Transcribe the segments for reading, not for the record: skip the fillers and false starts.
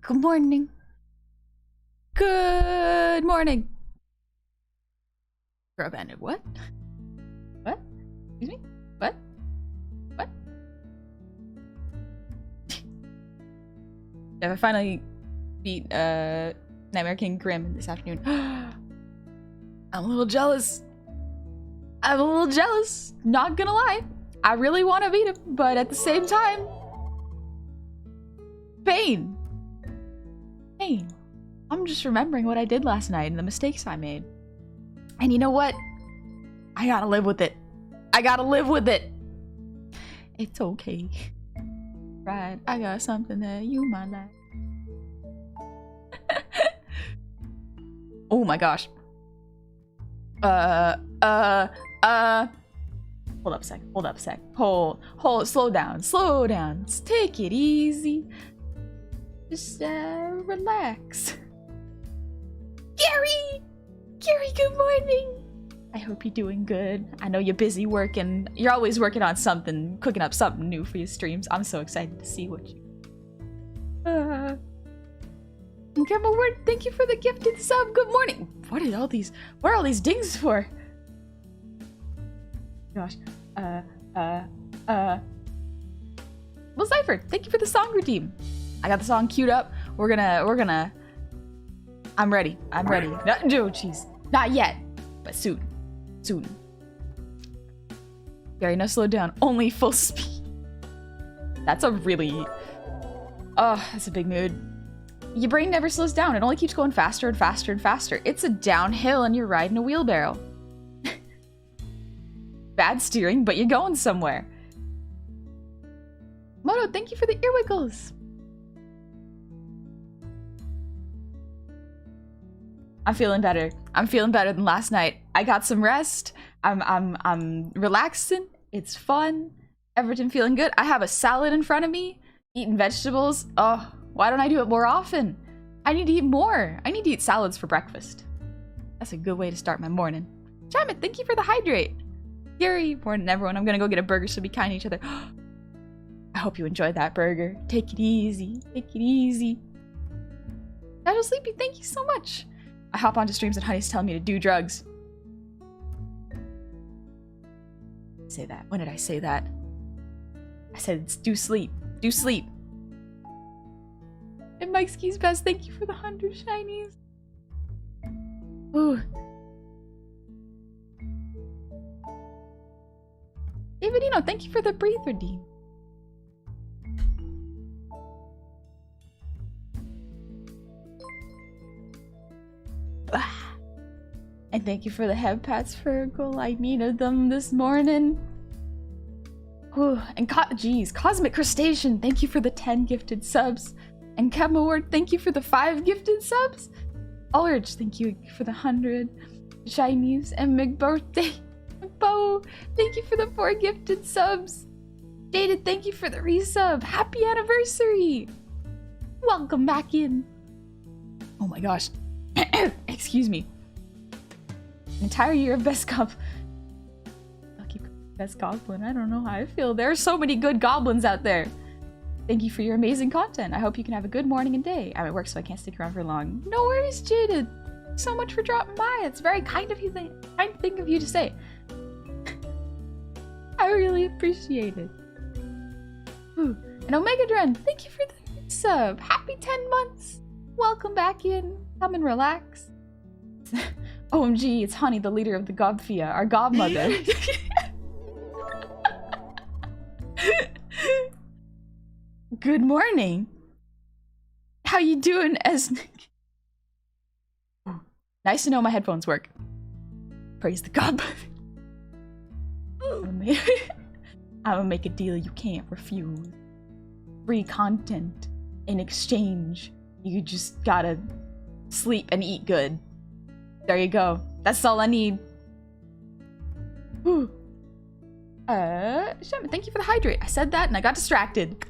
Good morning. Good morning. Grub ended. What? What? Excuse me? What? What? Yeah, I finally beat Nightmare King Grim this afternoon. I'm a little jealous. I'm a little jealous. Not gonna lie. I really want to beat him, but at the same time, pain. Pain. I'm just remembering what I did last night and the mistakes I made. And you know what? I gotta live with it. I gotta live with it. It's okay. Right, I got something that you might like. Oh my gosh. Hold up a sec. Hold up a sec. Hold. Slow down. Slow down. Take it easy. Just relax. Gary! Gary, good morning! I hope you're doing good. I know you're busy working. You're always working on something, cooking up something new for your streams. I'm so excited to see what you... Grandma Word, thank you for the gifted sub. Good morning. What are all these dings for? Gosh. Well, Cypher, thank you for the song redeem. I got the song queued up. We're gonna... I'm ready. I'm ready. No, jeez. Not yet, but soon. Soon. Gary, no slow down. Only full speed. That's a really... Oh, that's a big mood. Your brain never slows down. It only keeps going faster and faster and faster. It's a downhill and you're riding a wheelbarrow. Bad steering, but you're going somewhere. Moto, thank you for the earwiggles. I'm feeling better. I'm feeling better than last night. I got some rest. I'm relaxing. It's fun. Everything feeling good. I have a salad in front of me. Eating vegetables. Oh, why don't I do it more often? I need to eat more. I need to eat salads for breakfast. That's a good way to start my morning. Jamit, thank you for the hydrate. Gary, morning everyone. I'm gonna go get a burger so be kind to each other. I hope you enjoyed that burger. Take it easy. Take it easy. Casual Sleepy, thank you so much. I hop onto streams and Honey's telling me to do drugs. Say that. When did I say that? I said it's do sleep. Do sleep. And Mike Ski's Best, thank you for the 100 shinies. Ooh. Davidino, thank you for the breathe redeem. And thank you for the head pats, Fergal. I needed them this morning. Ooh, and geez, Cosmic Crustacean, thank you for the 10 gifted subs. And Kevin Award, thank you for the 5 gifted subs. Ulrich, thank you for the 100 shinies. And McBirthday, Bo, thank you for the 4 gifted subs. Jaded, thank you for the resub. Happy anniversary. Welcome back in. Oh my gosh. Excuse me. Entire year of best best goblin. I don't know how I feel. There are so many good goblins out there. Thank you for your amazing content. I hope you can have a good morning and day. I'm at work, so I can't stick around for long. No worries, Jaded. Thanks so much for dropping by. It's very kind of you. Kind thing of you to say. I really appreciate it. Ooh. And Omegadren, thank you for the sub. Happy 10 months. Welcome back in. Come and relax. OMG, it's Honey, the leader of the Gobfia, our godmother. Good morning. How you doing, Esnick? Nice to know my headphones work. Praise the godmother. I'm gonna make a deal you can't refuse. Free content in exchange. You just gotta sleep and eat good. There you go. That's all I need. Whew. Shaman, thank you for the hydrate. I said that and I got distracted.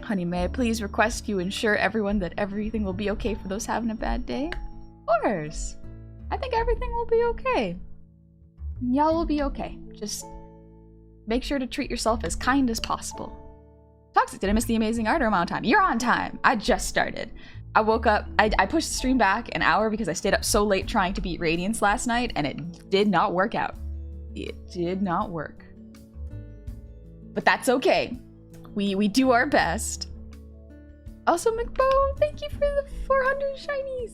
Honey, may I please request you ensure everyone that everything will be okay for those having a bad day? Of course. I think everything will be okay. Y'all will be okay. Just make sure to treat yourself as kind as possible. Toxic, did I miss the amazing art or am I on time? You're on time. I just started. I woke up, I pushed the stream back an hour because I stayed up so late trying to beat Radiance last night and it did not work out. It did not work. But that's okay. We do our best. Also, McBo, thank you for the 400 shinies.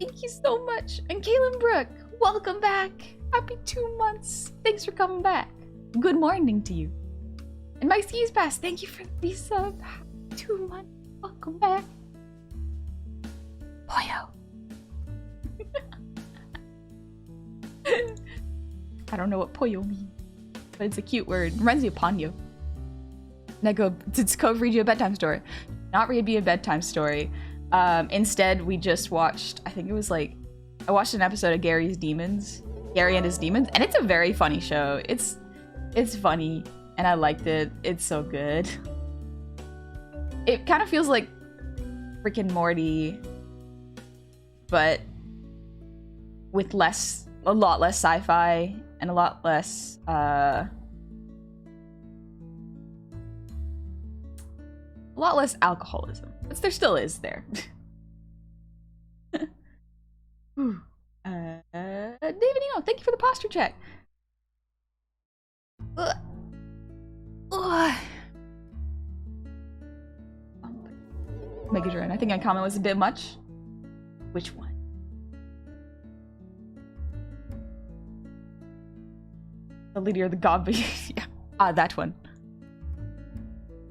Thank you so much. And Kaylin Brooke, welcome back. Happy 2 months. Thanks for coming back. Good morning to you. And Mike Skis Pass, thank you for the sub. 2 months. Welcome back. Poyo. I don't know what Poyo means, but it's a cute word. Reminds me of Ponyo. Neko, did Cove read you a bedtime story? Not read me a bedtime story. Instead, we just watched, I think it was like, I watched an episode of Gary and His Demons, and it's a very funny show. It's funny, and I liked it. It's so good. It kind of feels like Rick and Morty, but with a lot less sci-fi and a lot less, alcoholism. But there still is there. David Eno, thank you for the posture check. Megadron, I think my comment was a bit much. Which one? The leader of the Goblin. Yeah. That one.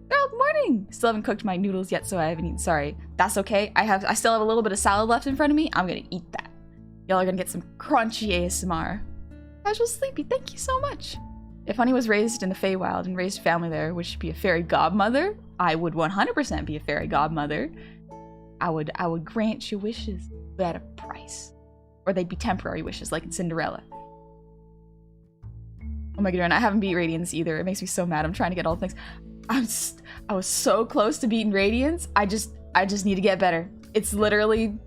Girl, good morning! Still haven't cooked my noodles yet, so I haven't eaten. Sorry. That's okay. I still have a little bit of salad left in front of me. I'm gonna eat that. Y'all are gonna get some crunchy ASMR. Casual Sleepy, thank you so much. If Honey was raised in the Feywild and raised family there, would she be a fairy godmother? I would 100% be a fairy godmother. I would grant your wishes, but at a price. Or they'd be temporary wishes, like in Cinderella. Oh my god, I haven't beat Radiance either. It makes me so mad. I'm trying to get all the things. I was so close to beating Radiance. I just need to get better. It's literally,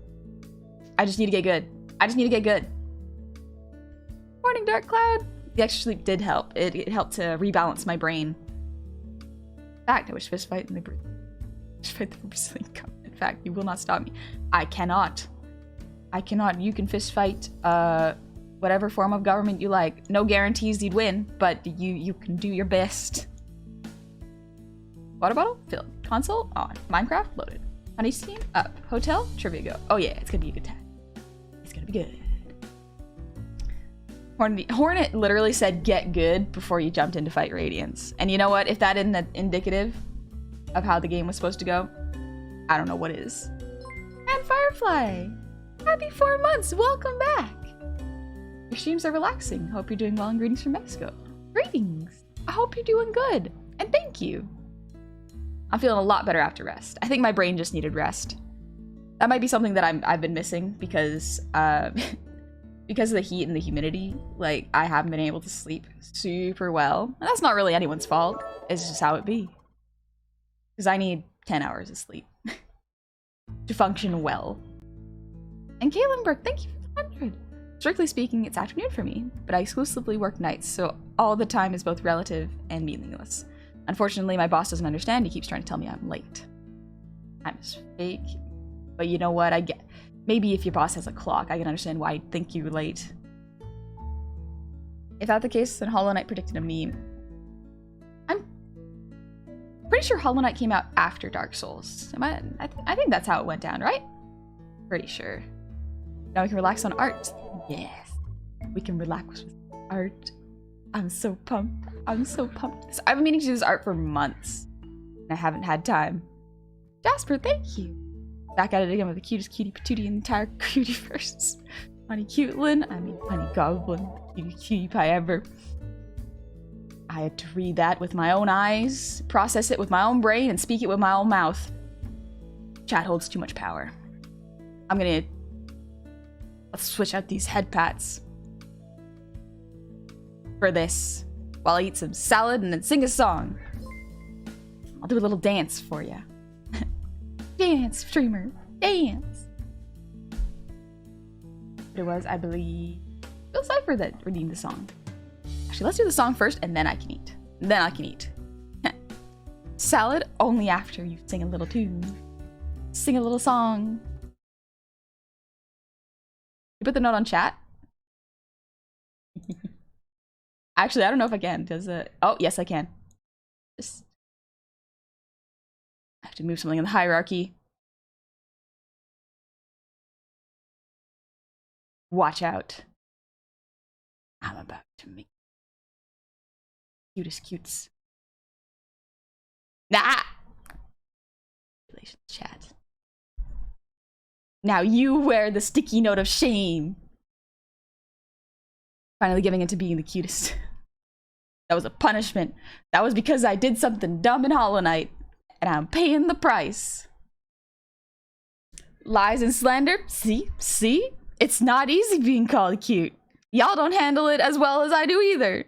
I just need to get good. I just need to get good. Morning, Dark Cloud. The extra sleep did help. It helped to rebalance my brain. In fact, I wish fist fight in the Brazilian Cup. In fact, you will not stop me. I cannot. You can fist fight whatever form of government you like. No guarantees you'd win, but you can do your best. Water bottle filled. Console on. Minecraft loaded. Honey steam up. Hotel trivia go. Oh yeah, it's gonna be a good time. It's gonna be good. Hornet literally said get good before you jumped in to fight Radiance. And you know what? If that isn't indicative of how the game was supposed to go, I don't know what is. And Firefly! Happy 4 months! Welcome back! Your streams are relaxing. Hope you're doing well and greetings from Mexico. Greetings! I hope you're doing good. And thank you. I'm feeling a lot better after rest. I think my brain just needed rest. That might be something that I've been missing because because of the heat and the humidity, like, I haven't been able to sleep super well. And that's not really anyone's fault. It's just how it be. Because I need 10 hours of sleep to function well. And Kaylin Burke, thank you for the 100. Strictly speaking, it's afternoon for me, but I exclusively work nights, so all the time is both relative and meaningless. Unfortunately, my boss doesn't understand. He keeps trying to tell me I'm late. I'm just fake. But you know what? I get... Maybe if your boss has a clock, I can understand why I'd think you're late. If that's the case, then Hollow Knight predicted a meme. I'm pretty sure Hollow Knight came out after Dark Souls. I think that's how it went down, right? Pretty sure. Now we can relax on art. Yes. We can relax with art. I'm so pumped. I'm so pumped. I've been meaning to do this art for months. And I haven't had time. Jasper, thank you. Back at it again with the cutest cutie patootie in the entire cutieverse. Honey Cutelin, Honey Goblin, cutie pie ever. I had to read that with my own eyes, process it with my own brain, and speak it with my own mouth. Chat holds too much power. Let's switch out these head pats for this while I eat some salad and then sing a song. I'll do a little dance for you. Dance, streamer, dance. But it was, I believe, Bill Cipher that redeemed the song. Actually, let's do the song first, and then I can eat. Salad only after you sing a little tune. Sing a little song. You put the note on chat? Actually, I don't know if I can. Does it? Oh, yes, I can. Just I have to move something in the hierarchy. Watch out. I'm about to make cutest cutes. Nah! Relations chat. Now you wear the sticky note of shame. Finally giving into being the cutest. That was a punishment. That was because I did something dumb in Hollow Knight, and I'm paying the price. Lies and slander? See? See? It's not easy being called cute. Y'all don't handle it as well as I do either.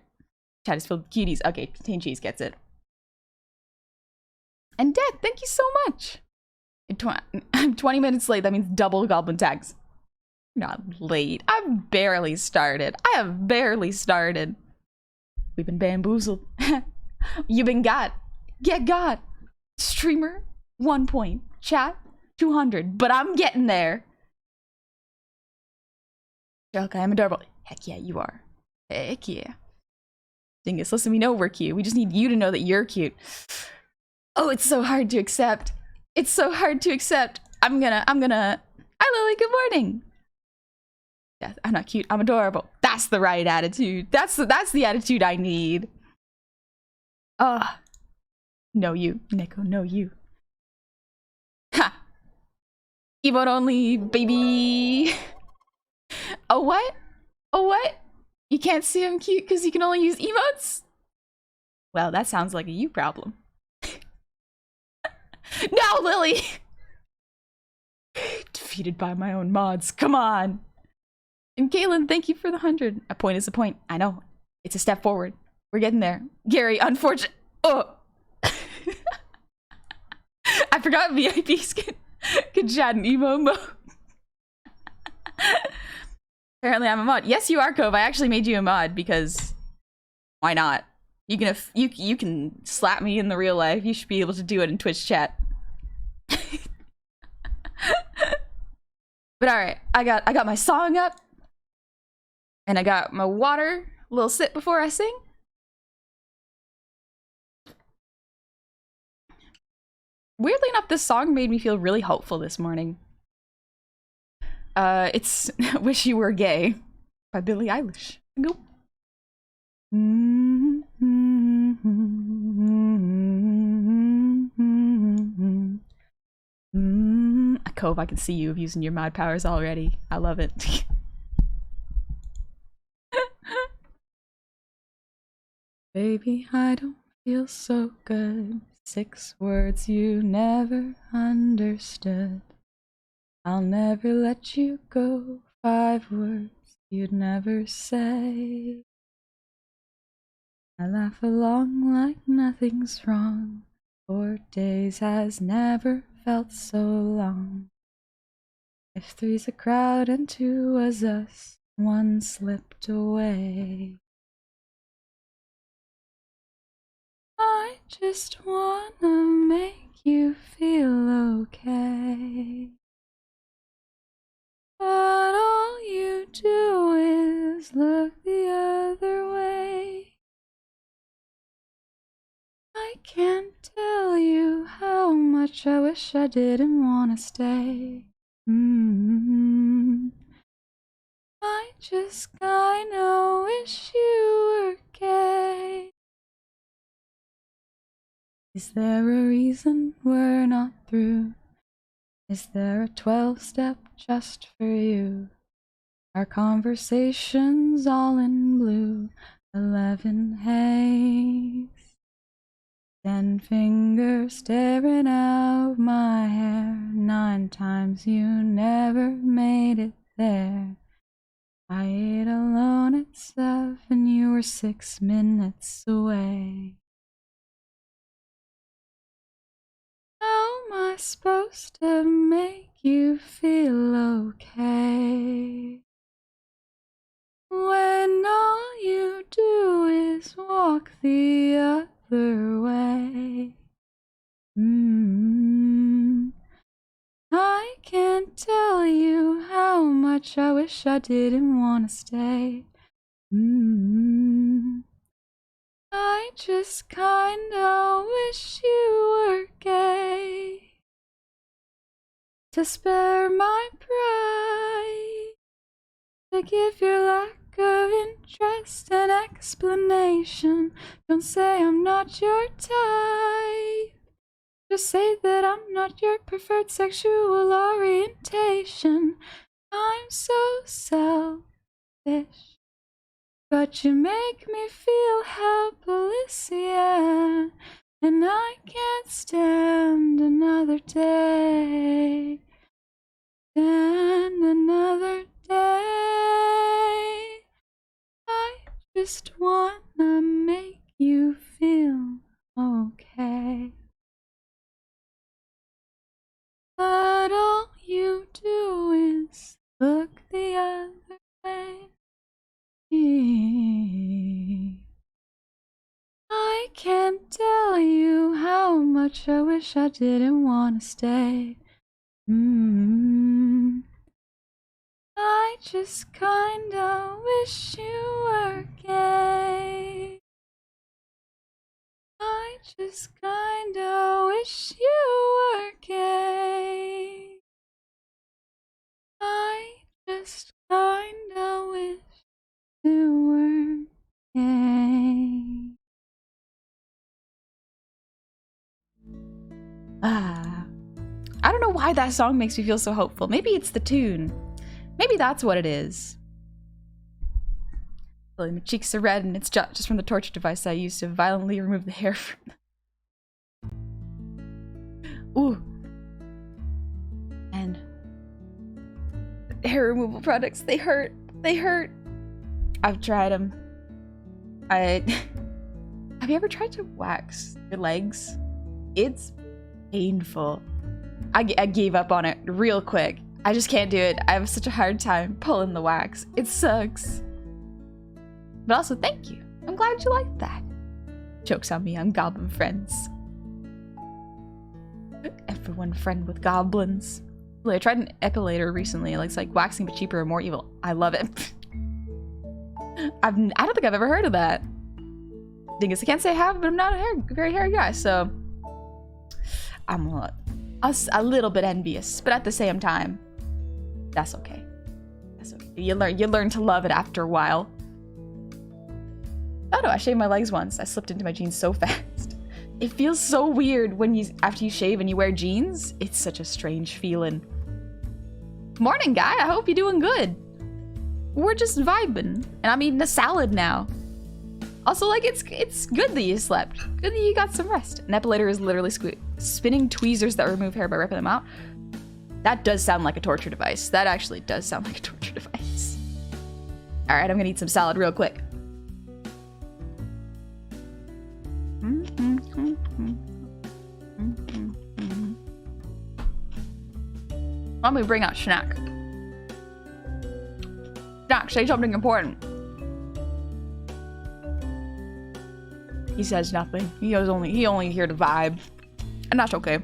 Chat is filled with cuties. Okay, Contain Cheese gets it. And Deck, thank you so much. I'm 20 minutes late. That means double Goblin tags. Not late. I've barely started. I have barely started. We've been bamboozled. You've been got. Get got. Streamer, 1 point. Chat, 200. But I'm getting there. Okay, I'm adorable. Heck yeah, you are. Heck yeah. Dingus, listen, we know we're cute. We just need you to know that you're cute. Oh, it's so hard to accept. It's so hard to accept. I'm gonna. Hi, Lily, good morning. Yeah, I'm not cute. I'm adorable. That's the right attitude. That's the attitude I need. No you, Nico, no you. Ha! Emote only, baby. Oh, what? Oh, what? You can't see I'm cute because you can only use emotes? Well, that sounds like a you problem. No, Lily! Defeated by my own mods. Come on. And Kaylin, thank you for the 100. A point is a point. I know. It's a step forward. We're getting there. Gary, unfortunate. Oh. I forgot VIPs can chat in emo mode. Apparently I'm a mod. Yes, you are, Cove. I actually made you a mod because why not? You can slap me in the real life. You should be able to do it in Twitch chat. But all right, I got my song up, and I got my water. A little sip before I sing. Weirdly enough, this song made me feel really hopeful this morning. It's "Wish You Were Gay" by Billie Eilish. Go. Cove, I can see you using your mod powers already. I love it. Baby, I don't feel so good. 6 words you never understood. I'll never let you go. 5 words you'd never say. I laugh along like nothing's wrong. 4 days has never felt so long. If 3's a crowd and 2 was us, 1 slipped away. I just wanna make you feel okay. But all you do is look the other way. I can't tell you how much I wish I didn't want to stay. I just kinda wish you were gay. Is there a reason we're not through? Is there a 12-step just for you? Our conversations all in blue. 11 haze. 10 fingers staring out my hair. 9 times you never made it there. I ate alone at 7. You were 6 minutes away. How am I supposed to make you feel okay when all you do is walk the other way? wish I didn't want to stay. I just kinda wish you were gay, to spare my pride, to give your lack of interest an explanation. Don't say I'm not your type, just say that I'm not your preferred sexual orientation. I'm so selfish, but you make me feel helpless, yeah. And I can't stand another day. Stand another day. I just wanna make you feel okay. But all you do is look the other way. I can't tell you how much I wish I didn't want to stay. I just kinda wish you were gay. I just kinda wish you were gay. I just kinda wish you were gay. I don't know why that song makes me feel so hopeful. Maybe it's the tune. Maybe that's what it is. Well, my cheeks are red, and it's just from the torture device I used to violently remove the hair from them. Ooh. And hair removal products, they hurt. They hurt. I've tried them. Have you ever tried to wax your legs? It's painful. I gave up on it real quick. I just can't do it. I have such a hard time pulling the wax. It sucks. But also, thank you. I'm glad you liked that. Joke's on me, I'm Goblin friends. Everyone friend with goblins. I tried an epilator recently. It's like waxing but cheaper and more evil. I love it. I don't think I've ever heard of that. Thing is, I can't say I have, but I'm not a very hairy guy, so I'm a little bit envious. But at the same time, that's okay. That's okay. You learn to love it after a while. Oh no, I shaved my legs once. I slipped into my jeans so fast. It feels so weird when after you shave and you wear jeans. It's such a strange feeling. Morning, guy. I hope you're doing good. We're just vibing, and I'm eating a salad now. Also, like, it's good that you slept. Good that you got some rest. An epilator is literally spinning tweezers that remove hair by ripping them out. That does sound like a torture device. That actually does sound like a torture device. All right, I'm gonna eat some salad real quick. Let me bring out snack. Snack, say something important. He says nothing. He only here to vibe, and that's okay.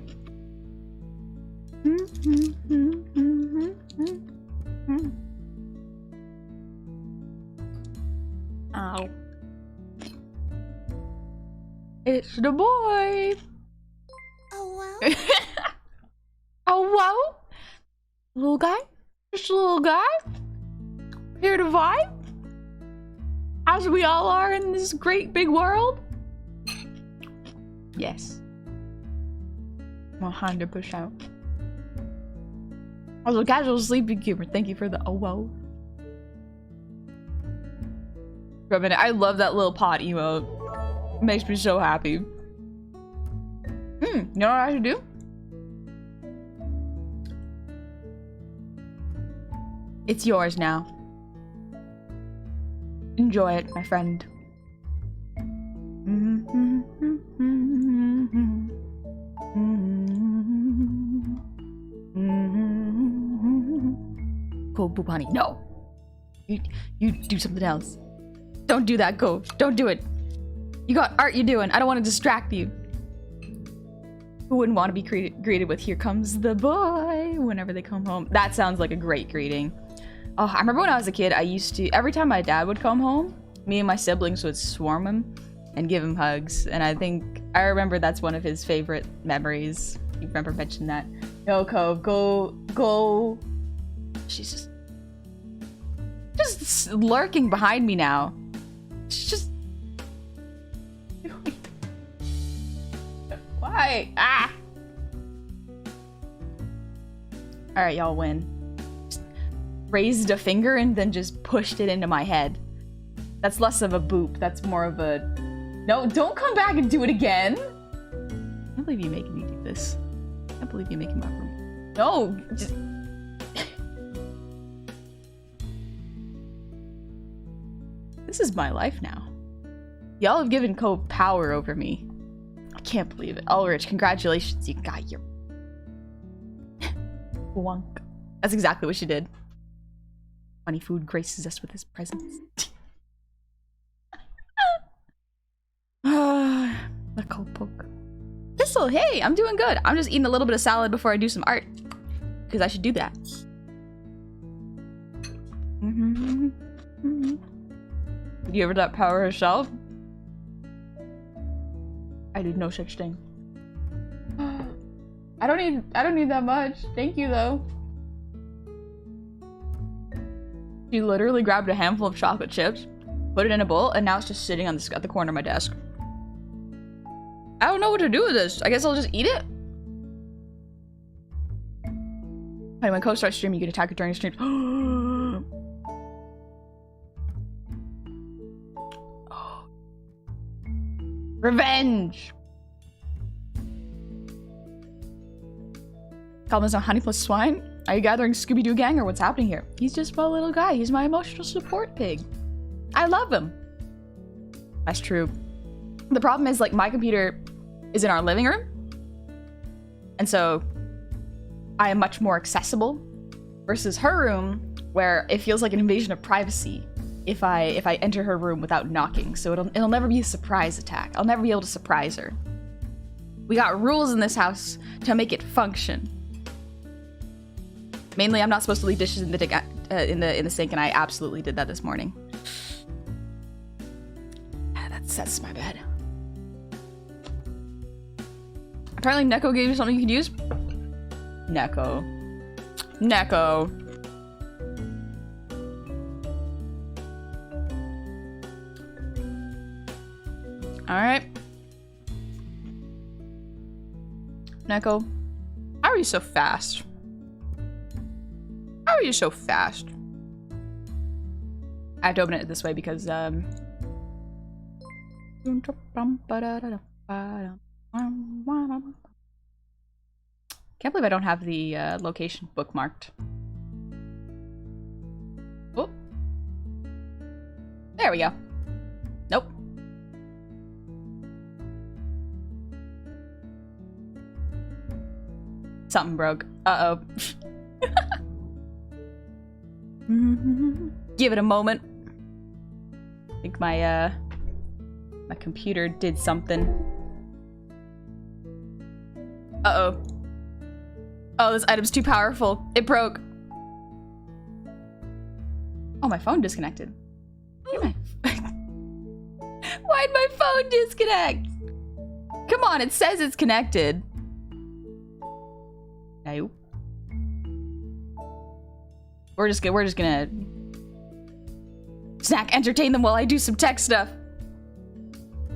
Ow! It's the boy. Oh wow. Oh wow! Little guy, just a little guy, here to vibe, as we all are in this great big world. Yes. 100%. Also, casual sleeping humor. Thank you for the oh whoa. For a minute, I love that little pot emote. It makes me so happy. You know what I should do? It's yours now. Enjoy it, my friend. Cold poop honey. No! You do something else. Don't do that, Go. Don't do it. You got art you're doing. I don't want to distract you. Who wouldn't want to be greeted with "Here comes the boy" whenever they come home? That sounds like a great greeting. Oh, I remember when I was a kid, I used to, every time my dad would come home, me and my siblings would swarm him and give him hugs. And I remember that's one of his favorite memories. You remember mentioning that. Yo, Cove, go. She's just lurking behind me now. She's just... Why? Ah! Alright, y'all win. Just raised a finger and then just pushed it into my head. That's less of a boop. That's more of a... No, don't come back and do it again! I can't believe you're making me do this. I can't believe you're making my room. No! Just... This is my life now. Y'all have given Cove power over me. I can't believe it. Ulrich, congratulations, you got your... Wonk. That's exactly what she did. Funny food graces us with his presence. The cold poke. Thistle, hey, I'm doing good. I'm just eating a little bit of salad before I do some art. Because I should do that. Did you ever that power herself? I did no such thing. I don't need that much. Thank you though. She literally grabbed a handful of chocolate chips, put it in a bowl, and now it's just sitting on at the corner of my desk. I don't know what to do with this. I guess I'll just eat it. Hey, when Cove starts streaming, you get attacked during streams. Revenge! Goblin's not honey plus swine. Are you gathering Scooby-Doo gang or what's happening here? He's just a little guy. He's my emotional support pig. I love him. That's true. The problem is, like, my computer is in our living room. And so I am much more accessible versus her room where it feels like an invasion of privacy if I enter her room without knocking. So it'll never be a surprise attack. I'll never be able to surprise her. We got rules in this house to make it function. Mainly, I'm not supposed to leave dishes in the sink, and I absolutely did that this morning. That's my bad. Apparently, Neko gave you something you could use. Neko. Alright. Neko. How are you so fast? How are you so fast? I have to open it this way because, Can't believe I don't have the, location bookmarked. Oh. There we go. Nope. Something broke. Uh-oh. Give it a moment. I think my computer did something. Uh-oh. Oh, this item's too powerful. It broke. Oh, my phone disconnected. Why'd my phone disconnect? Come on, it says it's connected. No. We're just gonna snack entertain them while I do some tech stuff.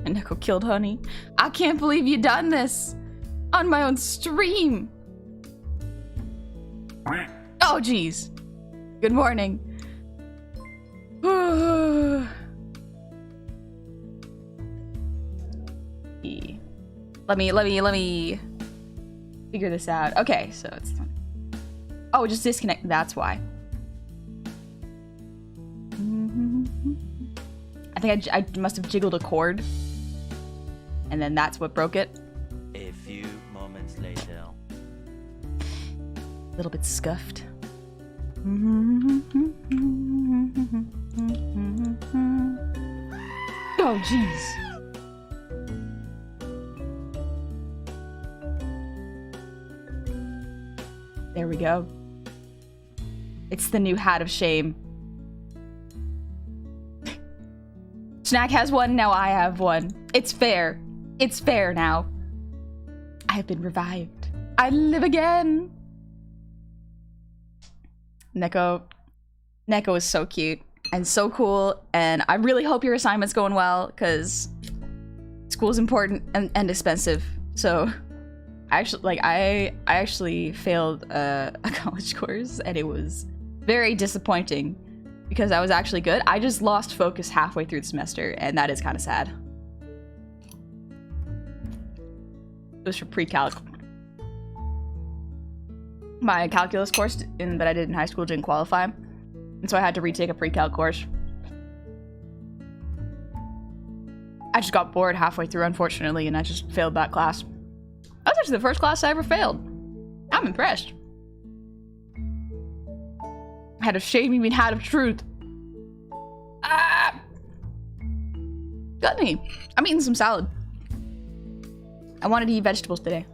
And Neko killed Honey. I can't believe you done this on my own stream. Oh jeez. Good morning. Let me figure this out. Okay, so it's... Oh, just disconnect. That's why. I think I must have jiggled a cord. And then that's what broke it. A few moments later. A little bit scuffed. Oh, jeez. There we go. It's the new hat of shame. Snack has one, now I have one. It's fair. It's fair now. I have been revived. I live again. Neko is so cute and so cool, and I really hope your assignment's going well, because school's important and expensive. So I actually failed a college course, and it was very disappointing because I was actually good. I just lost focus halfway through the semester, and that is kind of sad. It was for pre-calc. My calculus course that I did in high school didn't qualify, and so I had to retake a pre-calc course. I just got bored halfway through, unfortunately, and I just failed that class. That was actually the first class I ever failed. I'm impressed. Hat of shame, you mean hat of truth. Ah! Got me. I'm eating some salad. I wanted to eat vegetables today.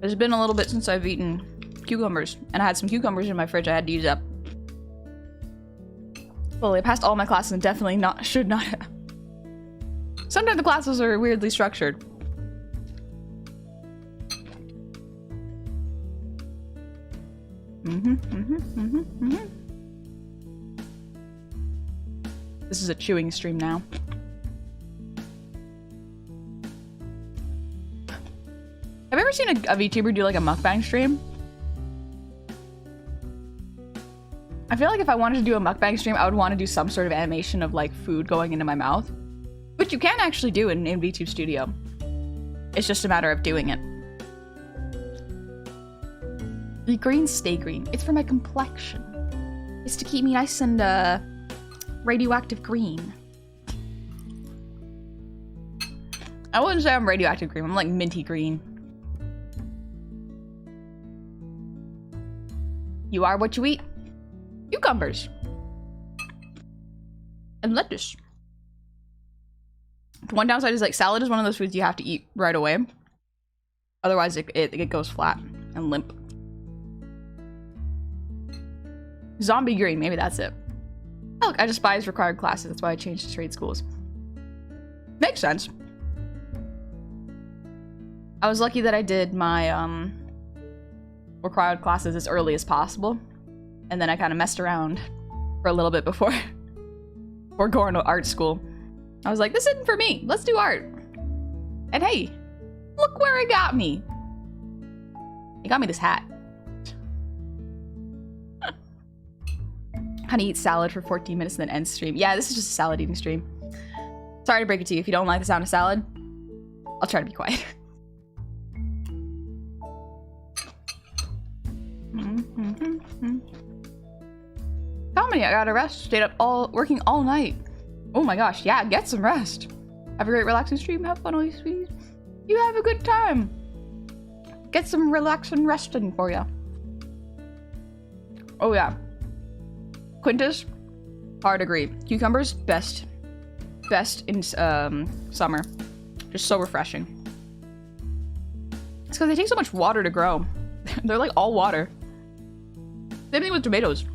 It's been a little bit since I've eaten cucumbers, and I had some cucumbers in my fridge I had to use up. Well, I passed all my classes and definitely should not have. Sometimes the classes are weirdly structured. This is a chewing stream now. Have you ever seen a VTuber do like a mukbang stream? I feel like if I wanted to do a mukbang stream, I would want to do some sort of animation of like food going into my mouth. Which you can actually do in VTube Studio. It's just a matter of doing it. The greens stay green. It's for my complexion. It's to keep me nice and radioactive green. I wouldn't say I'm radioactive green. I'm like minty green. You are what you eat. Cucumbers. And lettuce. One downside is like salad is one of those foods you have to eat right away. Otherwise it goes flat and limp. Zombie green, maybe that's it. Oh, look, I despise required classes. That's why I changed to trade schools. Makes sense. I was lucky that I did my required classes as early as possible, and then I kind of messed around for a little bit before going to art school. I was like, this isn't for me. Let's do art. And hey, look where it got me. It got me this hat. How to eat salad for 14 minutes and then end stream. Yeah, this is just a salad eating stream. Sorry to break it to you. If you don't like the sound of salad, I'll try to be quiet. Comedy, I gotta rest. Stayed up working all night. Oh my gosh, yeah, get some rest. Have a great relaxing stream. Have fun, all you sweeties. You have a good time. Get some relaxing resting for you. Oh yeah. Quintus, hard agree. Cucumbers, best in summer. Just so refreshing. It's because they take so much water to grow. They're like all water. Same thing with tomatoes.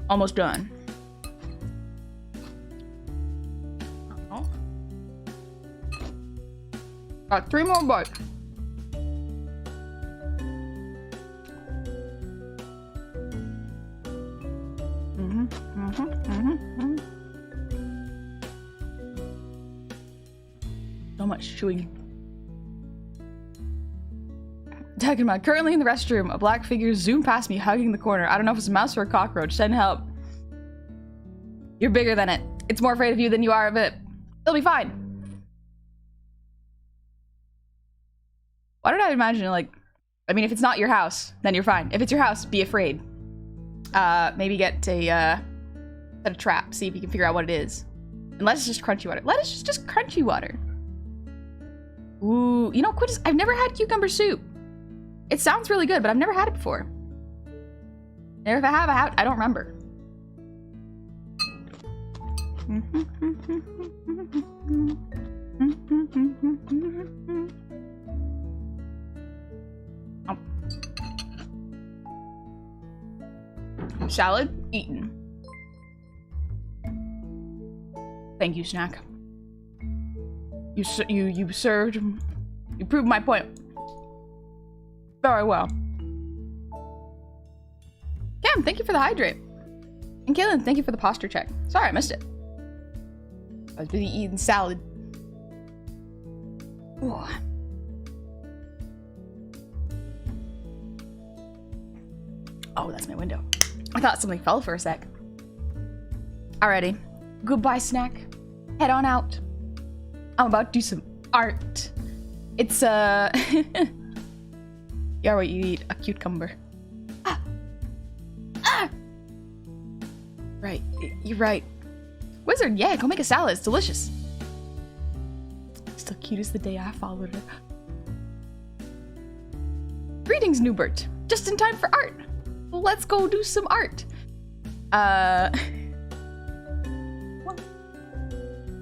Almost done. Oh. Got 3 more bites. So much chewing. Talking about currently in the restroom, a black figure zoomed past me, hugging the corner. I don't know if it's a mouse or a cockroach. Send help. You're bigger than it. It's more afraid of you than you are of it. It'll be fine. Why did I imagine like, I mean, if it's not your house, then you're fine. If it's your house, be afraid. Maybe get a trap. See if you can figure out what it is. Unless it's just crunchy water. Let us just crunchy water. Ooh, you know, Quintus, I've never had cucumber soup. It sounds really good, but I've never had it before. And if I have, I don't remember. Oh. Salad eaten. Thank you, snack. You served. You proved my point very well. Cam, thank you for the hydrate. And Kaylin, thank you for the posture check. Sorry, I missed it. I was busy eating salad. Ooh. Oh, that's my window. I thought something fell for a sec. Alrighty. Goodbye, snack. Head on out. I'm about to do some art. It's yeah, what you eat, a cucumber. Ah. Ah. Right, you're right. Wizard, yeah, go make a salad. It's delicious. Still cute as the day I followed her. Greetings, Newbert. Just in time for art. Let's go do some art.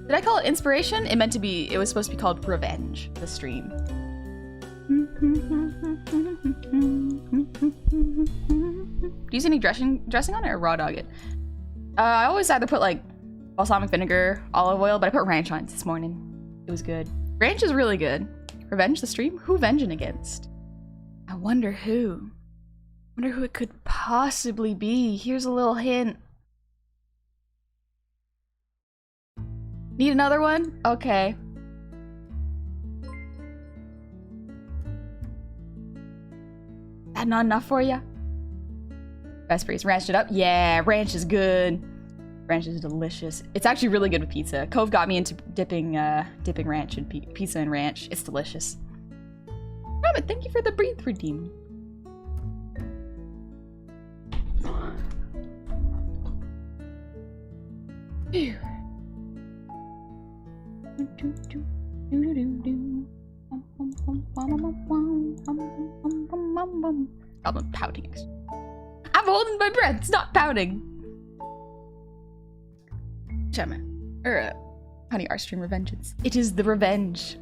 Did I call it inspiration? It meant to be, it was supposed to be called revenge, the stream. Do you use any dressing on it or raw dog it? I always either put like balsamic vinegar, olive oil, but I put ranch on it this morning. It was good. Ranch is really good. Revenge the stream? Who venging against? I wonder who. I wonder who it could possibly be. Here's a little hint. Need another one? Okay. That not enough for ya? Raspberries, ranched it up? Yeah, ranch is good. Ranch is delicious. It's actually really good with pizza. Cove got me into dipping ranch in pizza and ranch. It's delicious. Rabbit, thank you for the breathe redeem. Phew. Goblin pouting. I'm holding my breath. It's not pouting. Chairman, honey, our stream revengeance. It is the revenge.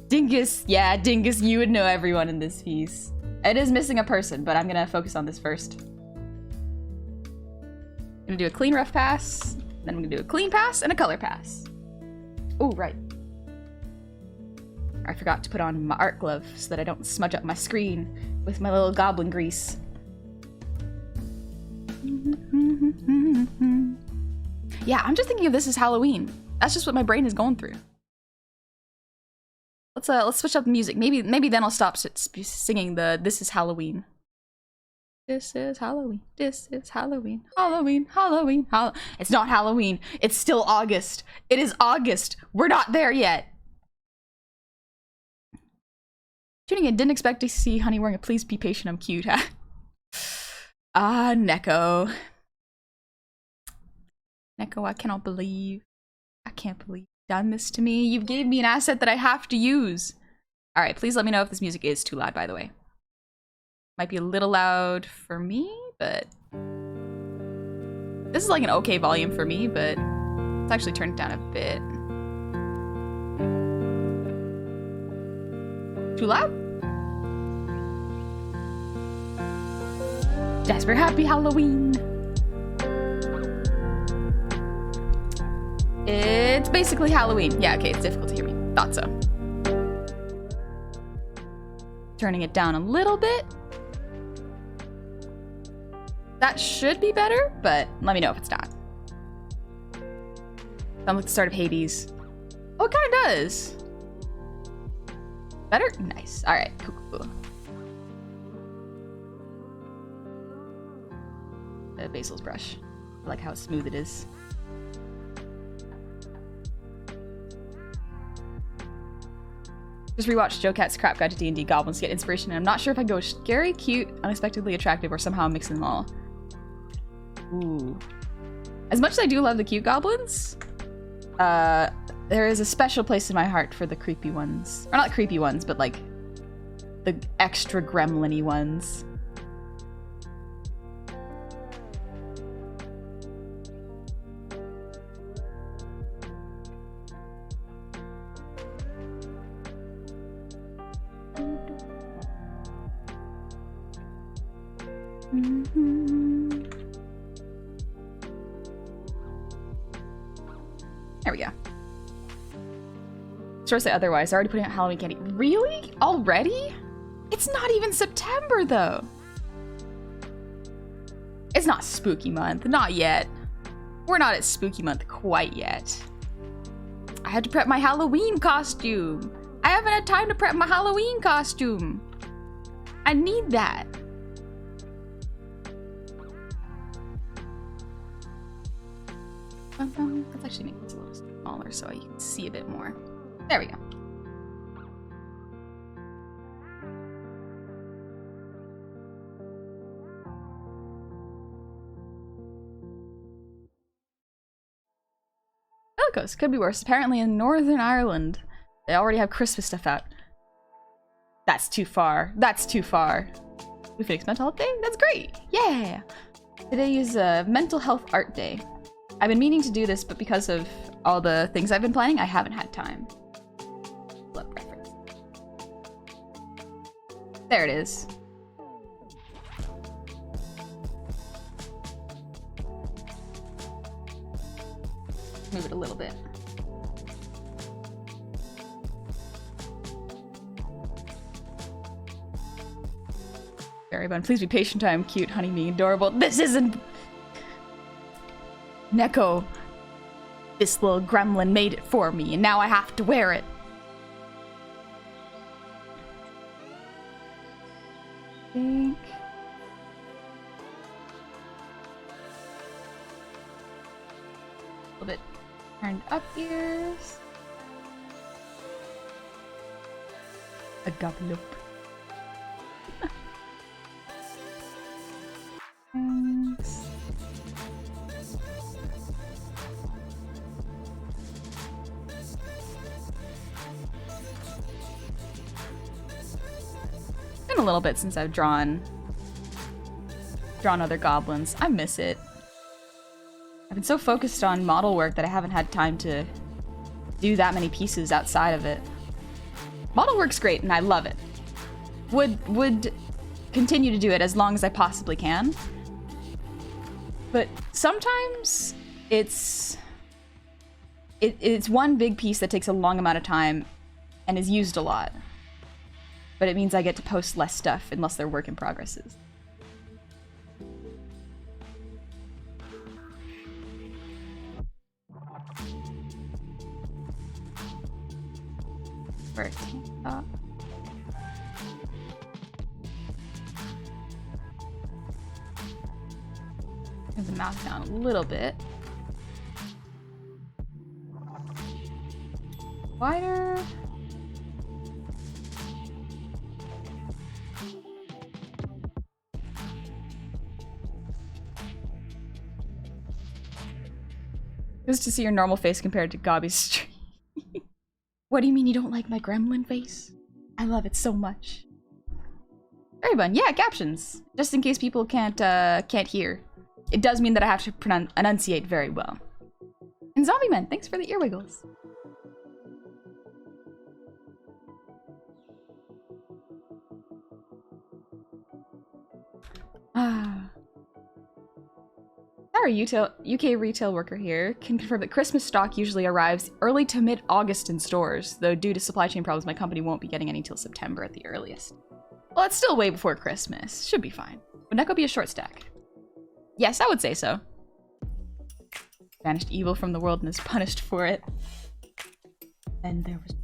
Dingus, yeah, Dingus, you would know everyone in this piece. It is missing a person, but I'm gonna focus on this first. I'm gonna do a clean rough pass, then I'm gonna do a clean pass and a color pass. Oh, right. I forgot to put on my art glove so that I don't smudge up my screen with my little goblin grease. Yeah, I'm just thinking of this as Halloween. That's just what my brain is going through. Let's switch up the music. Maybe then I'll stop singing the "This is Halloween." This is Halloween. This is Halloween. Halloween. Halloween. It's not Halloween. It's still August. It is August. We're not there yet. Tuning in. Didn't expect to see Honey wearing a "Please be patient, I'm cute." Huh? Ah, Neko. Neko, I can't believe you've done this to me. You've gave me an asset that I have to use. All right, please let me know if this music is too loud, by the way. Might be a little loud for me, but this is like an okay volume for me, but let's actually turn it down a bit. Too loud? Jasper, happy Halloween. It's basically Halloween. Yeah, okay, it's difficult to hear me. Thought so. Turning it down a little bit. That should be better, but let me know if it's not. Sounds like the start of Hades. Oh, it kind of does. Better? Nice. All right, cool. Basil's brush. I like how smooth it is. Just rewatched Joe Cat's Crap Guide to D&D Goblins to get inspiration, and I'm not sure if I go scary, cute, unexpectedly attractive, or somehow mixing them all. Ooh. As much as I do love the cute goblins, there is a special place in my heart for the creepy ones. Or not creepy ones, but like the extra gremlin-y ones. There we go. Sure say otherwise. Already putting out Halloween candy. Really? Already? It's not even September though. It's not spooky month. Not yet. We're not at spooky month quite yet. I had to prep my Halloween costume. I haven't had time to prep my Halloween costume. I need that. Let's actually make this a little smaller so I can see a bit more. There we go. Bellicose could be worse. Apparently in Northern Ireland, they already have Christmas stuff out. That's too far. That's too far. We fixed mental health day? That's great. Yeah. Today is a mental health art day. I've been meaning to do this, but because of all the things I've been planning, I haven't had time. Look, reference. There it is. Move it a little bit. Very bun. Please be patient. I am cute, honey, being adorable. This isn't. Neko. This little gremlin made it for me, and now I have to wear it. Think. A little bit turned up ears. A goblin. Thanks. Been a little bit since I've drawn other goblins. I miss it. I've been so focused on model work that I haven't had time to do that many pieces outside of it. Model work's great and I love it. Would continue to do it as long as I possibly can. But sometimes it's one big piece that takes a long amount of time and is used a lot. But it means I get to post less stuff unless they're work in progresses. Working up. Move the mouth down a little bit. Wider. Just to see your normal face compared to Gobby's stream. What do you mean you don't like my gremlin face? I love it so much. Very fun. Yeah, captions. Just in case people can't hear. It does mean that I have to enunciate very well. And Zombie Man, thanks for the ear wiggles. Ah. Our UK retail worker here can confirm that Christmas stock usually arrives early to mid-August in stores, though due to supply chain problems, my company won't be getting any till September at the earliest. Well, it's still way before Christmas. Should be fine. Would Neko be a short stack? Yes, I would say so. Banished evil from the world and is punished for it. And there was...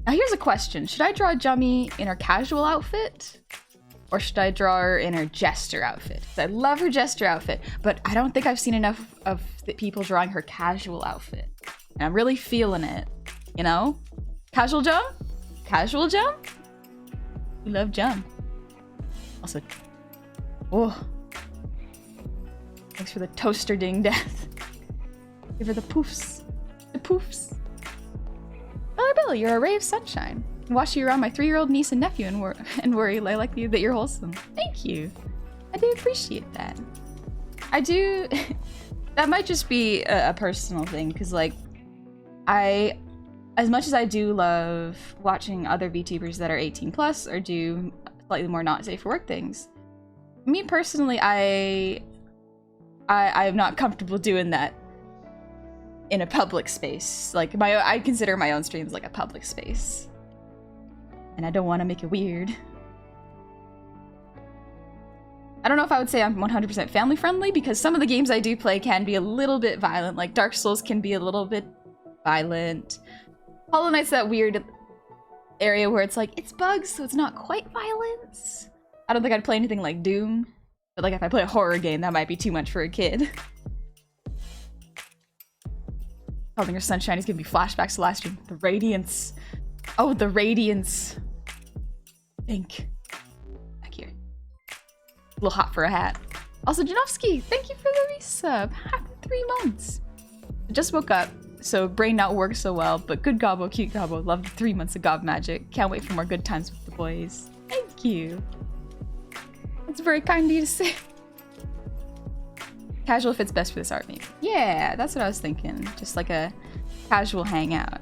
Now here's a question. Should I draw Jummy in her casual outfit? Or should I draw her in her jester outfit? 'Cause I love her jester outfit, but I don't think I've seen enough of the people drawing her casual outfit. And I'm really feeling it, you know? Casual Jum? Casual Jum? We love Jum. Also, oh. Thanks for the toaster ding death. Give her the poofs. The poofs. Bella, you're a ray of sunshine. I watch you around my 3-year-old niece and nephew and worry I like you that you're wholesome. Thank you. I do appreciate that. I do. That might just be a personal thing, because like I as much as I do love watching other VTubers that are 18 plus or do slightly more not safe for work things, me personally, I am not comfortable doing that in a public space. Like I consider my own streams like a public space, and I don't want to make it weird. I don't know if I would say I'm 100% family friendly, because some of the games I do play can be a little bit violent. Like Dark Souls can be a little bit violent. Hollow Knight's that weird area where it's like, it's bugs, so it's not quite violence. I don't think I'd play anything like Doom, but like if I play a horror game, that might be too much for a kid. Calling Her Sunshine is giving me flashbacks to last stream. The Radiance. Oh, the Radiance. Ink. Back here. A little hot for a hat. Also, Janowski, thank you for the resub. Happy 3 months. I just woke up, so brain not work so well, but good gobbo, cute gobbo. Love the 3 months of gob magic. Can't wait for more good times with the boys. Thank you. That's very kind of you to say. Casual fits best for this art maybe. Yeah, that's what I was thinking. Just like a casual hangout.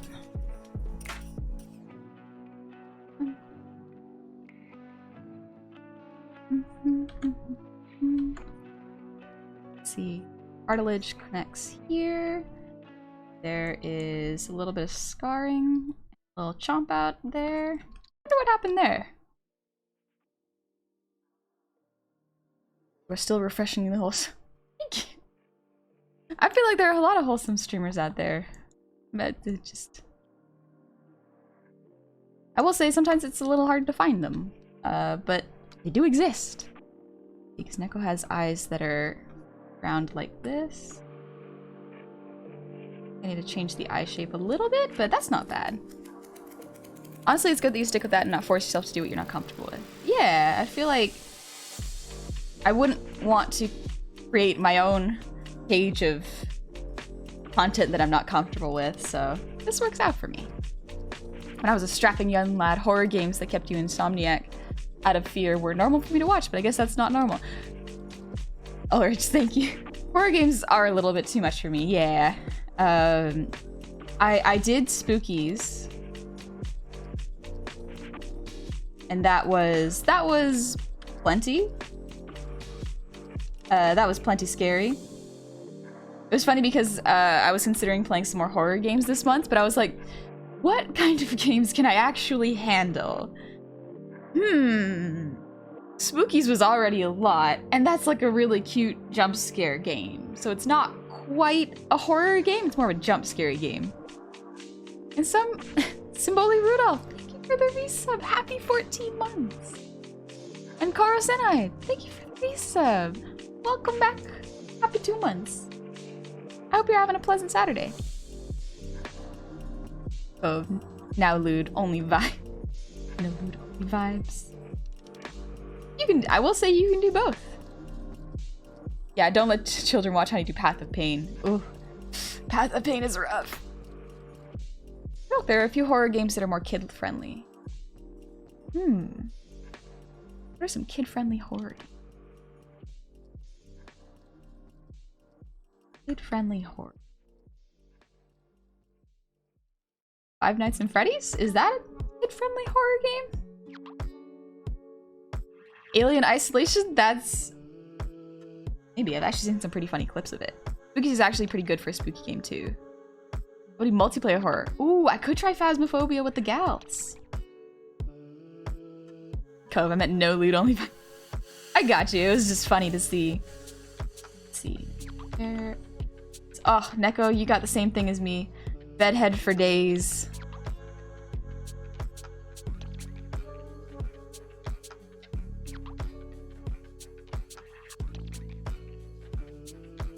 Let's see. Cartilage connects here. There is a little bit of scarring. A little chomp out there. I wonder what happened there. We're still refreshing the holes. I feel like there are a lot of wholesome streamers out there, but it just... I will say sometimes it's a little hard to find them, but they do exist. Because Neko has eyes that are round like this. I need to change the eye shape a little bit, but that's not bad. Honestly, it's good that you stick with that and not force yourself to do what you're not comfortable with. Yeah, I feel like I wouldn't want to create my own page of content that I'm not comfortable with, so this works out for me. When I was a strapping young lad, horror games that kept you insomniac out of fear were normal for me to watch, but I guess that's not normal. Ulrich, thank you. Horror games are a little bit too much for me, yeah. I did Spookies, and that was plenty. That was plenty scary. It was funny because I was considering playing some more horror games this month, but I was like, what kind of games can I actually handle? Spookies was already a lot, and that's like a really cute jump scare game. So it's not quite a horror game, it's more of a jump scary game. And some Simboli Rudolph, thank you for the resub. Happy 14 months. And Karo Senai, thank you for the resub. Welcome back. Happy 2 months. I hope you're having a pleasant Saturday. Oh, now lewd, only vibe. No lewd, only vibes. You can, I will say you can do both. Yeah, don't let children watch Honeydew Path of Pain. Ooh, Path of Pain is rough. No, there are a few horror games that are more kid-friendly. What are some kid-friendly horror games? Kid-friendly horror. Five Nights at Freddy's? Is that a kid-friendly horror game? Alien Isolation? That's... Maybe. I've actually seen some pretty funny clips of it. Spooky is actually pretty good for a spooky game too. What do you multiplayer horror? Ooh, I could try Phasmophobia with the gals. Cove, I meant no loot only. I got you. It was just funny to see. Let's see. There. Oh, Neko, you got the same thing as me. Bedhead for days.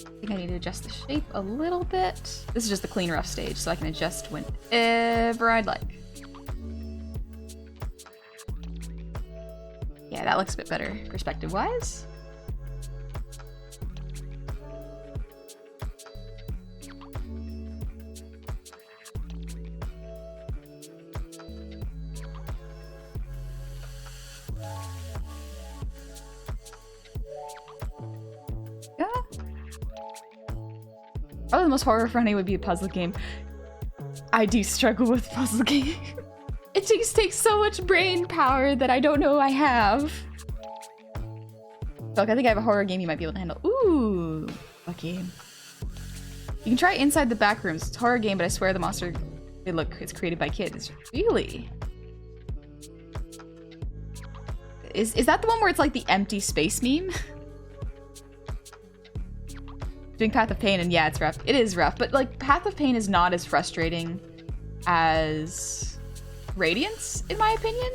I think I need to adjust the shape a little bit. This is just the clean rough stage, so I can adjust whenever I'd like. Yeah, that looks a bit better perspective-wise. Probably the most horror-friendly would be a puzzle game. I do struggle with puzzle game. It just takes so much brain power that I don't know I have. Look, I think I have a horror game you might be able to handle. Ooh, what game? You can try Inside the Back Rooms. It's a horror game, but I swear the monster, it's created by kids. Really? Is that the one where it's like the empty space meme? Doing Path of Pain, and yeah, it's rough. It is rough, but like Path of Pain is not as frustrating as Radiance, in my opinion.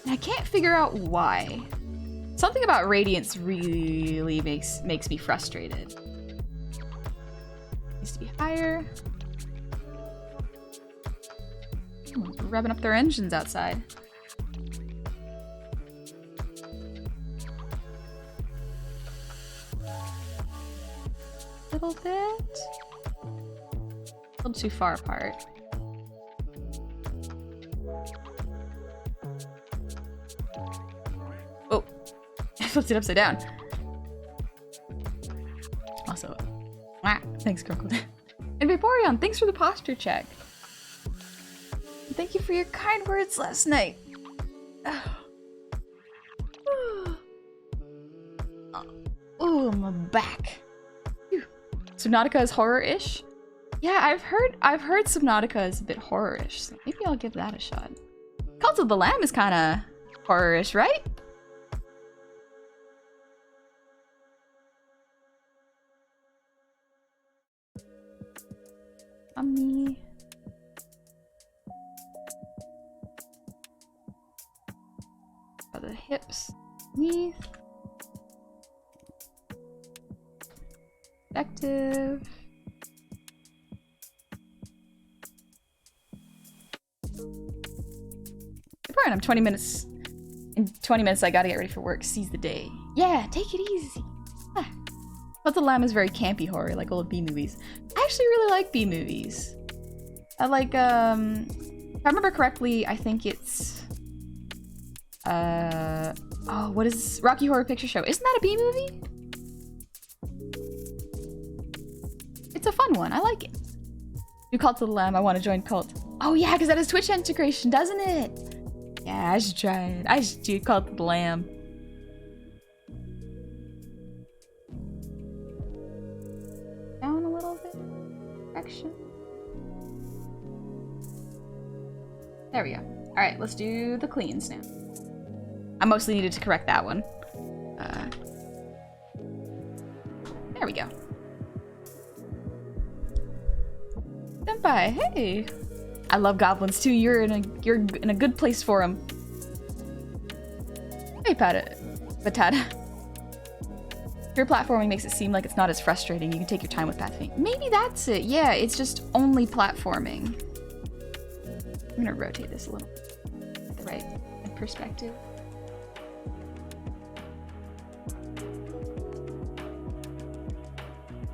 And I can't figure out why. Something about Radiance really makes me frustrated. Needs to be higher. Someone's revving up their engines outside. Little bit. A little too far apart. Oh, I flipped it upside down. Also, thanks, Crocodile. And Vaporeon, thanks for the posture check. And thank you for your kind words last night. Oh, my back. Subnautica is horror-ish? Yeah, I've heard Subnautica is a bit horror-ish, so maybe I'll give that a shot. Cult of the Lamb is kinda horror-ish, right? Tummy. Got the hips, knees. Effective. Brian, I'm 20 minutes. In 20 minutes, I gotta get ready for work. Seize the day. Yeah, take it easy. But the Lamb is very campy horror, like old B movies. I actually really like B movies. I like, if I remember correctly, I think it's, oh, what is Rocky Horror Picture Show? Isn't that a B movie? It's a fun one. I like it. Do Cult of the Lamb. I want to join Cult. Oh yeah, because that has Twitch integration, doesn't it? Yeah, I should try it. I should do Cult of the Lamb. Down a little bit. Direction. There we go. All right, let's do the cleans now. I mostly needed to correct that one. There we go. Senpai, hey! I love goblins too. You're in a good place for them. Hey, Patata. Pure platforming makes it seem like it's not as frustrating. You can take your time with pathing. Maybe that's it. Yeah, it's just only platforming. I'm gonna rotate this a little. Get the right perspective.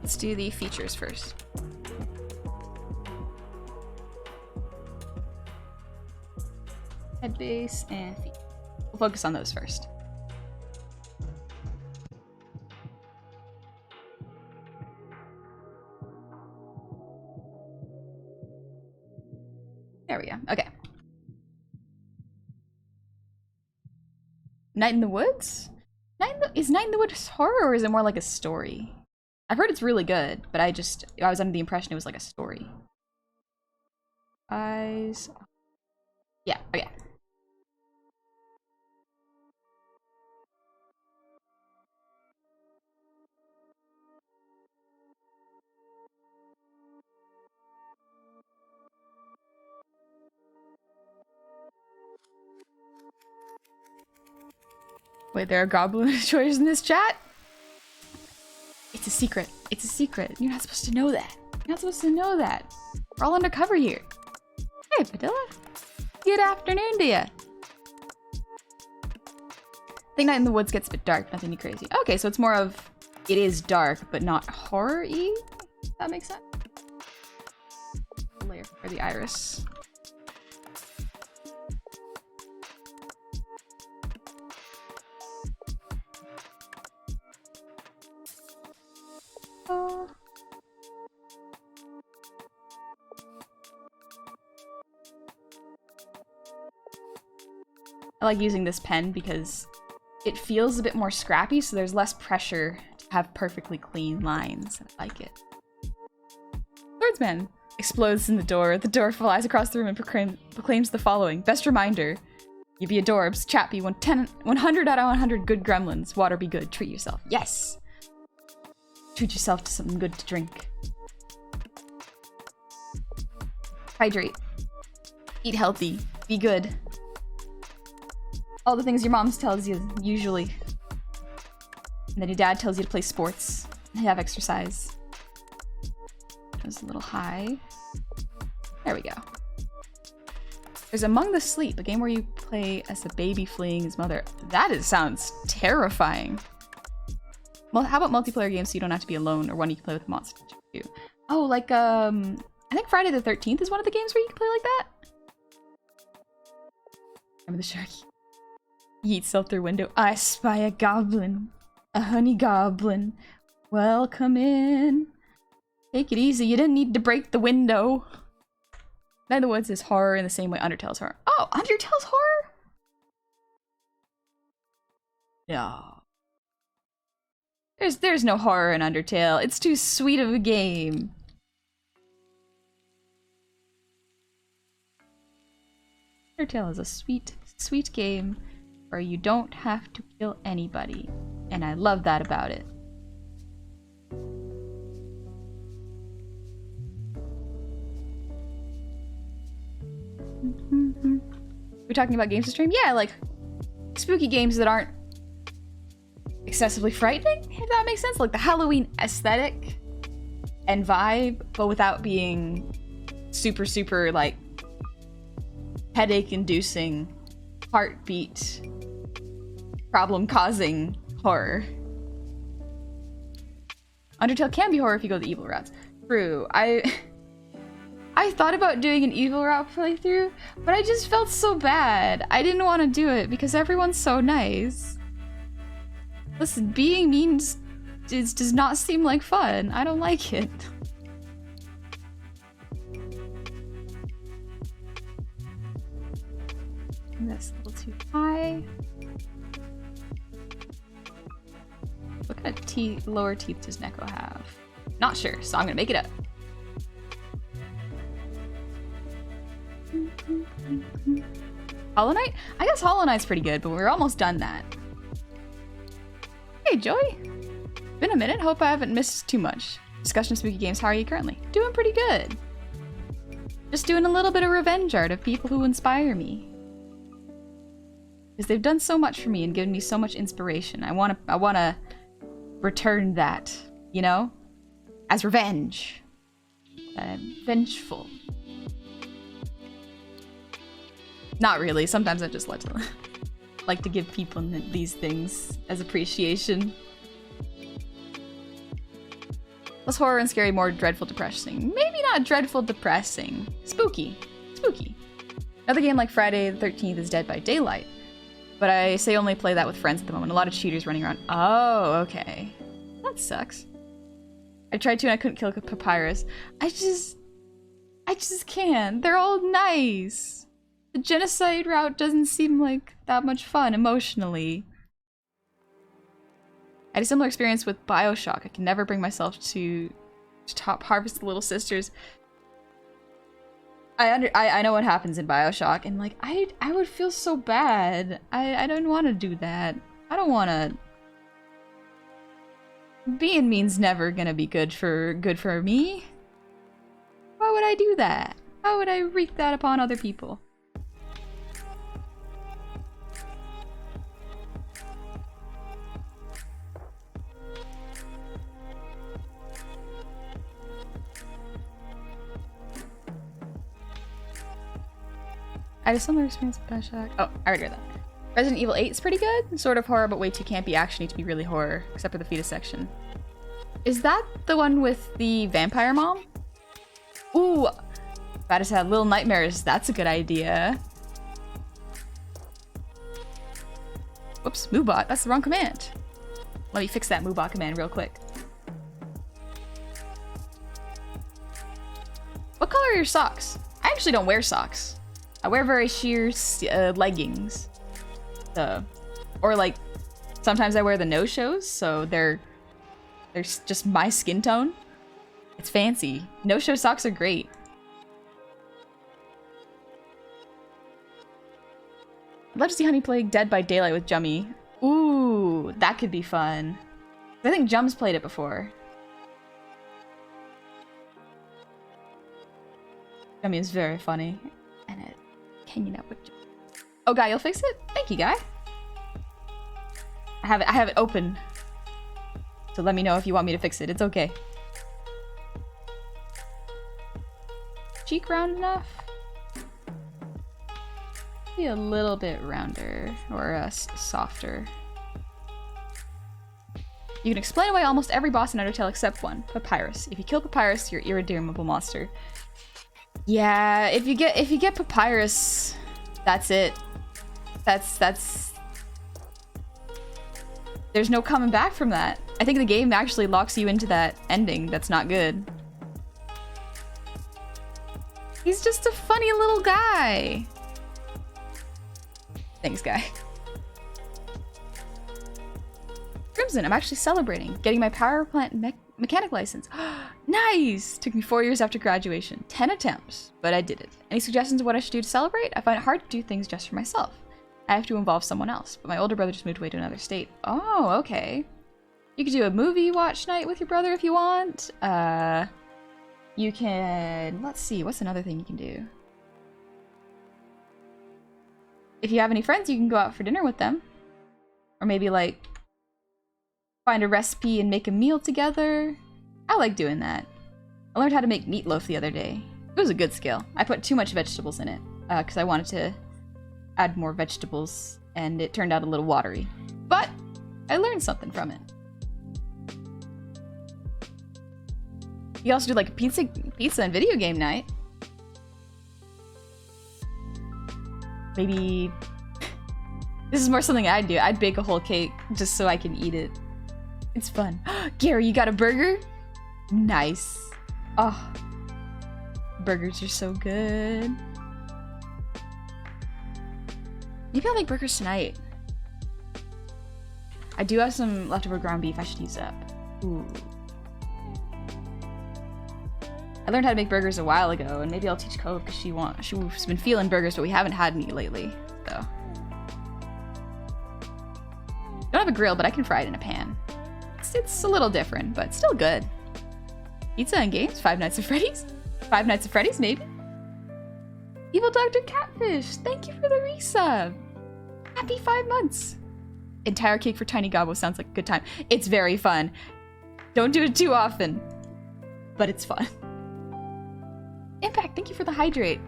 Let's do the features first. Head base and feet. We'll focus on those first. There we go. Okay. Night in the Woods? Is Night in the Woods horror or is it more like a story? I've heard it's really good, but I was under the impression it was like a story. Eyes. Yeah, okay. Wait, there are goblin choices in this chat? It's a secret. It's a secret. You're not supposed to know that. You're not supposed to know that. We're all undercover here. Hey, Padilla. Good afternoon to ya. I think Night in the Woods gets a bit dark, nothing too crazy. Okay, so it's more of, it is dark, but not horror-y? That makes sense? The layer, or the iris. I like using this pen because it feels a bit more scrappy, so there's less pressure to have perfectly clean lines. I like it. Swordsman explodes in the door. The door flies across the room and proclaims the following. Best reminder. You be adorbs, chat be 100 out of 100 good gremlins. Water be good, treat yourself. Yes! Treat yourself to something good to drink. Hydrate. Eat healthy. Be good. All the things your mom tells you, usually. And then your dad tells you to play sports and have exercise. That was a little high. There we go. There's Among the Sleep, a game where you play as a baby fleeing his mother. Sounds terrifying. Well, how about multiplayer games so you don't have to be alone, or one you can play with a monster too? Oh, like, I think Friday the 13th is one of the games where you can play like that. Remember the shark? He eats self through window. I spy a goblin. A honey goblin. Welcome in. Take it easy. You didn't need to break the window. Night in the Woods is horror in the same way Undertale's horror. Oh, Undertale's horror? No. There's no horror in Undertale. It's too sweet of a game. Undertale is a sweet, sweet game where you don't have to kill anybody. And I love that about it. We're talking about games to stream? Yeah, like spooky games that aren't excessively frightening, if that makes sense. Like the Halloween aesthetic and vibe, but without being super, super like headache-inducing, heartbeat, problem-causing horror. Undertale can be horror if you go the evil routes. True. I thought about doing an evil route playthrough, but I just felt so bad. I didn't want to do it because everyone's so nice. Listen, being mean does not seem like fun. I don't like it. That's a little too high. What kind of lower teeth does Neko have? Not sure, so I'm gonna make it up. Hollow Knight? I guess Hollow Knight's pretty good, but we're almost done that. Hey, Joey! Been a minute, hope I haven't missed too much. Discussion of spooky games, how are you currently? Doing pretty good. Just doing a little bit of revenge art of people who inspire me. Because they've done so much for me and given me so much inspiration. I wanna return that, you know? As revenge. That I'm vengeful. Not really. Sometimes I just like to give people these things as appreciation. Less horror and scary, more dreadful, depressing. Maybe not dreadful, depressing. Spooky. Spooky. Another game like Friday the 13th is Dead by Daylight. But I say only play that with friends at the moment. A lot of cheaters running around. Oh, okay. That sucks. I tried to and I couldn't kill Papyrus. I just can't. They're all nice. The genocide route doesn't seem like that much fun emotionally. I had a similar experience with BioShock. I can never bring myself to top harvest the little sisters. I know what happens in BioShock, and like I would feel so bad. I don't want to do that. I don't want to. Being mean's never gonna be good for me. Why would I do that? How would I wreak that upon other people? I had a similar experience with BioShock. Oh, I already read that. Resident Evil 8 is pretty good. Sort of horror, but way too campy action to be really horror, except for the fetus section. Is that the one with the vampire mom? Ooh, if I just had Little Nightmares, that's a good idea. Whoops, Moobot, that's the wrong command. Let me fix that Moobot command real quick. What color are your socks? I actually don't wear socks. I wear very sheer leggings. Or like, sometimes I wear the no-shows, so they're just my skin tone. It's fancy. No-show socks are great. I'd love to see Honey play Dead by Daylight with Jummy. Ooh, that could be fun. I think Jum's played it before. Jummy is very funny. And it hanging out with Jummy. Oh, Guy, you'll fix it? Thank you, Guy. I have it open. So let me know if you want me to fix it. It's okay. Cheek round enough? Be a little bit rounder or softer. You can explain away almost every boss in Undertale except one, Papyrus. If you kill Papyrus, you're irredeemable monster. Yeah, if you get Papyrus, that's it. That's there's no coming back from that. I think the game actually locks you into that ending that's not good. He's just a funny little guy. Thanks, Guy. Crimson, I'm actually celebrating getting my power plant mechanic license. Nice! Took me 4 years after graduation. 10 attempts, but I did it. Any suggestions of what I should do to celebrate? I find it hard to do things just for myself. I have to involve someone else, but my older brother just moved away to another state. Oh, okay. You could do a movie watch night with your brother if you want. You can... Let's see, what's another thing you can do? If you have any friends, you can go out for dinner with them. Or maybe, like, find a recipe and make a meal together. I like doing that. I learned how to make meatloaf the other day. It was a good skill. I put too much vegetables in it, because I wanted to add more vegetables, and it turned out a little watery. But I learned something from it. You also do like a pizza and video game night. Maybe this is more something I'd do. I'd bake a whole cake just so I can eat it. It's fun. Gary, you got a burger? Nice. Oh, burgers are so good. Maybe I'll make burgers tonight. I do have some leftover ground beef I should use up. Ooh. I learned how to make burgers a while ago, and maybe I'll teach Cove because she's been feeling burgers, but we haven't had any lately, so. Don't have a grill, but I can fry it in a pan. It's a little different, but still good. Pizza and games? Five Nights at Freddy's? Five Nights at Freddy's, maybe? Evil Dr. Catfish, thank you for the resub. Happy 5 months. Entire cake for Tiny Gobbo sounds like a good time. It's very fun. Don't do it too often, but it's fun. Impact, thank you for the hydrate.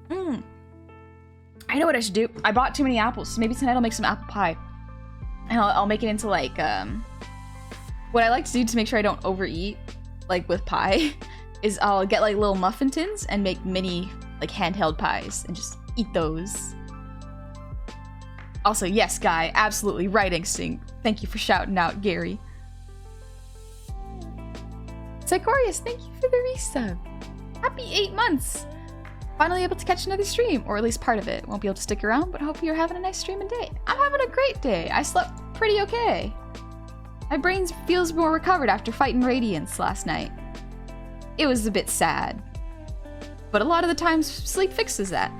I know what I should do. I bought too many apples, so maybe tonight I'll make some apple pie. And I'll make it into like, what I like to do to make sure I don't overeat, like with pie, is I'll get like little muffin tins and make mini, like handheld pies and just eat those. Also, yes, Guy, absolutely, right instinct. Thank you for shouting out, Gary. Psychorius, thank you for the resub. Happy 8 months. Finally able to catch another stream, or at least part of it. Won't be able to stick around, but hope you're having a nice stream and day. I'm having a great day. I slept pretty okay. My brain feels more recovered after fighting Radiance last night. It was a bit sad, but a lot of the times sleep fixes that.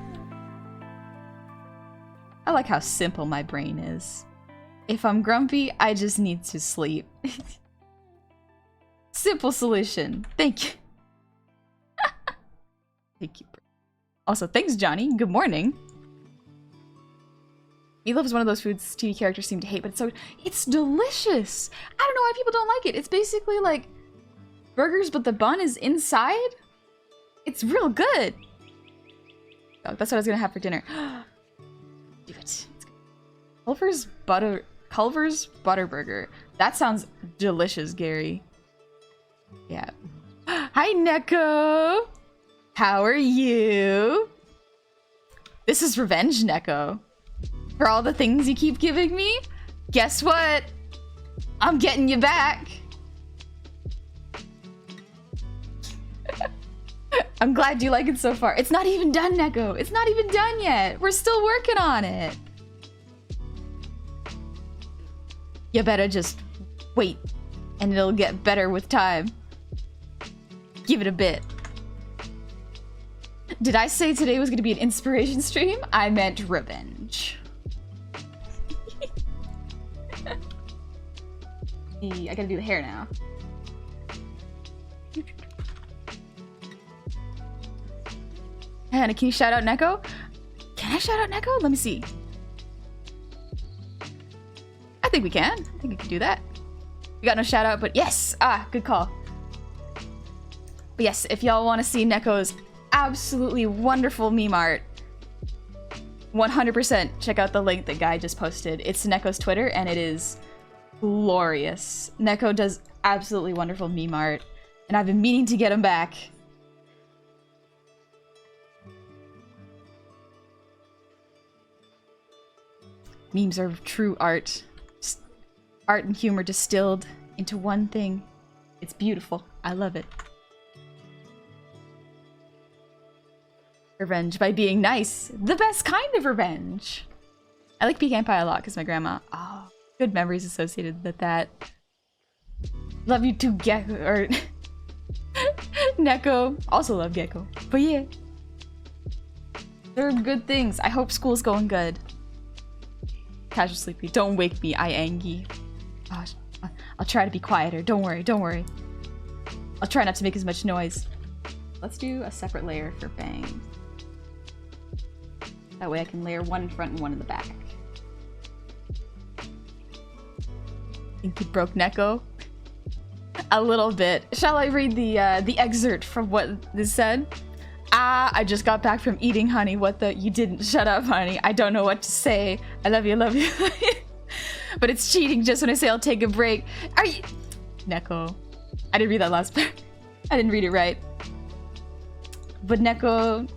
I like how simple my brain is. If I'm grumpy, I just need to sleep. Simple solution. Thank you. Thank you. Also, thanks, Johnny. Good morning. Meatloaf is one of those foods TV characters seem to hate, but it's delicious. I don't know why people don't like it. It's basically like burgers, but the bun is inside. It's real good. Oh, that's what I was gonna have for dinner. Do it. Culver's butter burger. That sounds delicious, Gary. Yeah. Hi, Neko. How are you? This is revenge, Neko. For all the things you keep giving me, guess what? I'm getting you back. I'm glad you like it so far. It's not even done, Neko. It's not even done yet. We're still working on it. You better just wait, and it'll get better with time. Give it a bit. Did I say today was going to be an inspiration stream? I meant revenge. I gotta do the hair now. Hannah, can you shout out Neko? Can I shout out Neko? Let me see. I think we can. I think we can do that. We got no shout out, but yes! Ah, good call. But yes, if y'all want to see Neko's absolutely wonderful meme art, 100% check out the link that Guy just posted. It's Neko's Twitter, and it is glorious. Neko does absolutely wonderful meme art, and I've been meaning to get him back. Memes are true art. Just art and humor distilled into one thing. It's beautiful. I love it. Revenge by being nice. The best kind of revenge. I like pecan pie a lot because my grandma. Oh, good memories associated with that. Love you too, Gecko. Or Neko. Also love Gecko. But yeah. They're good things. I hope school's going good. Casual sleepy. Don't wake me, I angy. Gosh, I'll try to be quieter. Don't worry, don't worry. I'll try not to make as much noise. Let's do a separate layer for bangs. That way I can layer one in front and one in the back. Think you broke Neko? A little bit. Shall I read the excerpt from what this said? Ah, I just got back from eating, honey. What the? You didn't. Shut up, honey. I don't know what to say. I love you, love you. But it's cheating just when I say I'll take a break. Are you... Neko. I didn't read that last part. I didn't read it right. But Neko...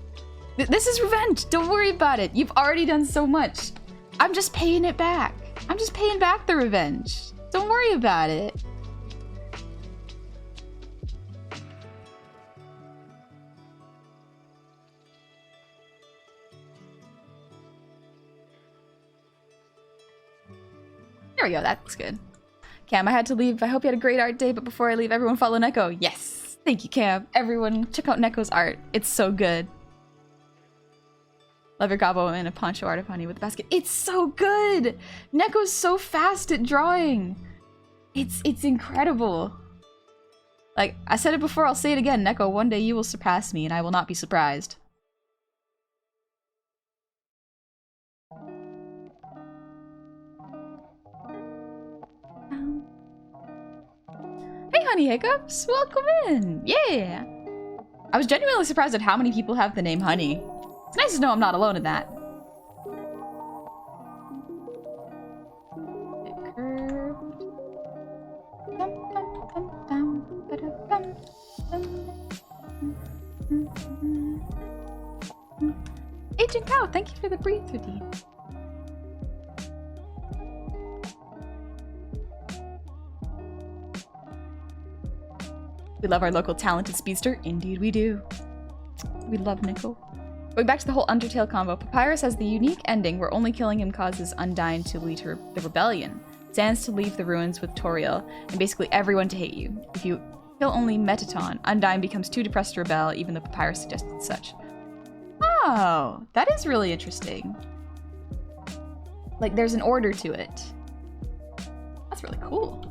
This is revenge. Don't worry about it. You've already done so much. I'm just paying it back. I'm just paying back the revenge. Don't worry about it. There we go, that looks good. Cam, I had to leave. I hope you had a great art day, but before I leave, everyone follow Neko. Yes! Thank you, Cam. Everyone, check out Neko's art. It's so good. Love your gobbo and a poncho art of honey with a basket. It's so good! Neko's so fast at drawing. It's incredible. Like, I said it before, I'll say it again. Neko, one day you will surpass me, and I will not be surprised. Hey, Honey Hiccups! Welcome in! Yeah! I was genuinely surprised at how many people have the name Honey. It's nice to know I'm not alone in that. Agent Cow, thank you for the breathe routine. We love our local talented speedster. Indeed we do. We love Neko. Going back to the whole Undertale combo, Papyrus has the unique ending where only killing him causes Undyne to lead to the rebellion, Sans to leave the ruins with Toriel, and basically everyone to hate you. If you kill only Metaton, Undyne becomes too depressed to rebel, even though Papyrus suggested such. Oh, that is really interesting. Like, there's an order to it. That's really cool.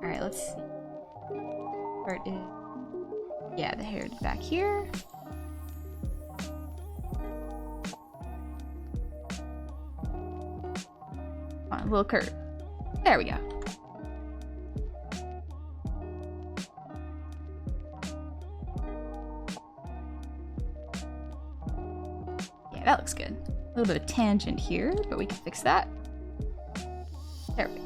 Alright, let's see. Part is... Yeah, the hair back here. Come on, a little curve. There we go. Yeah, that looks good. A little bit of tangent here, but we can fix that. There we go.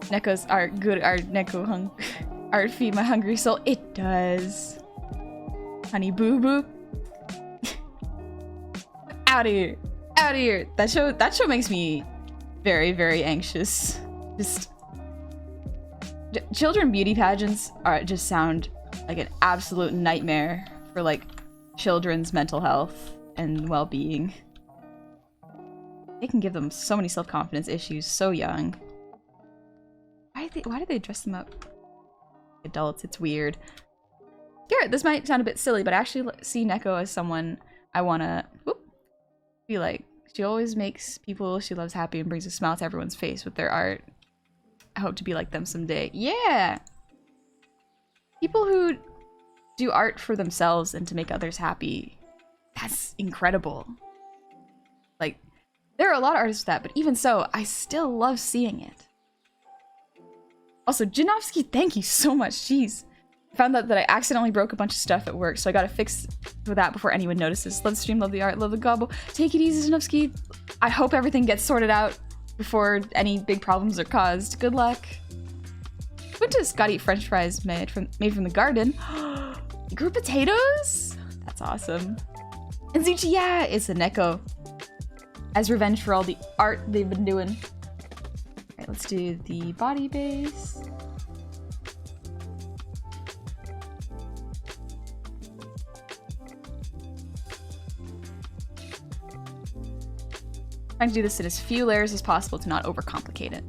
Neko's art, good art, Neko art feed my hungry soul. It does. Honey boo boo. Out of here. Out of here. That show makes me very, very anxious. Just children beauty pageants just sound like an absolute nightmare for like children's mental health and well-being. It can give them so many self-confidence issues so young. Why do they dress them up? Adults, it's weird. Garrett, this might sound a bit silly, but I actually see Neko as someone I wanna be like. She always makes people she loves happy and brings a smile to everyone's face with their art. I hope to be like them someday. Yeah! People who do art for themselves and to make others happy. That's incredible. Like, there are a lot of artists with that, but even so, I still love seeing it. Also, Janowski, thank you so much. Jeez. I found out that I accidentally broke a bunch of stuff at work, so I gotta fix with that before anyone notices. Love the stream, love the art, love the gobble. Take it easy, Janowski. I hope everything gets sorted out before any big problems are caused. Good luck. Went to Scott eat french fries made from the garden. You grew potatoes? That's awesome. And Zuchi, yeah, it's a Neko. As revenge for all the art they've been doing. Alright, let's do the body base. Trying to do this in as few layers as possible to not overcomplicate it.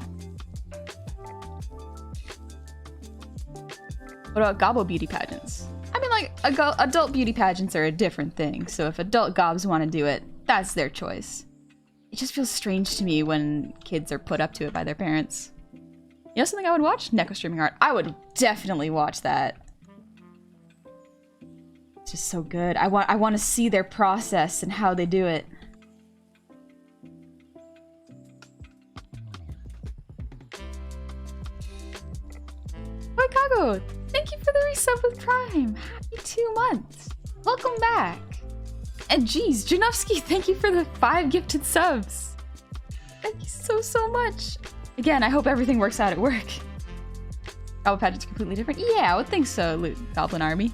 What about gobble beauty pageants? I mean, like, adult beauty pageants are a different thing, so if adult gobs want to do it, that's their choice. It just feels strange to me when kids are put up to it by their parents. You know something I would watch? Neko streaming art. I would definitely watch that. It's just so good. I want to see their process and how they do it. Chicago, thank you for the resub with Prime. Happy 2 months. Welcome back. And geez, Janowski, thank you for the 5 gifted subs. Thank you so much. Again, I hope everything works out at work. Gobble pageant's completely different. Yeah, I would think so, Goblin Army.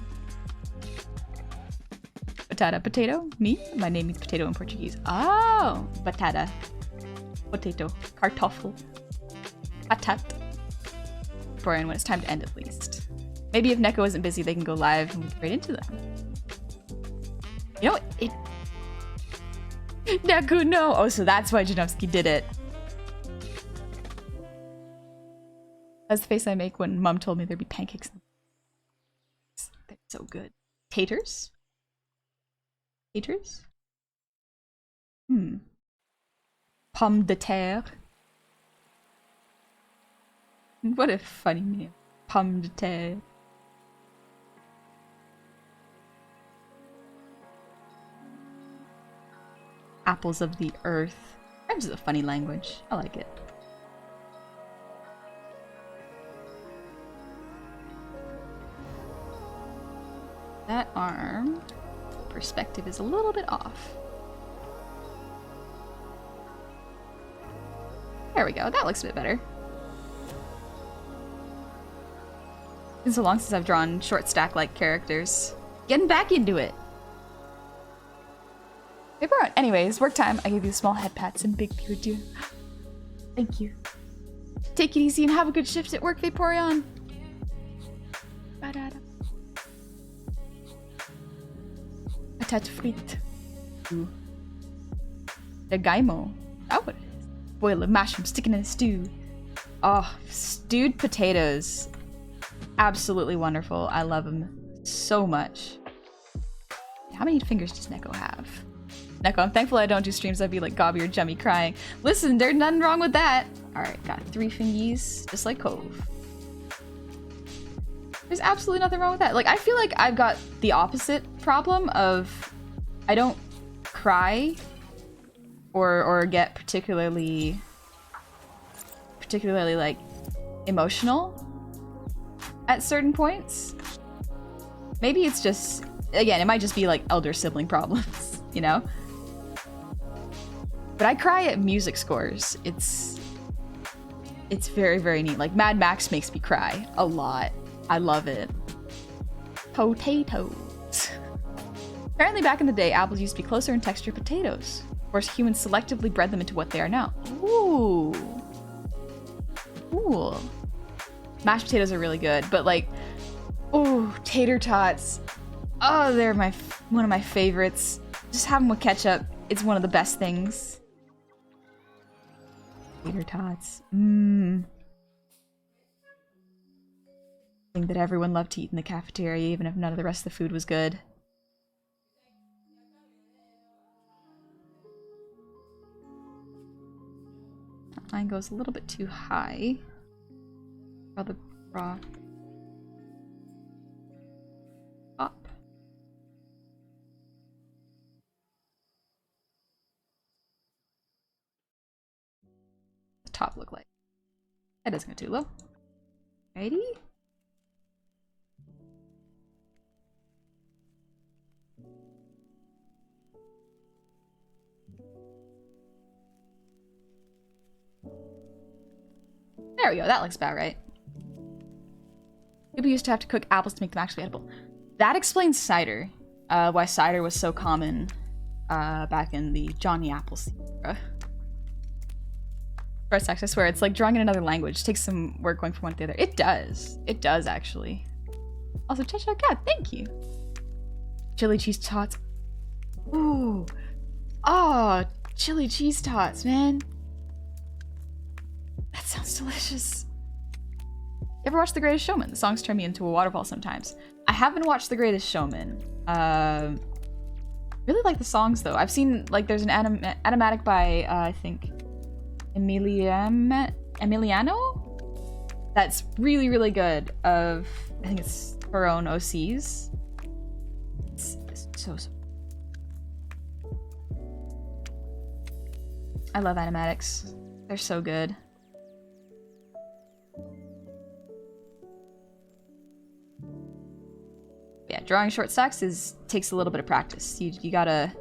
Batata potato? Me? My name means potato in Portuguese. Oh, batata. Potato. Kartoffel. Patat. When it's time to end at least. Maybe if Neko isn't busy, they can go live and we can raid into them. You know, Neko, no! Oh, so that's why Janowski did it. That's the face I make when Mom told me there'd be pancakes. They're so good. Taters? Taters? Pomme de terre. What a funny name. Pomme de terre. Apples of the earth. French is a funny language. I like it. That arm perspective is a little bit off. There we go. That looks a bit better. It's been so long since I've drawn short stack-like characters. Getting back into it. Paper. Anyways, work time. I gave you small head pats and big pure dew. Thank you. Take it easy and have a good shift at work, Vaporeon. Ba-da-da. Patate frite. Ooh. The gaimo. Oh, what it is. Boil a mushroom, stick it in a stew. Oh, stewed potatoes. Absolutely wonderful. I love them so much. How many fingers does Neko have? Neko, I'm thankful I don't do streams I'd be like Gobby or Jummy crying. Listen, there's nothing wrong with that. Alright, got 3 fingies, just like Cove. There's absolutely nothing wrong with that. Like, I feel like I've got the opposite problem of I don't cry or get particularly like emotional at certain points. Maybe it's just, again, it might just be like elder sibling problems, you know? But I cry at music scores. It's very, very neat. Like Mad Max makes me cry a lot. I love it. Potatoes. Apparently back in the day, apples used to be closer in texture to potatoes. Of course, humans selectively bred them into what they are now. Ooh. Cool. Mashed potatoes are really good, but like, ooh, tater tots. Oh, they're one of my favorites. Just have them with ketchup. It's one of the best things. Tater tots. Mmm. Thing that everyone loved to eat in the cafeteria, even if none of the rest of the food was good. Mine goes a little bit too high. Draw the broth up. The top look like. That doesn't go too low. Ready? There we go, that looks about right. People used to have to cook apples to make them actually edible. That explains cider. Why cider was so common back in the Johnny Appleseed era. First, actually, I swear, it's like drawing in another language. It takes some work going from one to the other. It does. It does, actually. Also, Cheshire Cat, thank you. Chili cheese tots. Ooh. Oh, chili cheese tots, man. That sounds delicious. You ever watch The Greatest Showman? The songs turn me into a waterfall sometimes. I haven't watched The Greatest Showman. Really like the songs though. I've seen like there's an animatic by I think Emiliano. That's really really good. I think it's her own OCs. It's so. I love animatics. They're so good. Yeah, drawing short stacks takes a little bit of practice. You gotta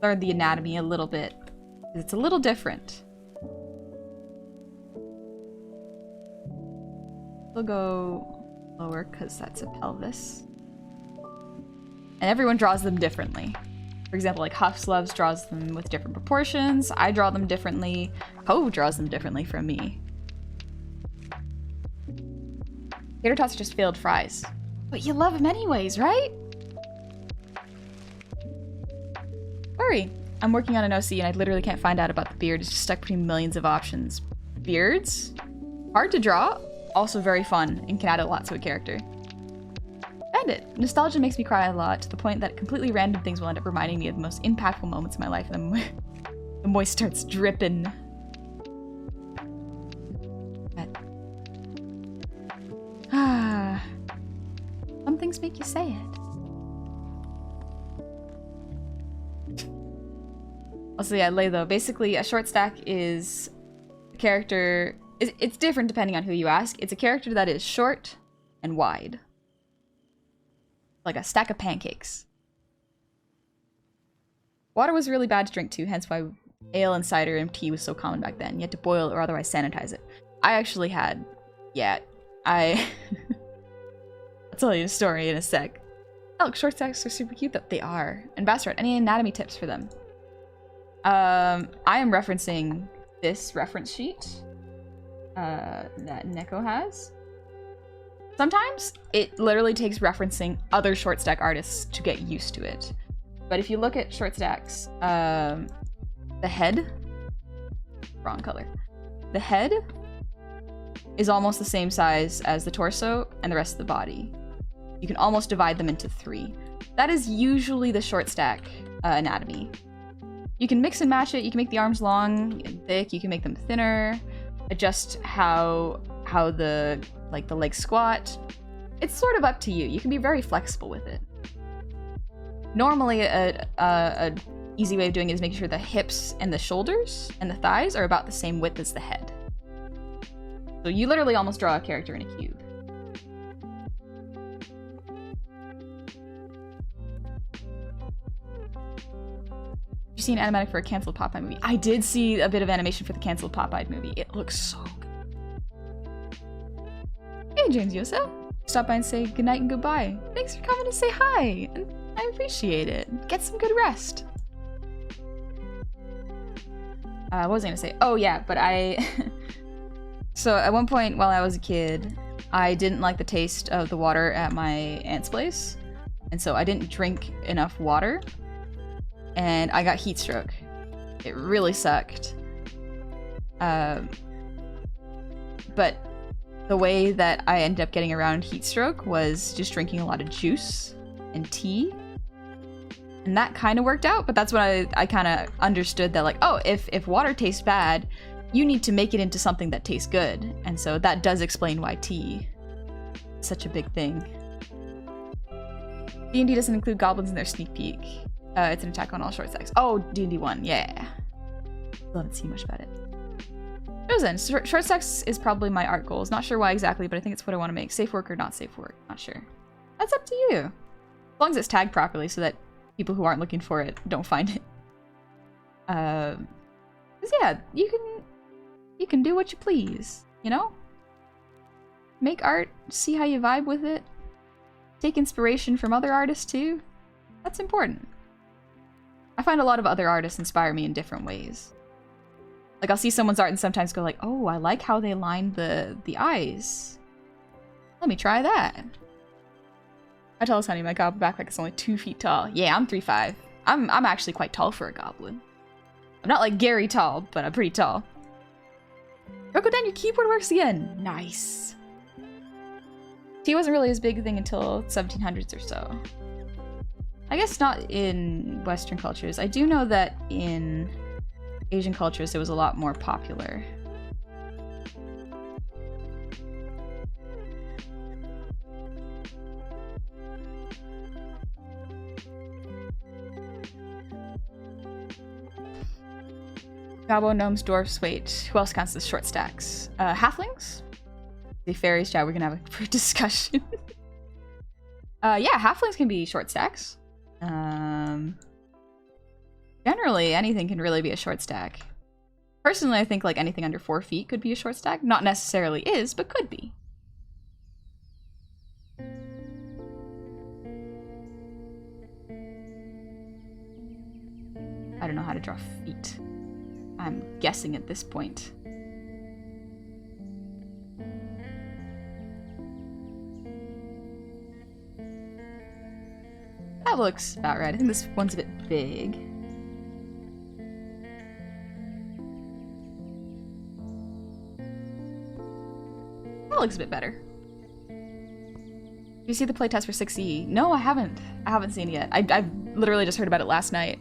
learn the anatomy a little bit. It's a little different. We'll go lower because that's a pelvis. And everyone draws them differently. For example, like Huffs Loves draws them with different proportions. I draw them differently. Ho draws them differently from me. Tater tots are just failed fries. But you love them anyways, right? Sorry. I'm working on an OC and I literally can't find out about the beard. It's just stuck between millions of options. Beards? Hard to draw, also very fun, and can add a lot to a character. Bandit. Nostalgia makes me cry a lot, to the point that completely random things will end up reminding me of the most impactful moments in my life, and the moist starts dripping. Some things make you say it. Also, yeah, lay though. Basically, a short stack is a character. It's different depending on who you ask. It's a character that is short and wide. Like a stack of pancakes. Water was really bad to drink too, hence why ale and cider and tea was so common back then. You had to boil or otherwise sanitize it. I actually had... Yeah, I'll tell you a story in a sec. Oh, look, short stacks are super cute though. They are. And Bastard, any anatomy tips for them? I am referencing this reference sheet that Neko has. Sometimes it literally takes referencing other short stack artists to get used to it. But if you look at short stacks, the head, wrong color. The head is almost the same size as the torso and the rest of the body. You can almost divide them into 3. That is usually the short stack anatomy. You can mix and match it. You can make the arms long and thick. You can make them thinner. Adjust how the legs squat. It's sort of up to you. You can be very flexible with it. Normally, a easy way of doing it is making sure the hips and the shoulders and the thighs are about the same width as the head. So you literally almost draw a character in a cube. You seen animatic for a canceled Popeye movie? I did see a bit of animation for the canceled Popeye movie. It looks so good. Hey, James Yosa. Stop by and say goodnight and goodbye. Thanks for coming to say hi. I appreciate it. Get some good rest. What was I gonna say? Oh yeah, but so at one point while I was a kid, I didn't like the taste of the water at my aunt's place. And so I didn't drink enough water. And I got heat stroke. It really sucked. But the way that I ended up getting around heat stroke was just drinking a lot of juice and tea. And that kind of worked out, but that's when I kind of understood that, like, oh, if water tastes bad, you need to make it into something that tastes good. And so that does explain why tea is such a big thing. D&D doesn't include goblins in their sneak peek. It's an attack on all short stacks. Oh, D&D 1, yeah. Still haven't seen much about it. Chosen. Short stacks is probably my art goals. Not sure why exactly, but I think it's what I want to make. Safe work or not safe work. Not sure. That's up to you. As long as it's tagged properly so that people who aren't looking for it don't find it. 'Cause yeah, you can do what you please, you know? Make art, see how you vibe with it. Take inspiration from other artists too. That's important. I find a lot of other artists inspire me in different ways. Like, I'll see someone's art and sometimes go like, oh, I like how they lined the eyes. Let me try that. I tell Sunny my goblin backpack is only 2 feet tall. Yeah, I'm 3'5". I'm actually quite tall for a goblin. I'm not like Gary tall, but I'm pretty tall. Crocodile, your keyboard works again. Nice. Tea wasn't really as big a thing until 1700s or so. I guess not in Western cultures. I do know that in Asian cultures it was a lot more popular. Gobbo, gnomes, dwarfs, wait. Who else counts as short stacks? Halflings? The fairies, yeah, we're gonna have a brief discussion. Yeah, halflings can be short stacks. Generally, anything can really be a short stack. Personally, I think like anything under 4 feet could be a short stack. Not necessarily is, but could be. I don't know how to draw feet. I'm guessing at this point. That looks about right. I think this one's a bit big. That looks a bit better. Did you see the playtest for 6E? No, I haven't. I haven't seen it yet. I've literally just heard about it last night.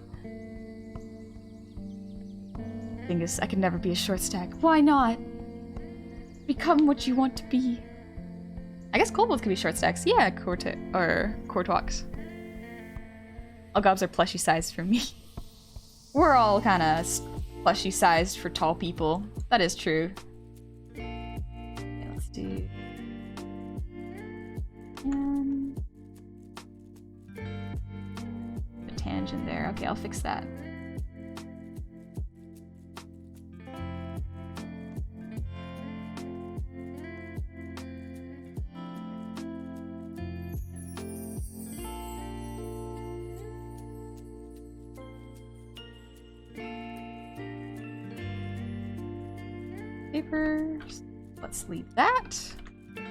Thing is, I could never be a short stack. Why not? Become what you want to be. I guess kobolds could be short stacks. Yeah, Kortwalks. All gobs are plushy sized for me. We're all kind of plushy sized for tall people. That is true. Okay, let's do... a tangent there. Okay, I'll fix that. Papers. Let's leave that. If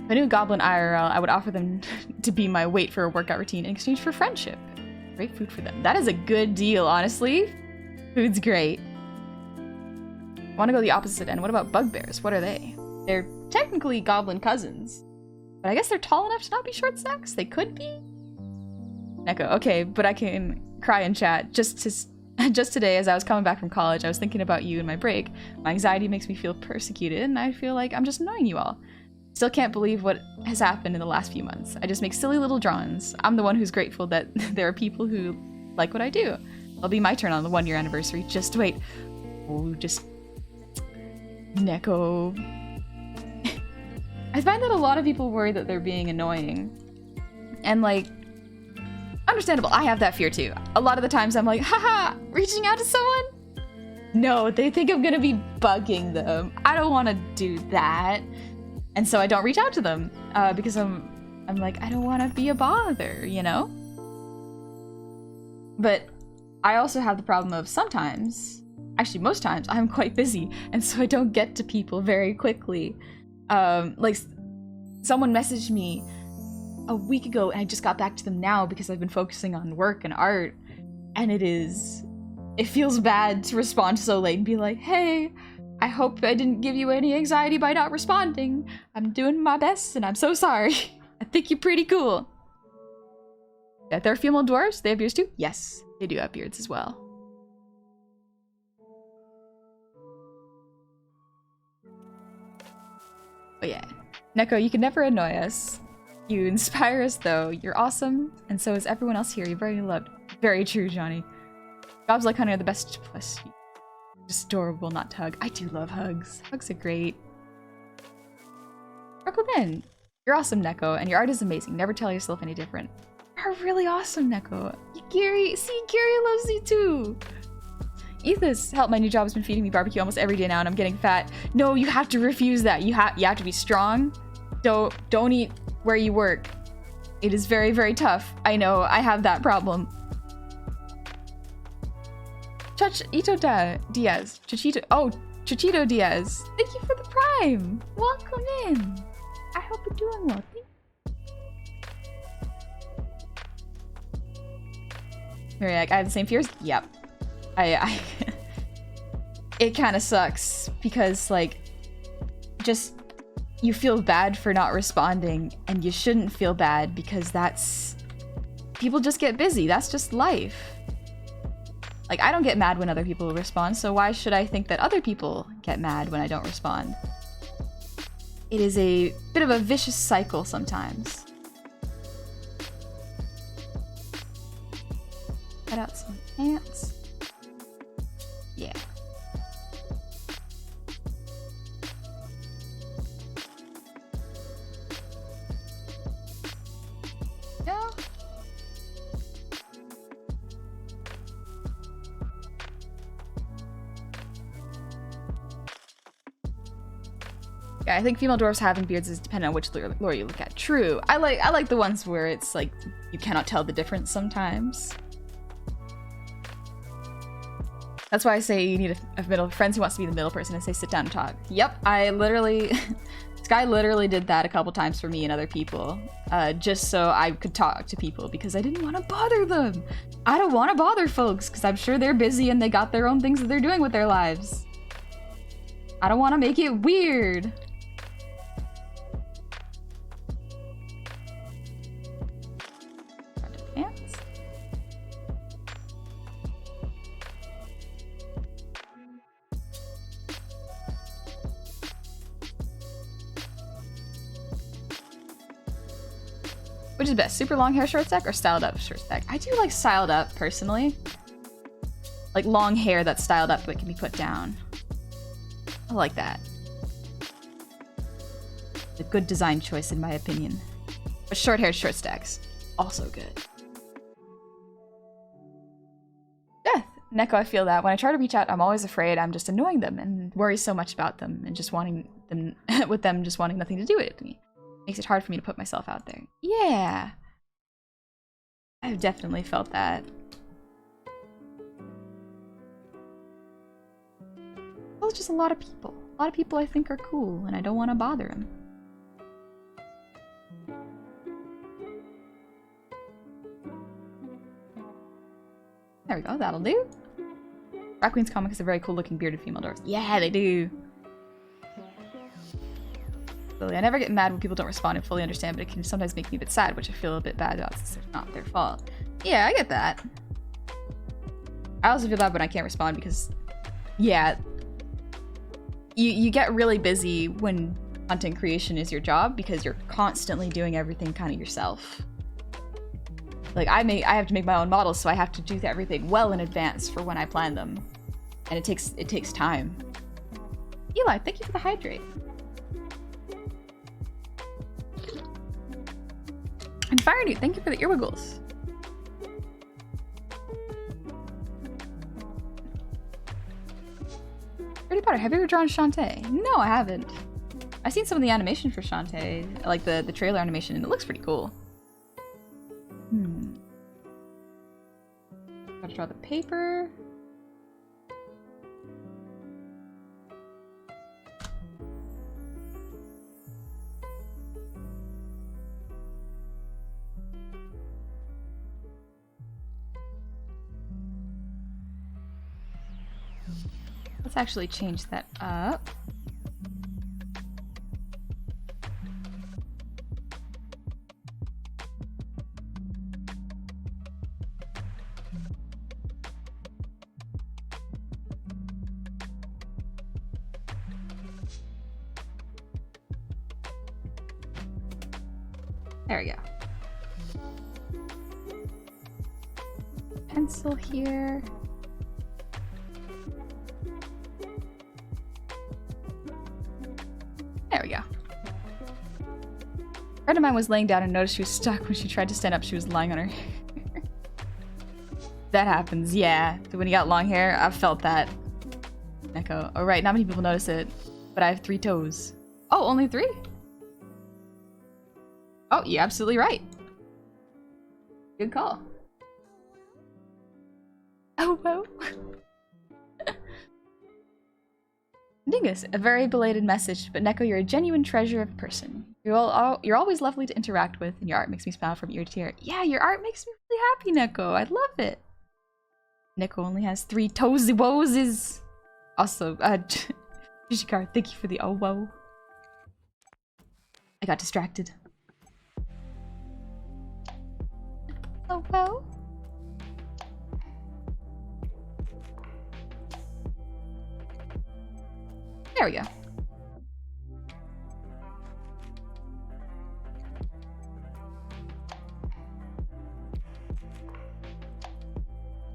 I knew Goblin IRL, I would offer them to be my weight for a workout routine in exchange for friendship. Great food for them. That is a good deal, honestly. Food's great. I want to go the opposite end. What about bugbears? What are they? They're technically goblin cousins, but I guess they're tall enough to not be short stacks. They could be. Neko, okay, but I can cry in chat. Just today, as I was coming back from college, I was thinking about you in my break. My anxiety makes me feel persecuted, and I feel like I'm just annoying you all. Still can't believe what has happened in the last few months. I just make silly little drawings. I'm the one who's grateful that there are people who like what I do. It'll be my turn on the 1-year anniversary. Just wait. Oh, just... Neko. I find that a lot of people worry that they're being annoying. And like... understandable. I have that fear too. A lot of the times I'm like, haha, reaching out to someone? No, they think I'm gonna be bugging them. I don't want to do that. And so I don't reach out to them because I'm like, I don't want to be a bother, you know? But I also have the problem of sometimes, actually most times, I'm quite busy, and so I don't get to people very quickly. Like, someone messaged me a week ago, and I just got back to them now because I've been focusing on work and art, and it feels bad to respond so late and be like, hey, I hope I didn't give you any anxiety by not responding. I'm doing my best, and I'm so sorry. I think you're pretty cool. Yeah, they're female dwarves. They have beards too? Yes, they do have beards as well. But yeah, Neko, you can never annoy us. You inspire us though. You're awesome, and so is everyone else here. You're very loved. Very true, Johnny. Gobs like honey are the best. Plus, just adorable, not to hug. I do love hugs. Hugs are great. Sparkle then. You're awesome, Neko, and your art is amazing. Never tell yourself any different. You're really awesome, Neko. Gary loves you too. Ethos, help, my new job has been feeding me barbecue almost every day now and I'm getting fat. No, you have to refuse that. You have to be strong. Don't eat where you work. It is very, very tough. I know, I have that problem. Diaz. Chichito Diaz. Thank you for the prime. Welcome in. I hope you're doing well. Mariak, I have the same fears? Yep. I it kind of sucks because, like, just you feel bad for not responding, and you shouldn't feel bad because people just get busy. That's just life. Like, I don't get mad when other people respond, so why should I think that other people get mad when I don't respond? It is a bit of a vicious cycle sometimes. Cut out some pants. Yeah. No. Yeah, I think female dwarves having beards is dependent on which lore you look at. True. I like the ones where it's like you cannot tell the difference sometimes. That's why I say you need a middle friends who wants to be the middle person and say sit down and talk. Yep, I literally Sky literally did that a couple times for me and other people, just so I could talk to people because I didn't want to bother them. I don't want to bother folks because I'm sure they're busy and they got their own things that they're doing with their lives. I don't want to make it weird. Pants. Which is best, super long hair short stack or styled up short stack? I do like styled up personally. Like long hair that's styled up but can be put down. I like that. A good design choice in my opinion. But short hair short stacks, also good. Death. Neko, I feel that. When I try to reach out, I'm always afraid I'm just annoying them and worry so much about them and just wanting them with them just wanting nothing to do with me. Makes it hard for me to put myself out there. Yeah. I've definitely felt that. Well, it's just a lot of people. A lot of people I think are cool, and I don't want to bother them. There we go, that'll do. Rat Queen's comic is a very cool looking bearded female dwarf. Yeah, they do. I never get mad when people don't respond and fully understand, but it can sometimes make me a bit sad, which I feel a bit bad about since it's not their fault. Yeah, I get that. I also feel bad when I can't respond because, yeah, you get really busy when content creation is your job because you're constantly doing everything kind of yourself. Like, I have to make my own models, so I have to do everything well in advance for when I plan them. And it takes time. Eli, thank you for the hydrate. And Fire Newt, thank you for the earwiggles. Potter, have you ever drawn Shantae? No, I haven't. I've seen some of the animation for Shantae, like the trailer animation, and it looks pretty cool. Gotta draw the paper. Let's actually change that up. There we go. Pencil here. There we go. A friend of mine was laying down and noticed she was stuck. When she tried to stand up, she was lying on her hair. That happens, yeah. When you got long hair, I've felt that. Echo. Oh, right, not many people notice it, but I have 3 toes. Oh, only 3? Oh, you're absolutely right. Good call. Oh, well. Dingus, a very belated message, but Neko, you're a genuine treasure of a person. You're always lovely to interact with, and your art makes me smile from ear to ear. Yeah, your art makes me really happy, Neko. I love it. Neko only has 3 toesy woes. Also, Jishikar, thank you for the oh whoa. I got distracted. Oh well. There we go.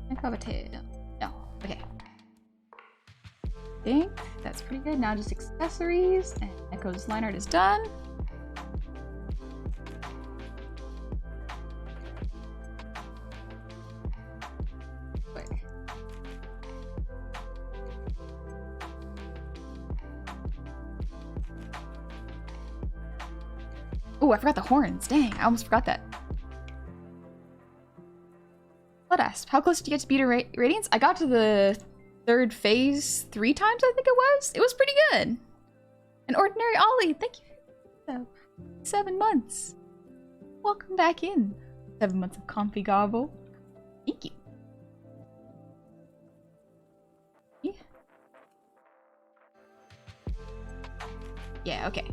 Neck of a tail. No. Okay. I think that's pretty good. Now just accessories, and Echo's line art is done. Oh, I forgot the horns. Dang, I almost forgot that. Blood Asp, how close did you get to beta radiance? I got to the 3rd phase 3 times, I think it was. It was pretty good. An ordinary Ollie, thank you. 7 months. Welcome back in. 7 months of comfy gobble. Thank you. Yeah, okay.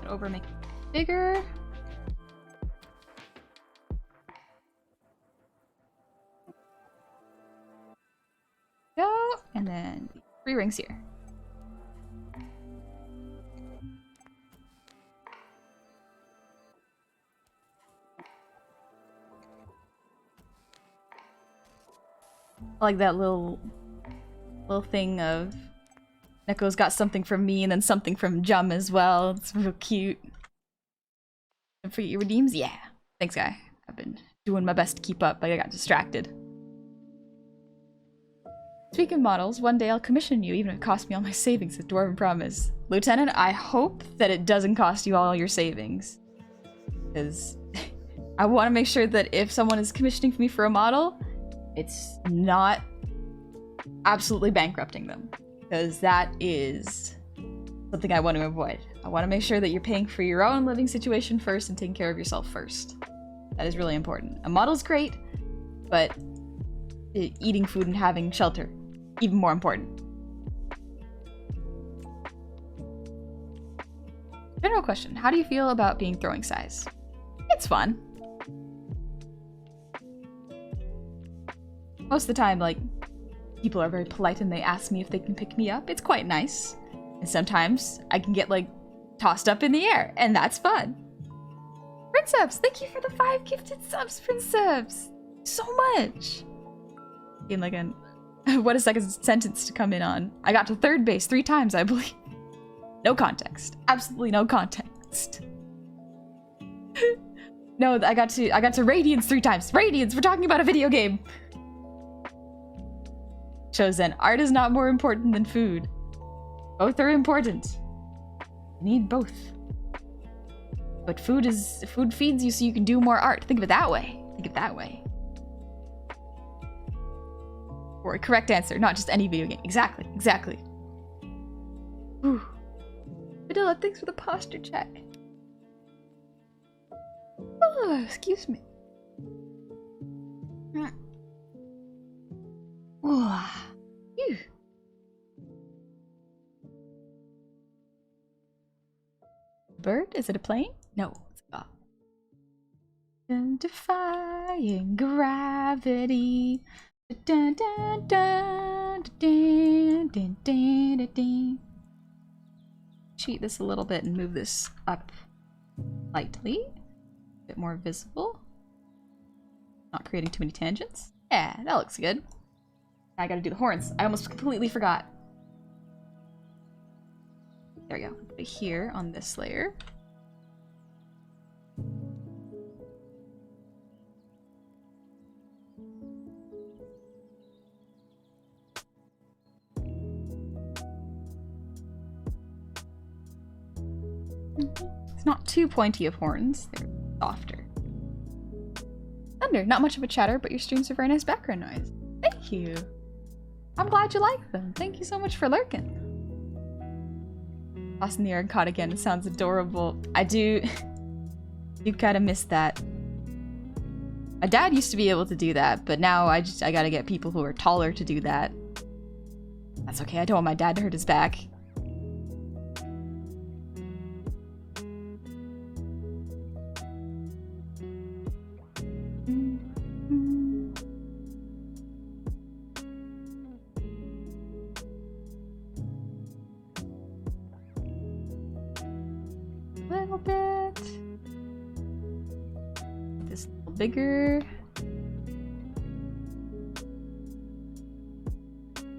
Over, make it bigger. Go, and then 3 rings here. I like that little thing of Neko's got something from me and then something from Jum as well. It's real cute. Don't forget your redeems? Yeah. Thanks, guy. I've been doing my best to keep up, but I got distracted. Speaking of models, one day I'll commission you, even if it costs me all my savings, a Dwarven promise. Lieutenant, I hope that it doesn't cost you all your savings. Because I want to make sure that if someone is commissioning me for a model, it's not absolutely bankrupting them. Because that is something I want to avoid. I want to make sure that you're paying for your own living situation first and taking care of yourself first. That is really important. A model's great, but eating food and having shelter, even more important. General question, how do you feel about being throwing size? It's fun. Most of the time, like, people are very polite and they ask me if they can pick me up. It's quite nice. And sometimes I can get, like, tossed up in the air, and that's fun. Princeps, thank you for the 5 gifted subs, Princeps. So much. In like an What a second sentence to come in on. I got to third base 3 times, I believe. No context. Absolutely no context. No, I got to Radiance 3 times. Radiance, we're talking about a video game. Chosen, art is not more important than food. Both are important. You need both. But food feeds you so you can do more art. Think of it that way. Think of it that way. Or a correct answer, not just any video game. Exactly, exactly. Whew. Vanilla, thanks for the posture check. Oh, excuse me. Oh. Phew. Bird? Is it a plane? No, it's a dog. Defying gravity. Dun, dun, dun, dun, dun, dun, dun, dun. Cheat this a little bit and move this up lightly. A bit more visible. Not creating too many tangents. Yeah, that looks good. I gotta do the horns. I almost completely forgot. There we go. Put it here on this layer. It's not too pointy of horns. They're softer. Thunder, not much of a chatter, but your streams are very nice background noise. Thank you. I'm glad you like them. Thank you so much for lurking. Tossing the egg caught again. It sounds adorable. I do kind of miss that. My dad used to be able to do that, but now I gotta get people who are taller to do that. That's okay. I don't want my dad to hurt his back. Bigger.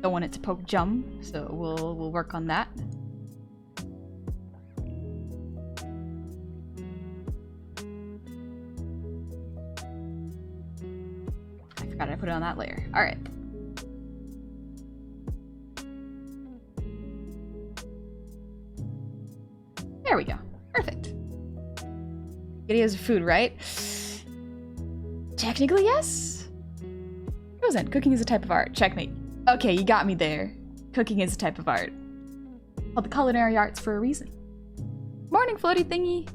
Don't want it to poke jump, so we'll work on that. I forgot I put it on that layer. All right. There we go. Perfect. Videos of food, right? Technically, yes. Chosen. Cooking is a type of art. Checkmate. Okay, you got me there. Cooking is a type of art. Called the culinary arts for a reason. Morning, floaty thingy.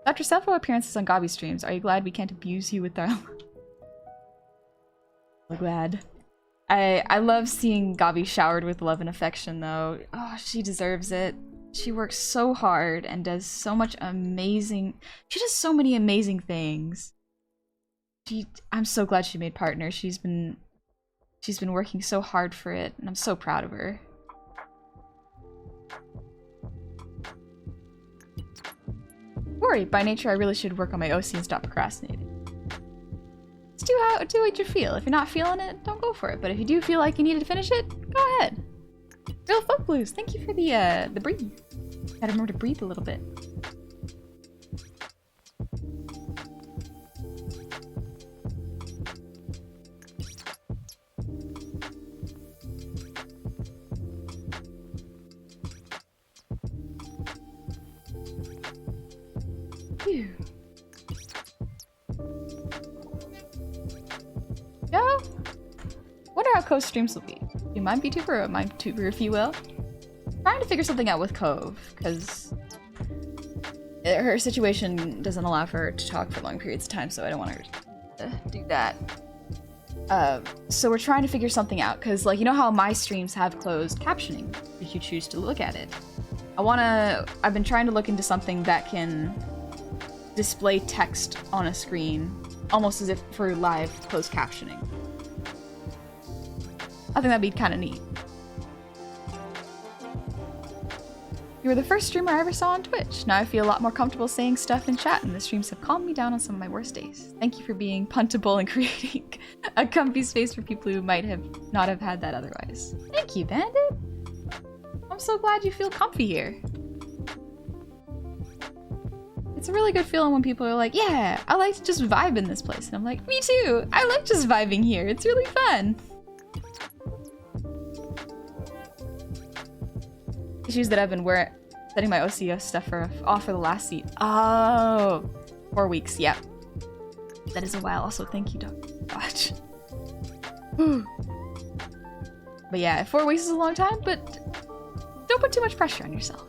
After several appearances on Gobby streams, are you glad we can't abuse you with our... So glad. I love seeing Gobby showered with love and affection, though. Oh, she deserves it. She works so hard and does so much amazing... She does so many amazing things. I'm so glad she made partner. She's been working so hard for it, and I'm so proud of her. Worry, by nature I really should work on my OC and stop procrastinating. Just do what you feel. If you're not feeling it, don't go for it. But if you do feel like you need to finish it, go ahead. Real Folk Blues, thank you for the breathing. Gotta remember to breathe a little bit. Phew. Yeah. Wonder how Cove's streams will be. You mind vtuber or mind tuber, if you will. Trying to figure something out with Cove, because her situation doesn't allow for her to talk for long periods of time, so I don't want her to do that. So we're trying to figure something out, because, like, you know how my streams have closed captioning if you choose to look at it. I've been trying to look into something that can display text on a screen, almost as if for live closed captioning. I think that'd be kind of neat. You were the first streamer I ever saw on Twitch. Now I feel a lot more comfortable saying stuff in chat, and the streams have calmed me down on some of my worst days. Thank you for being puntable and creating a comfy space for people who might not have had that otherwise. Thank you, Bandit! I'm so glad you feel comfy here. It's a really good feeling when people are like, yeah, I like to just vibe in this place. And I'm like, me too! I like just vibing here. It's really fun! Issues that I've been setting my OCO stuff off for the last seat. Oh, 4 weeks, yep. That is a while. Also, thank you, Dr. Watch. But yeah, 4 weeks is a long time, but don't put too much pressure on yourself.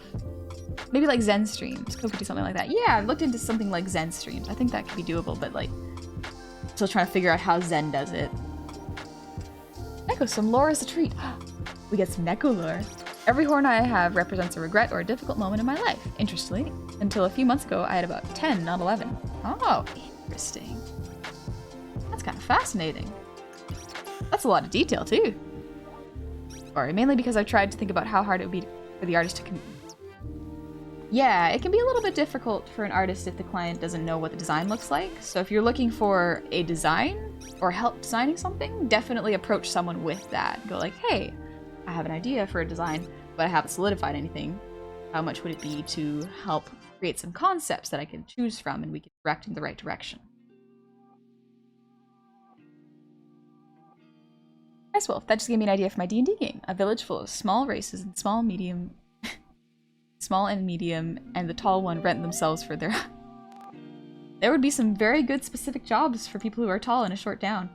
Maybe like Zen streams. Could do something like that. Yeah, I've looked into something like Zen streams. I think that could be doable, but like, still trying to figure out how Zen does it. Echo, some lore is a treat. We get some Neko lore. Every horn I have represents a regret or a difficult moment in my life. Interestingly, until a few months ago, I had about 10, not 11. Oh, interesting. That's kind of fascinating. That's a lot of detail, too. Or mainly because I've tried to think about how hard it would be for the artist to Yeah, it can be a little bit difficult for an artist if the client doesn't know what the design looks like. So if you're looking for a design or help designing something, definitely approach someone with that. Go like, hey, I have an idea for a design, but I haven't solidified anything. How much would it be to help create some concepts that I can choose from and we can direct in the right direction? Nice Wolf, that just gave me an idea for my D&D game. A village full of small races and small and medium, and the tall one rent themselves for their... There would be some very good specific jobs for people who are tall in a short town.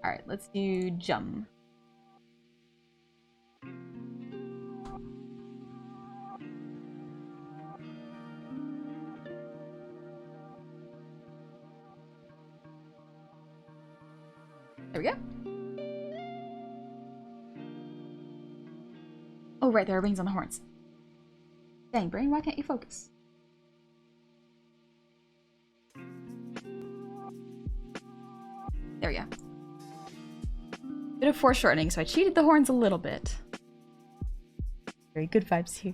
Alright, let's do Jum. There we go. Oh, right, there are wings on the horns. Dang, brain, why can't you focus? There we go. Bit of foreshortening, so I cheated the horns a little bit. Very good vibes here.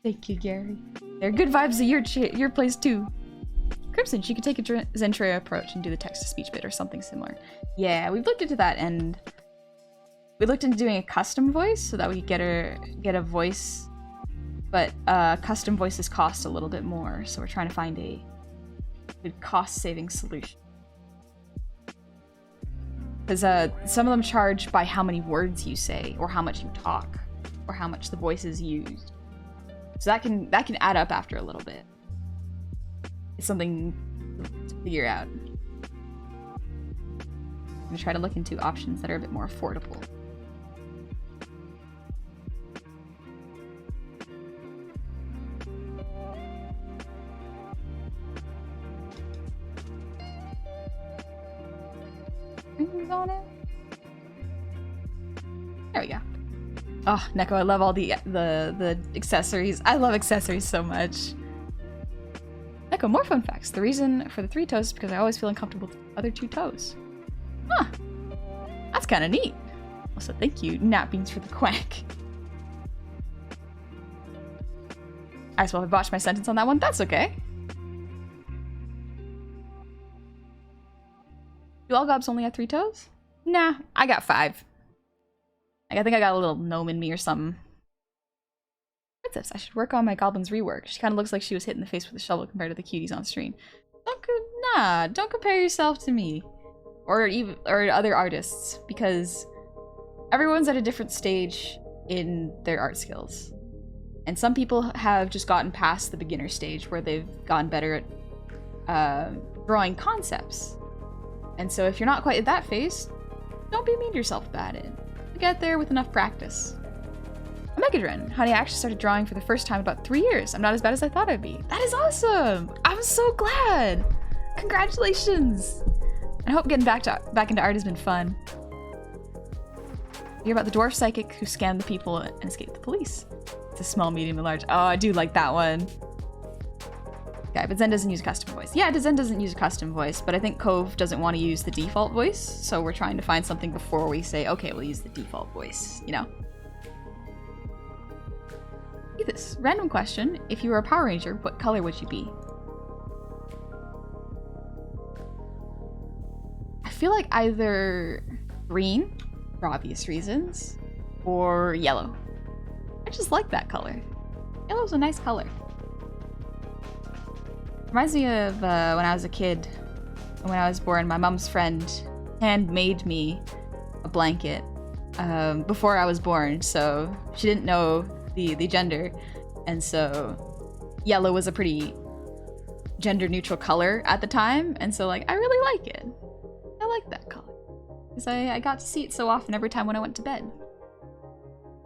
Thank you, Gary. There are good vibes at your place, too. Crimson, she could take a Zentrae approach and do the text-to-speech bit or something similar. Yeah, we've looked into that, and we looked into doing a custom voice so that we could get a voice, but custom voices cost a little bit more, so we're trying to find a good cost-saving solution. Because some of them charge by how many words you say, or how much you talk, or how much the voice is used. So that can add up after a little bit. It's something to figure out. I'm gonna try to look into options that are a bit more affordable. Who's on it? There we go. Oh, Neko, I love all the accessories. I love accessories so much. Neko, more fun facts. The reason for the 3 toes is because I always feel uncomfortable with the other 2 toes. Huh. That's kind of neat. Also, thank you, Napbeans, for the quack. I just well, I botched my sentence on that one. That's okay. Do all gobs only have 3 toes? Nah, I got 5. Like, I think I got a little gnome in me or something. Princess, I should work on my goblin's rework. She kind of looks like she was hit in the face with a shovel compared to the cuties on screen. Don't compare yourself to me. Or other artists, because everyone's at a different stage in their art skills. And some people have just gotten past the beginner stage where they've gotten better at drawing concepts. And so if you're not quite at that phase, don't be mean to yourself about it. You'll get there with enough practice. Megadren, honey, I actually started drawing for the first time in about 3 years. I'm not as bad as I thought I'd be. That is awesome! I'm so glad! Congratulations! I hope getting back into art has been fun. You hear about the dwarf psychic who scammed the people and escaped the police. It's a small, medium, and large. Oh, I do like that one. Okay, but Zen doesn't use a custom voice. Yeah, Zen doesn't use a custom voice, but I think Cove doesn't want to use the default voice, so we're trying to find something before we say, okay, we'll use the default voice, you know? Look at this. Random question. If you were a Power Ranger, what color would you be? I feel like either green, for obvious reasons, or yellow. I just like that color. Yellow's a nice color. Reminds me of when I was a kid. When I was born, my mom's friend handmade me a blanket before I was born, so she didn't know the gender, and so yellow was a pretty gender neutral color at the time, and so like I really like it. I like that color because I got to see it so often every time when I went to bed.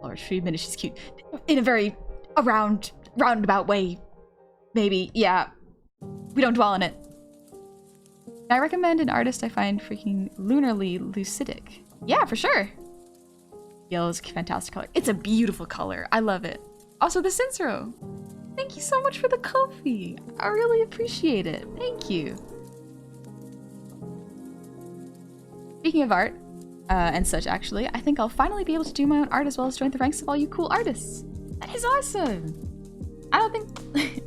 Lord Friedman, she's cute in a very roundabout way, maybe. Yeah, we don't dwell on it. I recommend an artist I find freaking lunarly lucidic. Yeah, for sure. Yellow is a fantastic color. It's a beautiful color. I love it. Also, the Cincero. Thank you so much for the coffee. I really appreciate it. Thank you. Speaking of art, and such actually, I think I'll finally be able to do my own art as well as join the ranks of all you cool artists. That is awesome. I don't think...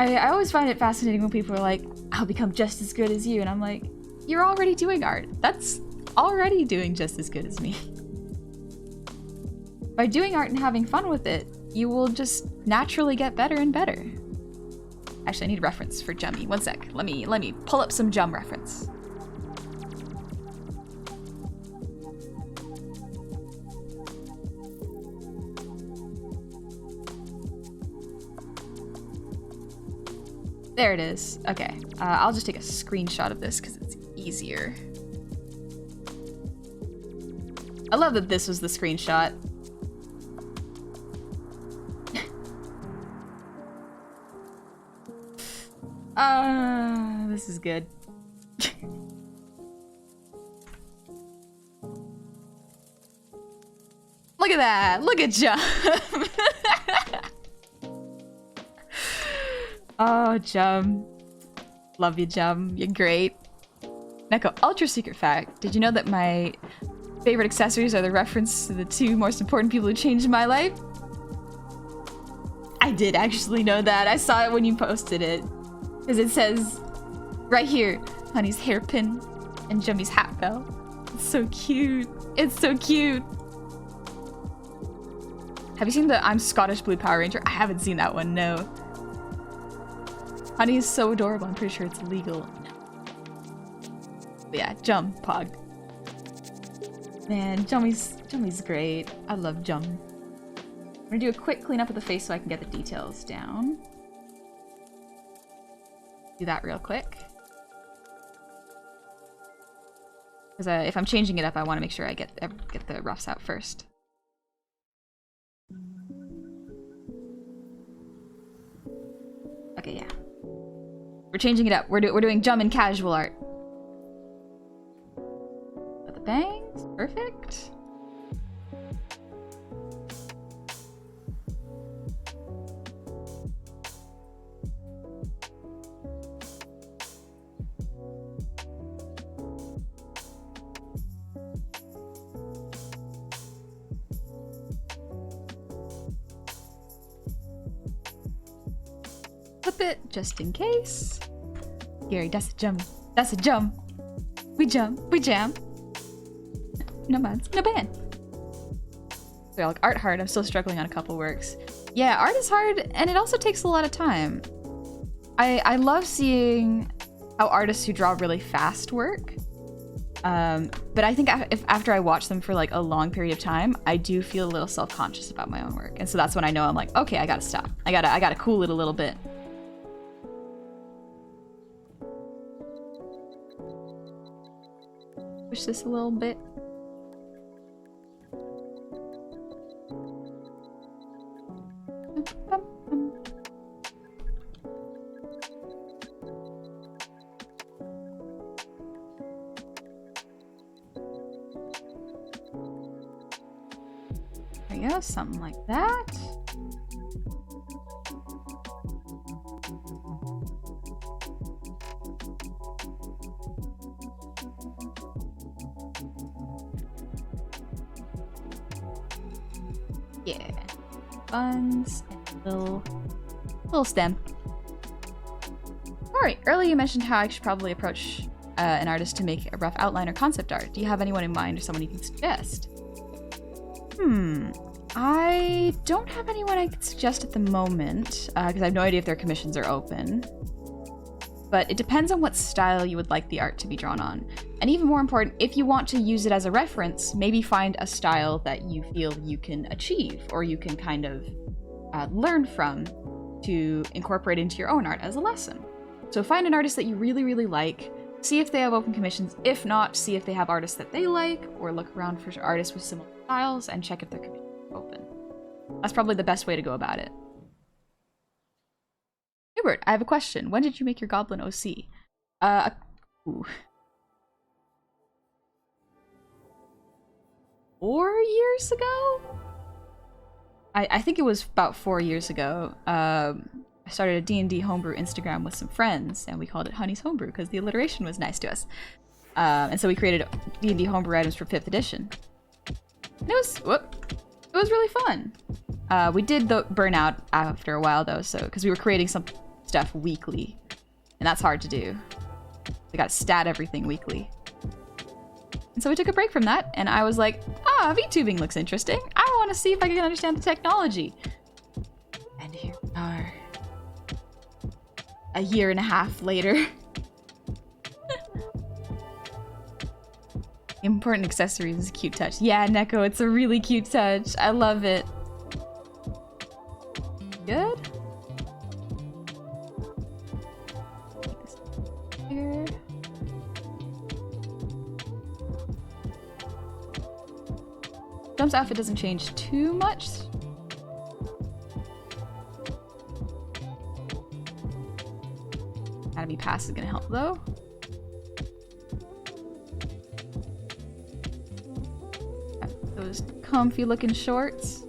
I always find it fascinating when people are like, I'll become just as good as you, and I'm like, you're already doing art. That's already doing just as good as me. By doing art and having fun with it, you will just naturally get better and better. Actually, I need a reference for Jummy. One sec. Let me pull up some Jum reference. There it is. Okay. I'll just take a screenshot of this because it's easier. I love that this was the screenshot. This is good. Look at that! Look at Jum! Oh, Jum. Love you, Jum. You're great. Neko, ultra secret fact. Did you know that my favorite accessories are the reference to the two most important people who changed my life? I did actually know that. I saw it when you posted it. Because it says right here, Honey's hairpin and Jummy's hat bell. It's so cute. It's so cute. Have you seen the I'm Scottish Blue Power Ranger? I haven't seen that one, no. Honey is so adorable. I'm pretty sure it's illegal. But yeah, Jum, Pog. Man, Jummy's great. I love Jum. I'm gonna do a quick cleanup of the face so I can get the details down. Do that real quick. Because if I'm changing it up, I want to make sure I get the roughs out first. Okay, yeah. We're changing it up. We're doing Jum and casual art. Got the bangs. Perfect. Flip it just in case. Gary, that's a Jum. That's a Jum. We jump. We jam. No buns. No ban. So like art hard. I'm still struggling on a couple works. Yeah, art is hard, and it also takes a lot of time. I love seeing how artists who draw really fast work. But I think if after I watch them for like a long period of time, I do feel a little self-conscious about my own work, and so that's when I know I'm like, okay, I gotta stop. I gotta cool it a little bit. Push this a little bit. There we go, something like that. Yeah. buns, and a little stem. Alright, earlier you mentioned how I should probably approach an artist to make a rough outline or concept art. Do you have anyone in mind or someone you can suggest? I don't have anyone I could suggest at the moment, because I have no idea if their commissions are open. But it depends on what style you would like the art to be drawn on. And even more important, if you want to use it as a reference, maybe find a style that you feel you can achieve, or you can kind of learn from to incorporate into your own art as a lesson. So find an artist that you really, really like, see if they have open commissions. If not, see if they have artists that they like, or look around for artists with similar styles and check if their commissions are open. That's probably the best way to go about it. Hubert, I have a question. When did you make your Goblin OC? Ooh. 4 years ago? I think it was about 4 years ago. I started a D&D homebrew Instagram with some friends, and we called it Honey's Homebrew because the alliteration was nice to us. And so we created D&D homebrew items for 5th edition. And it was really fun. We did burn out after a while though, so because we were creating some stuff weekly, and that's hard to do. We got to stat everything weekly. And so we took a break from that, and I was like, VTubing looks interesting. I want to see if I can understand the technology. And here we are. A year and a half later. Important accessories is a cute touch. Yeah, Neko, it's a really cute touch. I love it. Good? Here. Jump's outfit doesn't change too much. Academy Pass is gonna help though. Got those comfy looking shorts.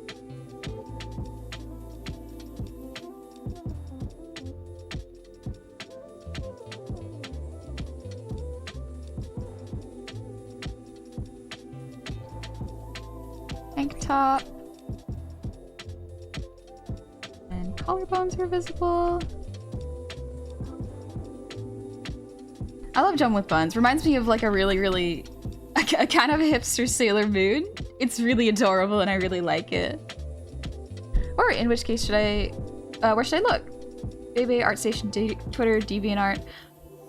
Tank top. And collarbones are visible. I love Jump with Buns. Reminds me of like a really, really, a kind of a hipster Sailor Moon. It's really adorable and I really like it. Or in which case should I, where should I look? Bebe, ArtStation, Twitter, DeviantArt.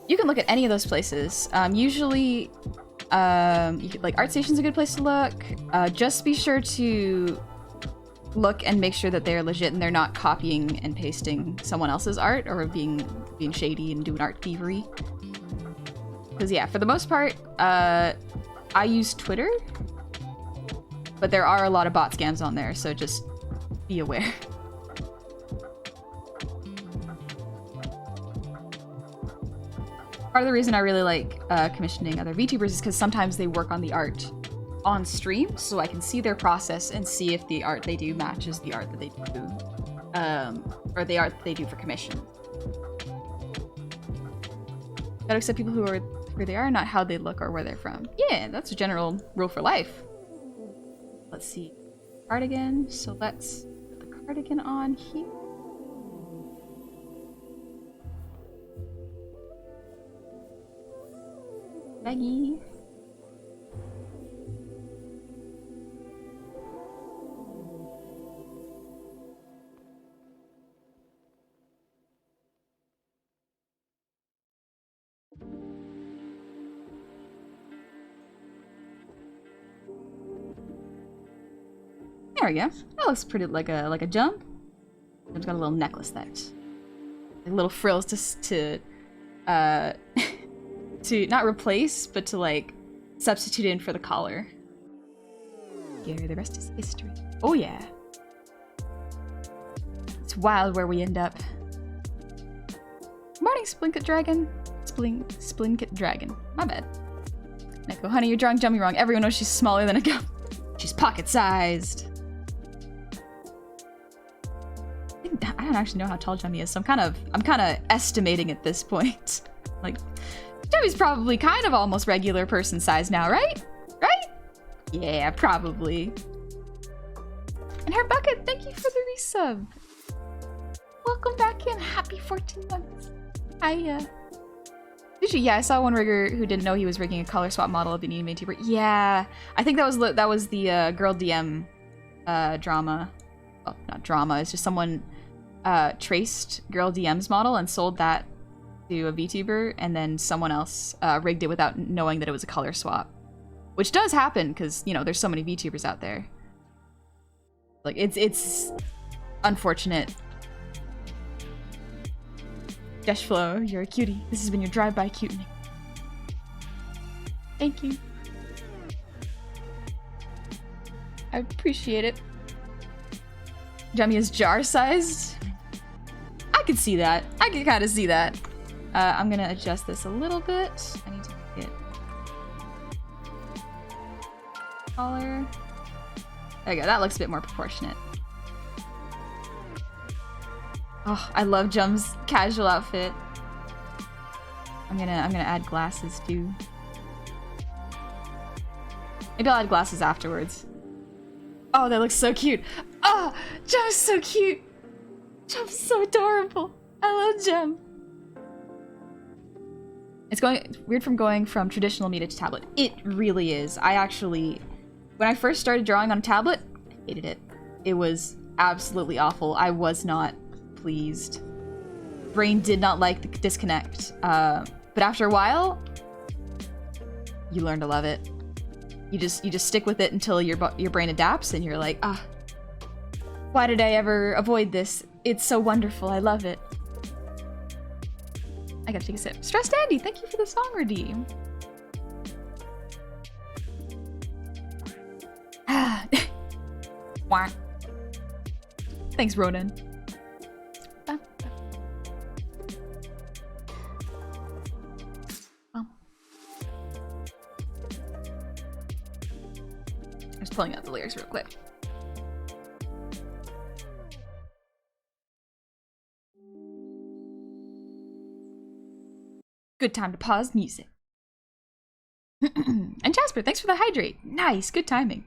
You can look at any of those places. Usually, you could, like ArtStation's a good place to look. Just be sure to look and make sure that they're legit and they're not copying and pasting someone else's art or being shady and doing art thievery. Because yeah, for the most part, I use Twitter, but there are a lot of bot scams on there, so just be aware. Part of the reason I really like commissioning other VTubers is because sometimes they work on the art on stream, so I can see their process and see if the art they do matches the art that they do, or the art that they do for commission. Gotta accept people who are who they are, not how they look or where they're from. Yeah, that's a general rule for life. Let's see. Cardigan. So let's put the cardigan on here. Baggy. There we go. That looks pretty like a jump. I've got a little necklace that's like little frills to to not replace, but to like substitute in for the collar. Here, the rest is history. Oh yeah. It's wild where we end up. Morning, Splinkit Dragon. Splinkit Dragon. My bad. Neko, honey, you're drawing Jummy wrong. Everyone knows she's smaller than a gum. She's pocket-sized. I don't actually know how tall Jummy is, so I'm kind of estimating at this point. Like, Jummy's probably kind of almost regular person size now, right? Right? Yeah, probably. And her bucket, thank you for the resub. Welcome back in. Happy 14 months. Yeah, I saw one rigger who didn't know he was rigging a color swap model of the new vtuber. Yeah, I think that was the girl DM drama. Well, not drama. It's just someone traced girl DM's model and sold that to a VTuber, and then someone else rigged it without knowing that it was a color swap, which does happen because you know there's so many VTubers out there. Like it's unfortunate. Deshflow, you're a cutie. This has been your drive-by cutening. Thank you. I appreciate it. Jummy is jar-sized. I can see that. I can kind of see that. I'm gonna adjust this a little bit. I need to get color. There we go. That looks a bit more proportionate. Oh, I love Jum's casual outfit. I'm gonna add glasses too. Maybe I'll add glasses afterwards. Oh, that looks so cute. Oh, Jum's so cute. Jum's so adorable. I love Jum. It's weird from going from traditional media to tablet. It really is. I actually, when I first started drawing on a tablet, I hated it. It was absolutely awful. I was not pleased. Brain did not like the disconnect. But after a while, you learn to love it. You just stick with it until your brain adapts, and you're like, ah, why did I ever avoid this? It's so wonderful. I love it. I gotta take a sip. Stressed Andy, thank you for the song redeem. Wah. Thanks, Ronan. I'm just pulling out the lyrics real quick. Good time to pause music. And Jasper, thanks for the hydrate. Nice, good timing.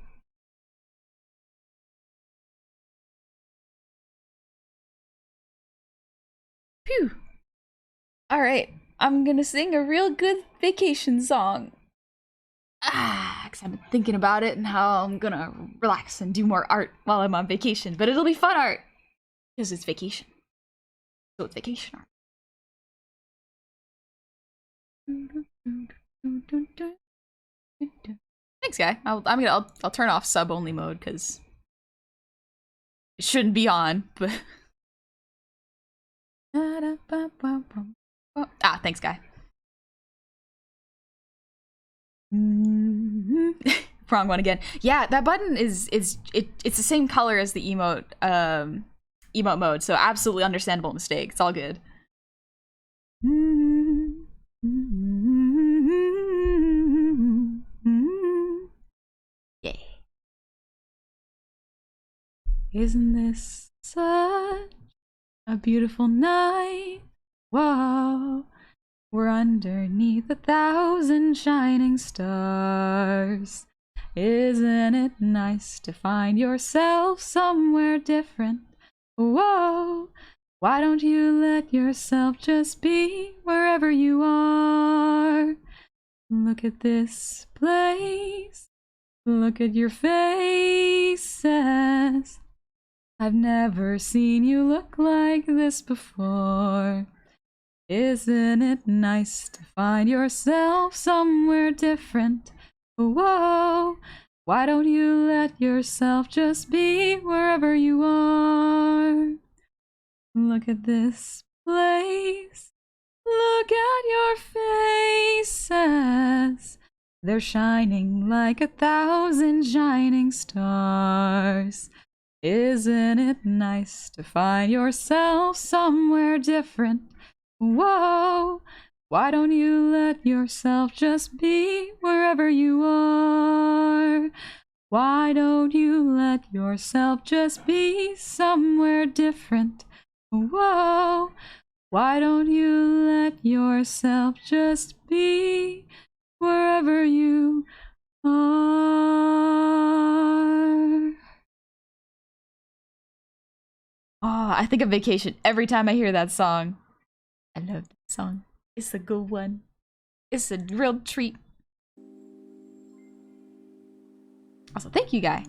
Phew. Alright, I'm gonna sing a real good vacation song. Because I've been thinking about it and how I'm gonna relax and do more art while I'm on vacation. But it'll be fun art. Because it's vacation. So it's vacation art. Thanks, guy. I'll turn off sub only mode because it shouldn't be on, but thanks, guy. Wrong one again. Yeah, that button it's the same color as the emote mode, so absolutely understandable mistake. It's all good. Yeah. Isn't this such a beautiful night? Whoa. We're underneath 1,000 shining stars. Isn't it nice to find yourself somewhere different? Whoa, why don't you let yourself just be wherever you are? Look at this place. Look at your faces. I've never seen you look like this before. Isn't it nice to find yourself somewhere different? Whoa, why don't you let yourself just be wherever you are? Look at this place. Look at your faces. They're shining like 1,000 shining stars. Isn't it nice to find yourself somewhere different? Whoa, why don't you let yourself just be wherever you are? Why don't you let yourself just be somewhere different? Whoa, why don't you let yourself just be wherever you are? Oh, I think of vacation every time I hear that song. I love that song. It's a good one. It's a real treat. Also, thank you, guy.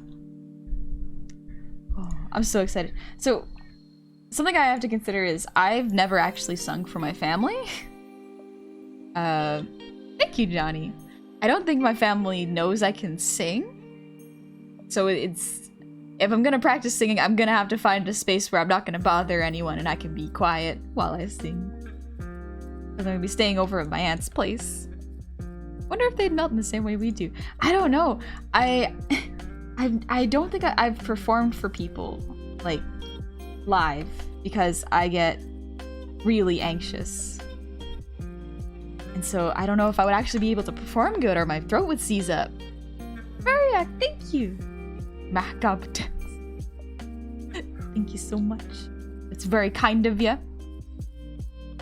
Oh, I'm so excited. So, something I have to consider is I've never actually sung for my family. Thank you, Johnny. I don't think my family knows I can sing. So it's... If I'm gonna practice singing, I'm gonna have to find a space where I'm not gonna bother anyone and I can be quiet while I sing. Because I'm gonna be staying over at my aunt's place. Wonder if they'd melt in the same way we do. I don't know. I don't think I've performed for people, like, live, because I get really anxious. And so I don't know if I would actually be able to perform good or my throat would seize up. Maria, thank you. My competence. Thank you so much. It's very kind of you.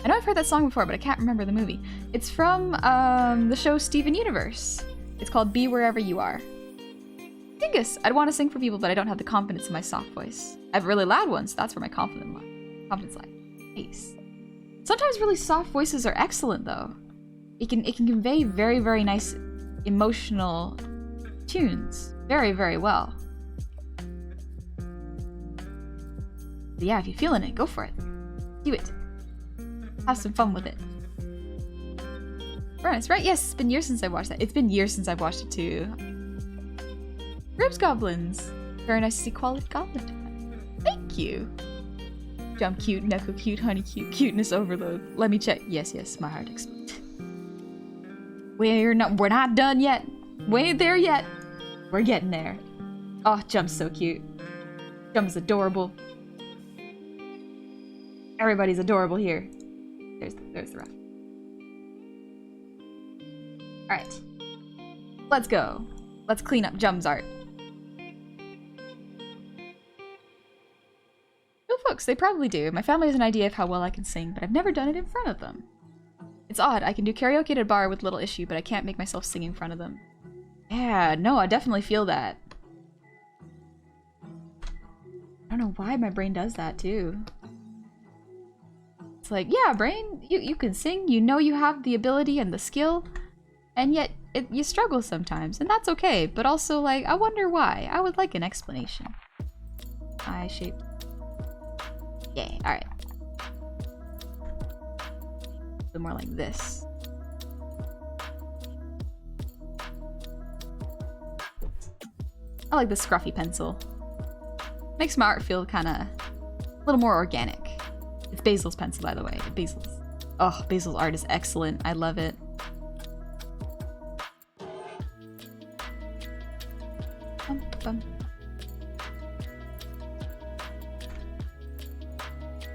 I know I've heard that song before, but I can't remember the movie. It's from the show Steven Universe. It's called Be Wherever You Are. Dingus! I'd want to sing for people, but I don't have the confidence in my soft voice. I have a really loud one, so that's where my confidence lies. Nice. Sometimes really soft voices are excellent, though. It can convey very, very nice emotional tunes very, very well. But yeah, if you're feeling it, go for it. Do it. Have some fun with it. Right, right? Yes, it's been years since I watched that. It's been years since I've watched it too. Ribs Goblins. Very nice to see quality goblin. Thank you. Jump cute, Neko cute, honey cute, cuteness overload. Let me check. Yes, yes, my heart explodes. We're not done yet. We ain't there yet. We're getting there. Oh, Jump's so cute. Jump's adorable. Everybody's adorable here. There's the ref. Alright. Let's go. Let's clean up Jump's art. Well, folks, they probably do. My family has an idea of how well I can sing, but I've never done it in front of them. It's odd. I can do karaoke at a bar with little issue, but I can't make myself sing in front of them. Yeah, no, I definitely feel that. I don't know why my brain does that, too. It's like, yeah, brain, you can sing, you know you have the ability and the skill, and yet you struggle sometimes, and that's okay, but also, like, I wonder why. I would like an explanation. Eye shape. Yay, alright. A bit more like this. I like the scruffy pencil. Makes my art feel kind of a little more organic. It's Basil's pencil, by the way. Basil's. Oh, Basil's art is excellent. I love it. Bum, bum.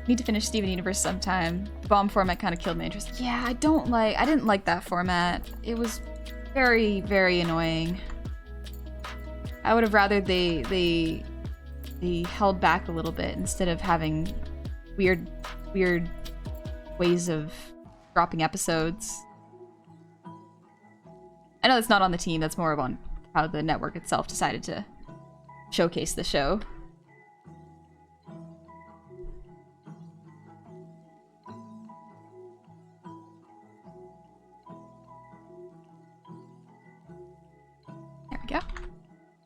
Need to finish Steven Universe sometime. The bomb format kind of killed my interest. Yeah, I didn't like that format. It was very, very annoying. I would have rather they held back a little bit instead of having weird ways of dropping episodes. I know it's not on the team, that's more of on how the network itself decided to showcase the show. There we go.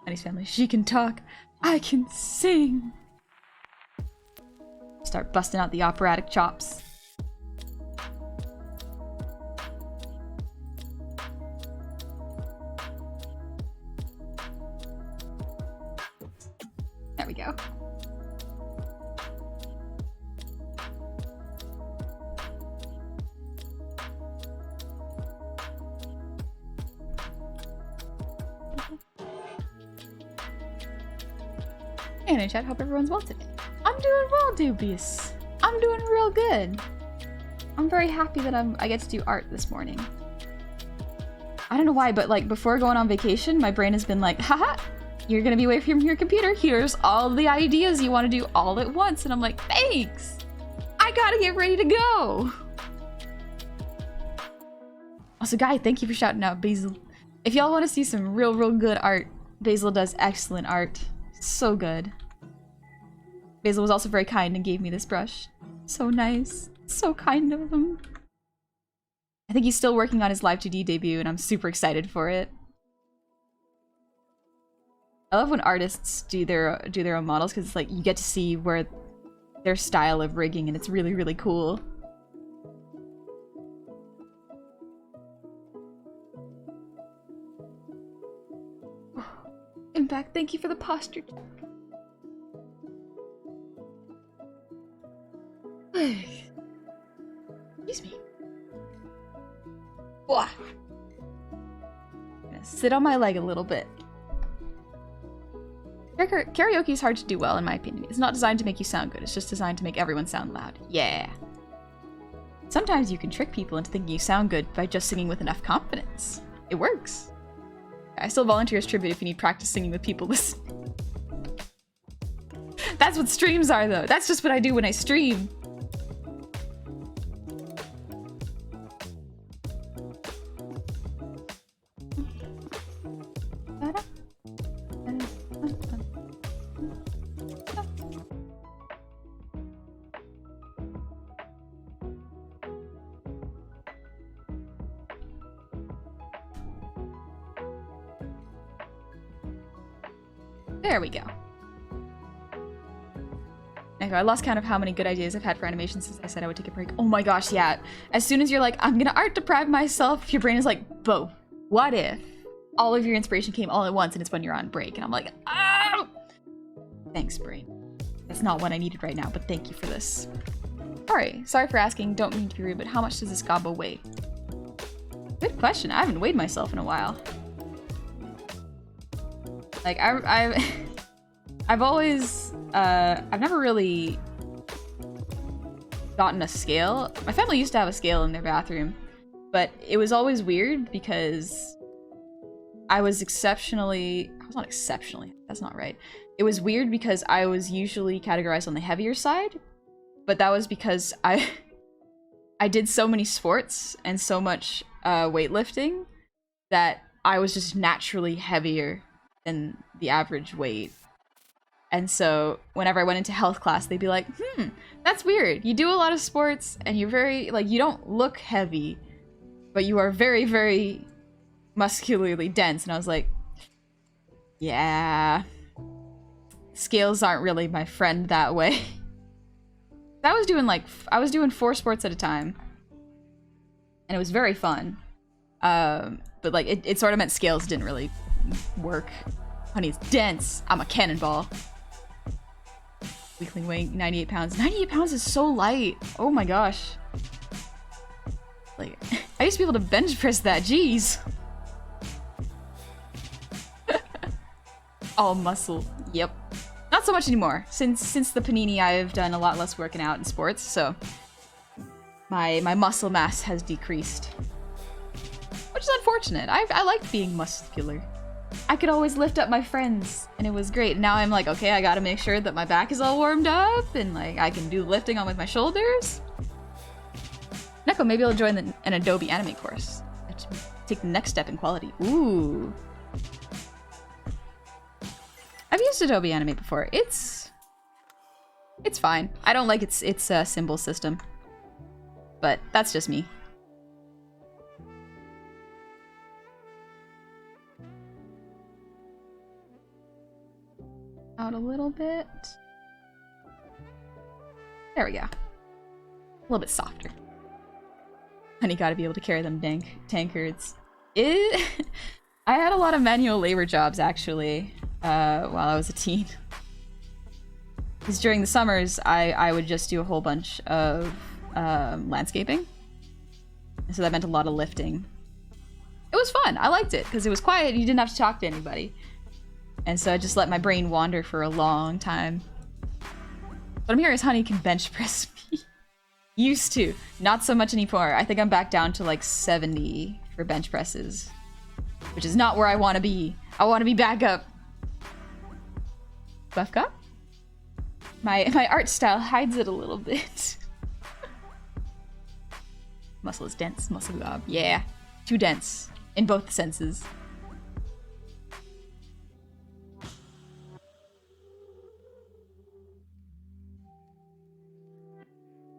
Honey's family. She can talk. I can sing. Start busting out the operatic chops. There we go. Hey, chat. Hope everyone's well today. I'm doing well, Dubious. I'm doing real good. I'm very happy that I get to do art this morning. I don't know why, but like before going on vacation, my brain has been like, haha, you're gonna be away from your computer. Here's all the ideas you want to do all at once. And I'm like, thanks. I gotta get ready to go. Also, Guy, thank you for shouting out Basil. If y'all want to see some real good art, Basil does excellent art. So good. Basil was also very kind and gave me this brush. So nice. So kind of him. I think he's still working on his Live 2D debut, and I'm super excited for it. I love when artists do their own models, because it's like you get to see where their style of rigging, and it's really, really cool. In fact, thank you for the posture check. Excuse me. I'm gonna sit on my leg a little bit. Karaoke is hard to do well, in my opinion. It's not designed to make you sound good, it's just designed to make everyone sound loud. Yeah. Sometimes you can trick people into thinking you sound good by just singing with enough confidence. It works. I still volunteer as tribute if you need practice singing with people listening. That's what streams are, though. That's just what I do when I stream. There we go. Okay, I lost count of how many good ideas I've had for animation since I said I would take a break. Oh my gosh, yeah. As soon as you're like, I'm gonna art deprive myself, your brain is like, Bo, what if all of your inspiration came all at once and it's when you're on break? And I'm like, oh! Thanks, brain. That's not what I needed right now, but thank you for this. Alright, sorry for asking, don't mean to be rude, but how much does this gobbo weigh? Good question, I haven't weighed myself in a while. Like, I've always, I've never really gotten a scale. My family used to have a scale in their bathroom, but it was always weird because I was not exceptionally, that's not right. It was weird because I was usually categorized on the heavier side, but that was because I did so many sports and so much weightlifting that I was just naturally heavier than the average weight. And so whenever I went into health class, they'd be like, that's weird. You do a lot of sports and you're very, like, you don't look heavy, but you are very, very muscularly dense. And I was like, yeah, scales aren't really my friend that way. I was doing 4 sports at a time and it was very fun. But like, it sort of meant scales didn't really work. Honey, it's dense. I'm a cannonball. Weakling weighing 98 pounds. 98 pounds is so light. Oh my gosh. Like, I used to be able to bench press that. Jeez. All muscle. Yep. Not so much anymore. Since the panini, I've done a lot less working out in sports, so my muscle mass has decreased. Which is unfortunate. I liked being muscular. I could always lift up my friends, and it was great. Now I'm like, okay, I gotta make sure that my back is all warmed up, and like I can do lifting on with my shoulders. Neko, maybe I'll join an Adobe Animate course. Take the next step in quality. Ooh. I've used Adobe Animate before. It's fine. I don't like its symbol system, but that's just me. Out a little bit. There we go. A little bit softer. Honey, gotta be able to carry them tankards. I had a lot of manual labor jobs actually while I was a teen. Because during the summers, I would just do a whole bunch of landscaping. And so that meant a lot of lifting. It was fun. I liked it because it was quiet and you didn't have to talk to anybody. And so I just let my brain wander for a long time. What I'm hearing is Honey can bench press me. Used to. Not so much anymore. I think I'm back down to like 70 for bench presses. Which is not where I want to be. I want to be back up. Buff Cop? My art style hides it a little bit. Muscle is dense. Muscle gob. Yeah. Too dense. In both senses.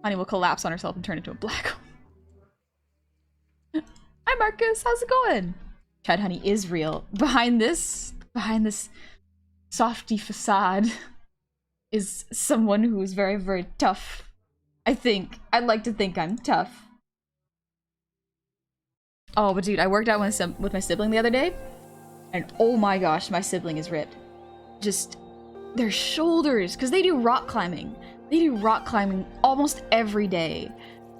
Honey will collapse on herself and turn into a black hole. Hi Marcus, how's it going? Chad Honey is real. Behind this softy facade is someone who is very, very tough. I think. I'd like to think I'm tough. Oh, but dude, I worked out with my sibling the other day, and oh my gosh, my sibling is ripped. Just their shoulders, because they do rock climbing. They do rock climbing almost every day.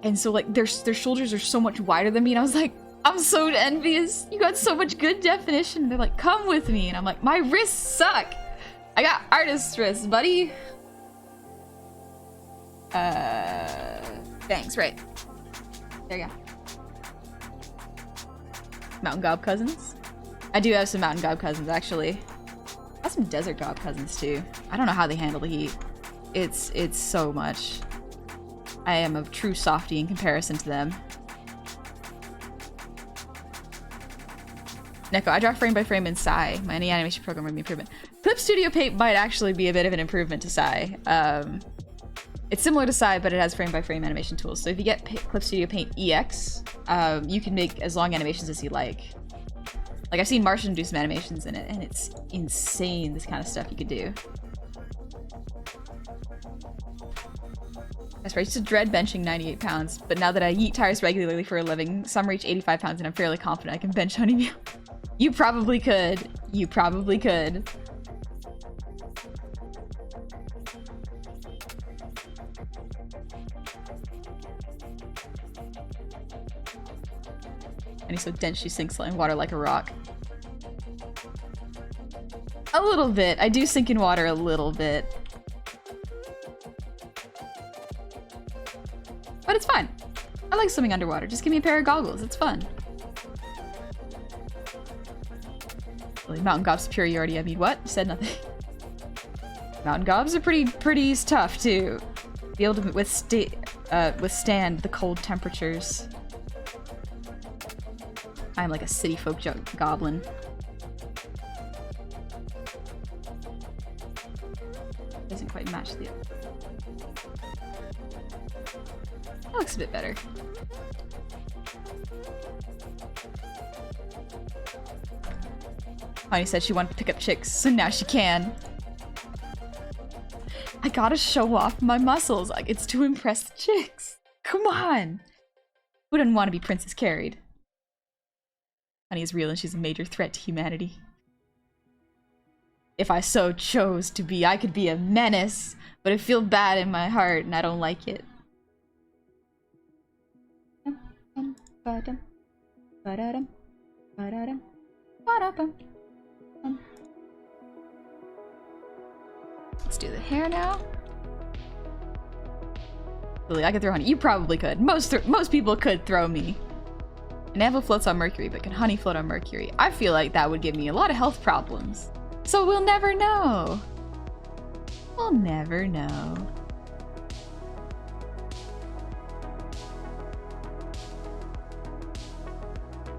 And so like their shoulders are so much wider than me, and I was like, I'm so envious. You got so much good definition. They're like, come with me. And I'm like, my wrists suck. I got artist wrists, buddy. Thanks, right. There you go. Mountain Gob cousins? I do have some Mountain Gob cousins, actually. I have some Desert Gob cousins, too. I don't know how they handle the heat. It's so much. I am a true softie in comparison to them. Neko, I draw frame by frame in Sai. My any animation program would be improvement. Clip Studio Paint might actually be a bit of an improvement to Sai. It's similar to Sai, but it has frame by frame animation tools. So if you get Clip Studio Paint EX, you can make as long animations as you like. Like I've seen Martian do some animations in it, and it's insane this kind of stuff you could do. That's right, I used to dread benching 98 pounds, but now that I eat tires regularly for a living, some reach 85 pounds and I'm fairly confident I can bench Honeymeal. You probably could. You probably could. And he's so dense she sinks in water like a rock. A little bit. I do sink in water a little bit. But it's fine. I like swimming underwater. Just give me a pair of goggles. It's fun. Really, Mountain Gob superiority. I mean, what? Said nothing. Mountain Gobs are pretty tough to be able to withstand the cold temperatures. I'm like a city folk goblin. Doesn't quite match the. That looks a bit better. Honey said she wanted to pick up chicks, so now she can. I gotta show off my muscles. Like, it's to impress the chicks. Come on. Who doesn't want to be Princess Carried? Honey is real and she's a major threat to humanity. If I so chose to be, I could be a menace, but I feel bad in my heart and I don't like it. Let's do the hair now. Lily, I could throw Honey. You probably could. Most people could throw me. An anvil floats on Mercury, but can Honey float on Mercury? I feel like that would give me a lot of health problems. So we'll never know. We'll never know.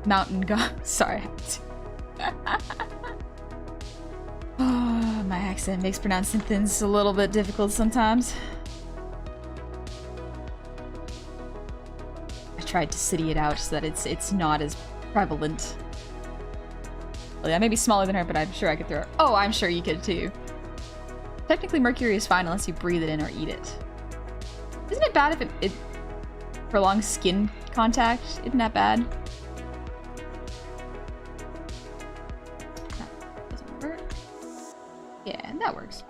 Mountain Gob. Sorry. Oh, my accent makes pronouncing things a little bit difficult sometimes. I tried to city it out so that it's not as prevalent. Well, I may be smaller than her, but I'm sure I could throw her. Oh, I'm sure you could too. Technically, Mercury is fine unless you breathe it in or eat it. Isn't it bad if it prolongs skin contact? Isn't that bad? That doesn't work. Yeah, that works.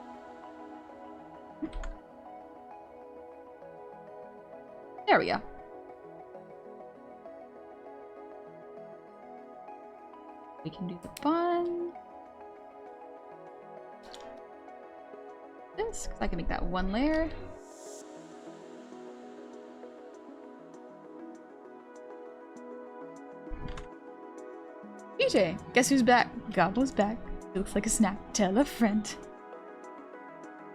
There we go. We can do the bun. This, because I can make that one layer. PJ, guess who's back? Goblin's back. He looks like a snack. Tell a friend.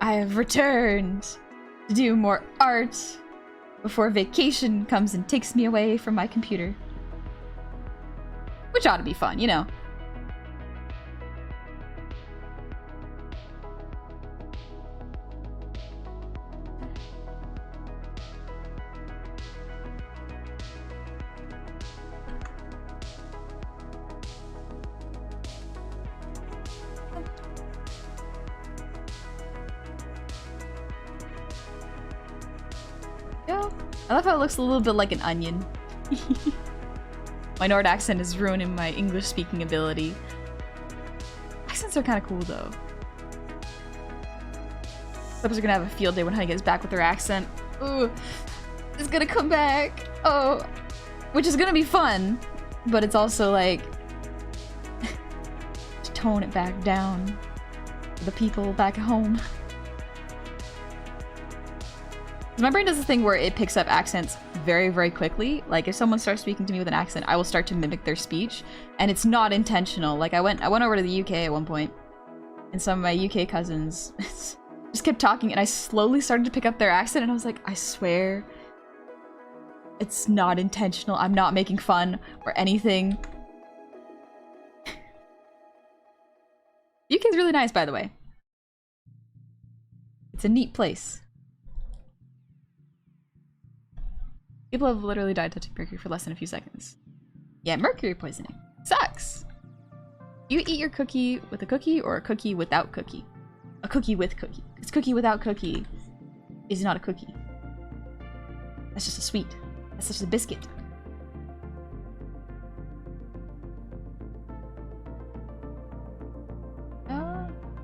I have returned to do more art before vacation comes and takes me away from my computer. Which ought to be fun, you know. Yeah. I love how it looks a little bit like an onion. My Nord accent is ruining my English speaking ability. Accents are kind of cool though. Flippers are gonna have a field day when Honey gets back with her accent. Ooh, it's gonna come back. Oh, which is gonna be fun, but it's also like to tone it back down for the people back at home. My brain does this thing where it picks up accents very, very quickly. Like if someone starts speaking to me with an accent, I will start to mimic their speech, and it's not intentional. Like I went over to the UK at one point, and some of my UK cousins just kept talking, and I slowly started to pick up their accent, and I was like, I swear, it's not intentional. I'm not making fun or anything. UK's really nice, by the way. It's a neat place. People have literally died touching mercury for less than a few seconds. Yeah, mercury poisoning. Sucks. Do you eat your cookie with a cookie or a cookie without cookie? A cookie with cookie. Because cookie without cookie is not a cookie. That's just a sweet. That's just a biscuit.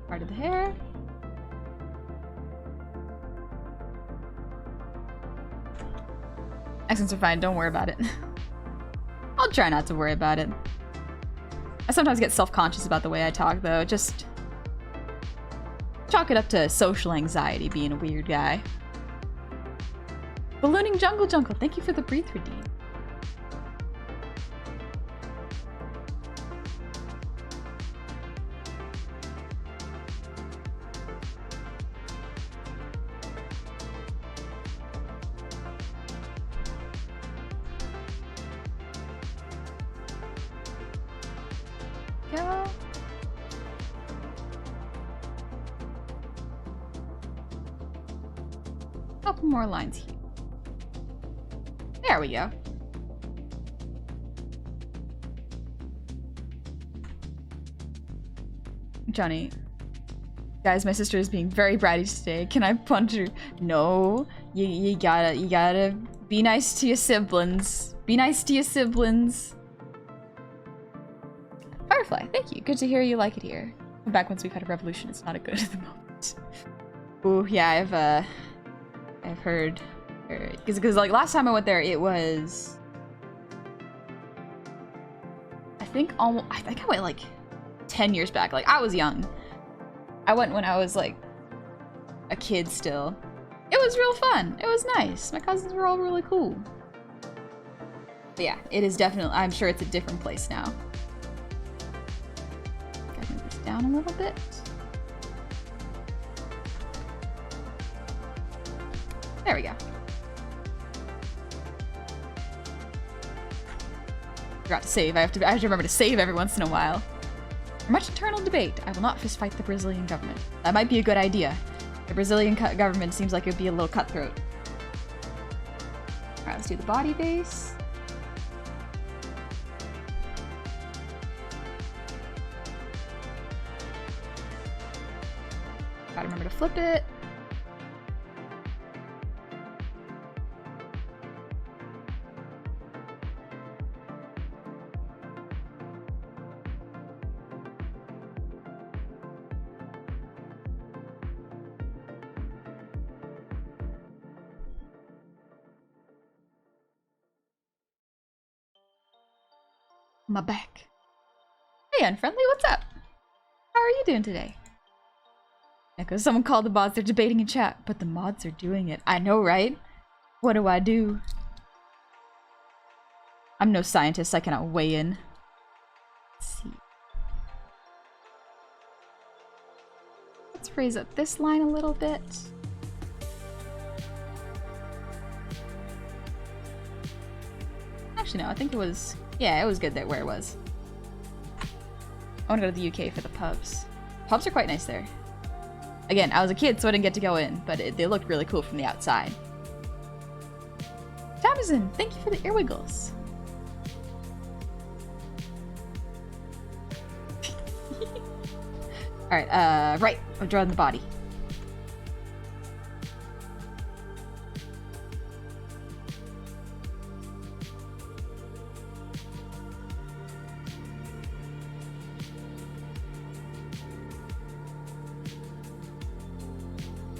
Part of the hair. Accents are fine, don't worry about it. I'll try not to worry about it. I sometimes get self-conscious about the way I talk, though. Just chalk it up to social anxiety, being a weird guy. Ballooning Jungle Jungle, thank you for the breathe redeem. Couple more lines here. There we go. Johnny. Guys, my sister is being very bratty today. Can I punch her? No. You gotta be nice to your siblings. Be nice to your siblings. Firefly, thank you. Good to hear you like it here. Back once we've had a revolution, it's not a good at the moment. Ooh, yeah, I've heard, because like last time I went there, it was, I think I went like 10 years back. Like I was young. I went when I was like a kid still. It was real fun. It was nice. My cousins were all really cool. But yeah, it is definitely, I'm sure it's a different place now. Gotta move this down a little bit. There we go. Forgot to save. I have to remember to save every once in a while. For much internal debate, I will not fistfight the Brazilian government. That might be a good idea. The Brazilian government seems like it would be a little cutthroat. Alright, let's do the body base. Gotta remember to flip it. My back. Hey, Unfriendly, what's up? How are you doing today? Because someone called the mods, they're debating in chat, but the mods are doing it. I know, right? What do I do? I'm no scientist, I cannot weigh in. Let's see. Let's raise up this line a little bit. Actually, no, I think it was... Yeah, it was good that where it was. I want to go to the UK for the pubs. Pubs are quite nice there. Again, I was a kid, so I didn't get to go in, but they looked really cool from the outside. Tamazin, thank you for the ear wiggles. Alright, right. I'm drawing the body.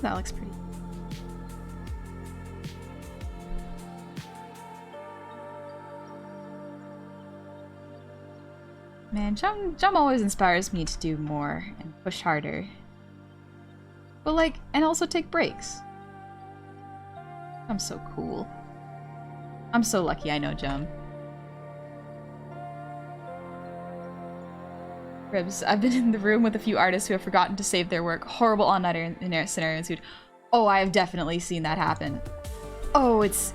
That looks pretty. Man, Jump always inspires me to do more and push harder. But like, and also take breaks. I'm so cool. I'm so lucky I know Jum. Ribs, I've been in the room with a few artists who have forgotten to save their work. Horrible all-nighter in scenario ensued. Oh, I have definitely seen that happen. Oh, it's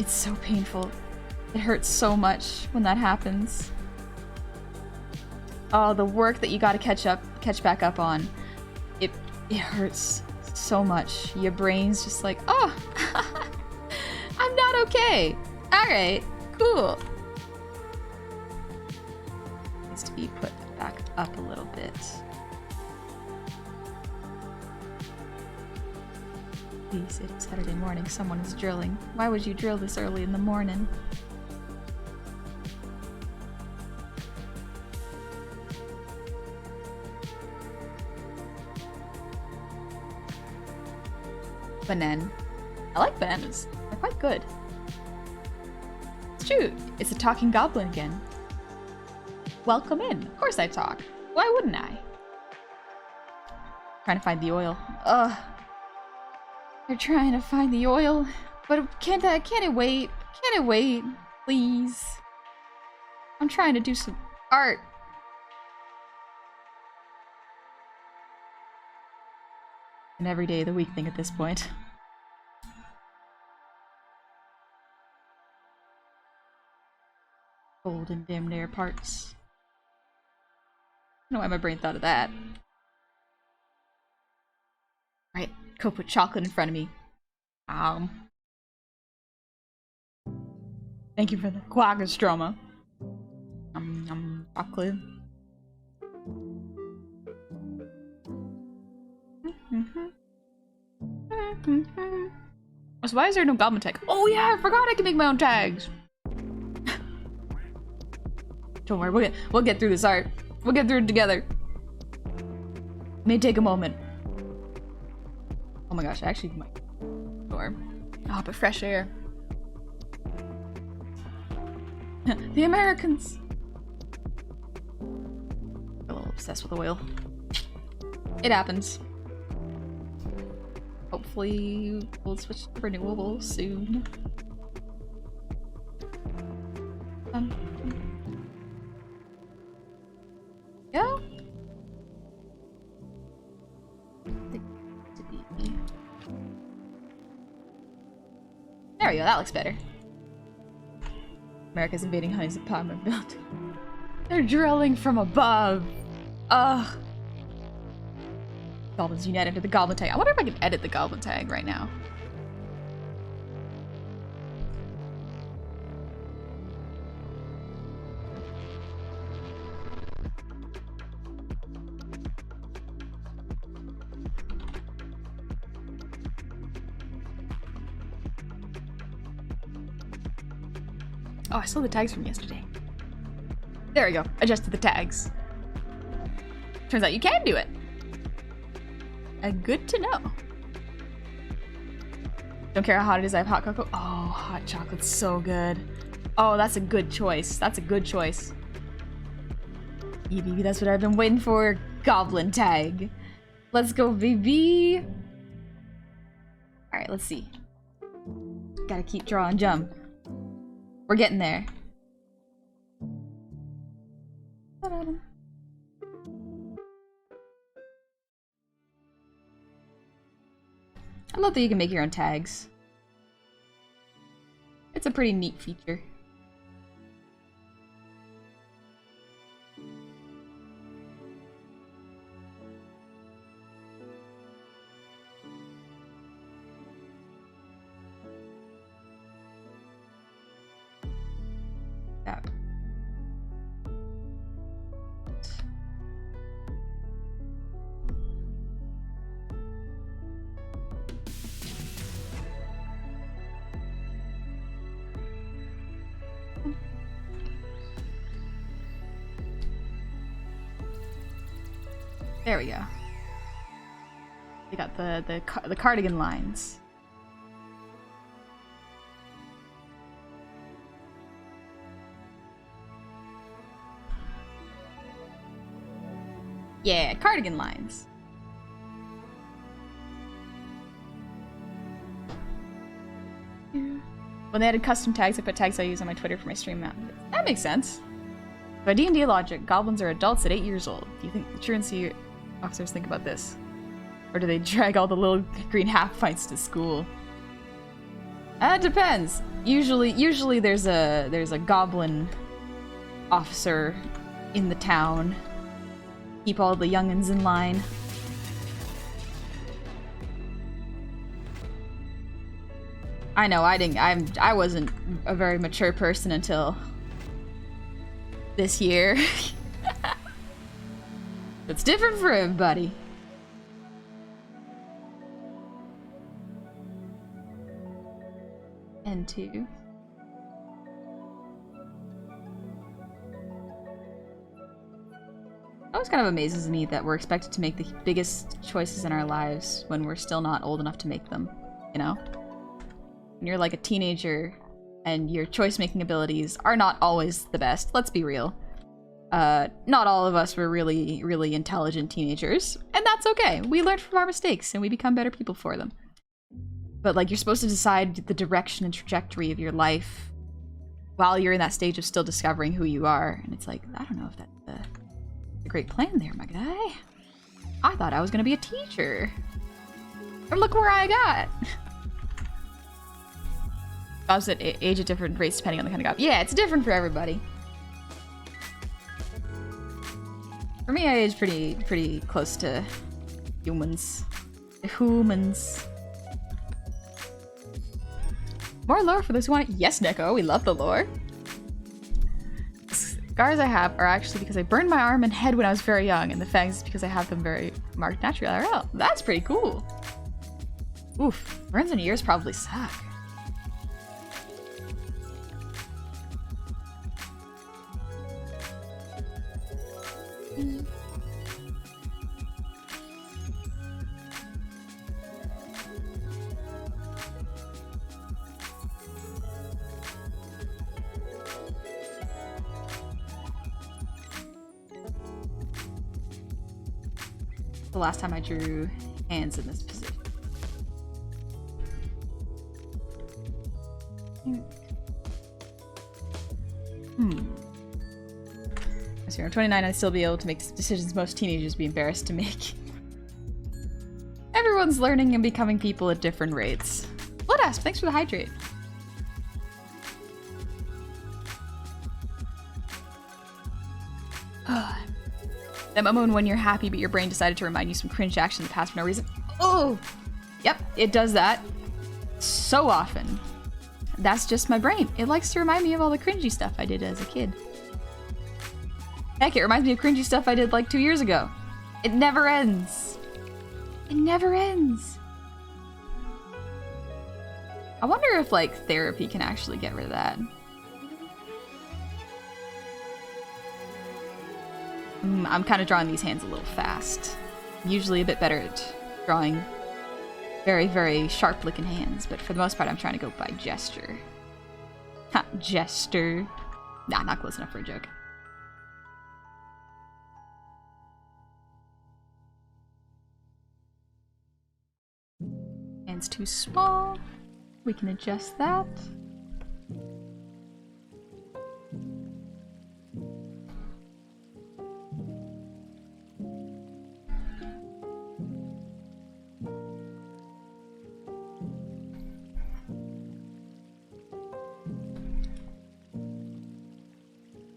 so painful. It hurts so much when that happens. Oh, the work that you gotta catch back up on. It hurts so much. Your brain's just like, oh, I'm not okay. All right, cool. Needs to be put back up a little bit. Please, it is Saturday morning. Someone is drilling. Why would you drill this early in the morning? Banan. I like bananas. They're quite good. It's true. It's a talking goblin again. Welcome in. Of course I talk. Why wouldn't I? Trying to find the oil. Ugh. They're trying to find the oil. But can't it wait? Can't it wait? Please. I'm trying to do some art. An every day of the week thing at this point. Cold and damn near parts. I don't know why my brain thought of that. Right, go put chocolate in front of me. Thank you for the quaggastroma. Chocolate. So why is there no goblin tag? Oh yeah, I forgot I can make my own tags. Don't worry, we'll get through this art. We'll get through it together. May take a moment. Oh my gosh, I actually might. Sure. Oh, but fresh air. The Americans. A little obsessed with oil. It happens. Hopefully we'll switch to renewable soon. Yeah. There we go, that looks better. America's invading Honey's apartment building. They're drilling from above. Ugh. Goblins unite into the goblin tag. I wonder if I can edit the goblin tag right now. Oh, I saw the tags from yesterday. There we go. Adjusted the tags. Turns out you can do it. Good to know. Don't care how hot it is, I have hot cocoa. Oh, hot chocolate's so good. Oh, that's a good choice. That's a good choice. Yeah, baby, that's what I've been waiting for. Goblin tag. Let's go, baby. Alright, let's see. Gotta keep drawing Jump. We're getting there. I love that you can make your own tags. It's a pretty neat feature. Yeah. There we go. They got the cardigan lines. Yeah, cardigan lines. When they added custom tags, I put tags I use on my Twitter for my stream map. That makes sense. By D&D logic, goblins are adults at 8 years old. Do you think the truancy officers think about this? Or do they drag all the little green half-pints to school? It depends. Usually there's a goblin officer in the town. Keep all the youngins in line. I know, I wasn't a very mature person until this year. It's different for everybody. N2. It always kind of amazes me that we're expected to make the biggest choices in our lives when we're still not old enough to make them, you know? When you're like a teenager and your choice-making abilities are not always the best, let's be real. Not all of us were really, really intelligent teenagers, and that's okay. We learn from our mistakes and we become better people for them. But like, you're supposed to decide the direction and trajectory of your life while you're in that stage of still discovering who you are, and it's like, I don't know if that's a great plan there, my guy. I thought I was gonna be a teacher. And look where I got. Jobs that age at different rates depending on the kind of job. Yeah, it's different for everybody. For me, I age pretty close to humans. The humans. More lore for those who want it. Yes, Neko, we love the lore. Scars I have are actually because I burned my arm and head when I was very young, and the fangs is because I have them very marked naturally IRL. That's pretty cool. Oof, burns in ears probably suck. The last time I drew hands in this position. So I'm 29, I'd still be able to make decisions most teenagers be embarrassed to make. Everyone's learning and becoming people at different rates. Bloodasp, thanks for the hydrate. That moment when you're happy but your brain decided to remind you some cringe action in the past for no reason. Oh! Yep, it does that. So often. That's just my brain. It likes to remind me of all the cringy stuff I did as a kid. Heck, it reminds me of cringy stuff I did like 2 years ago. It never ends. It never ends. I wonder if, like, therapy can actually get rid of that. I'm kind of drawing these hands a little fast. Usually a bit better at drawing very, very sharp-looking hands, but for the most part I'm trying to go by gesture. Ha, gesture. Nah, not close enough for a joke. Hand's too small. We can adjust that.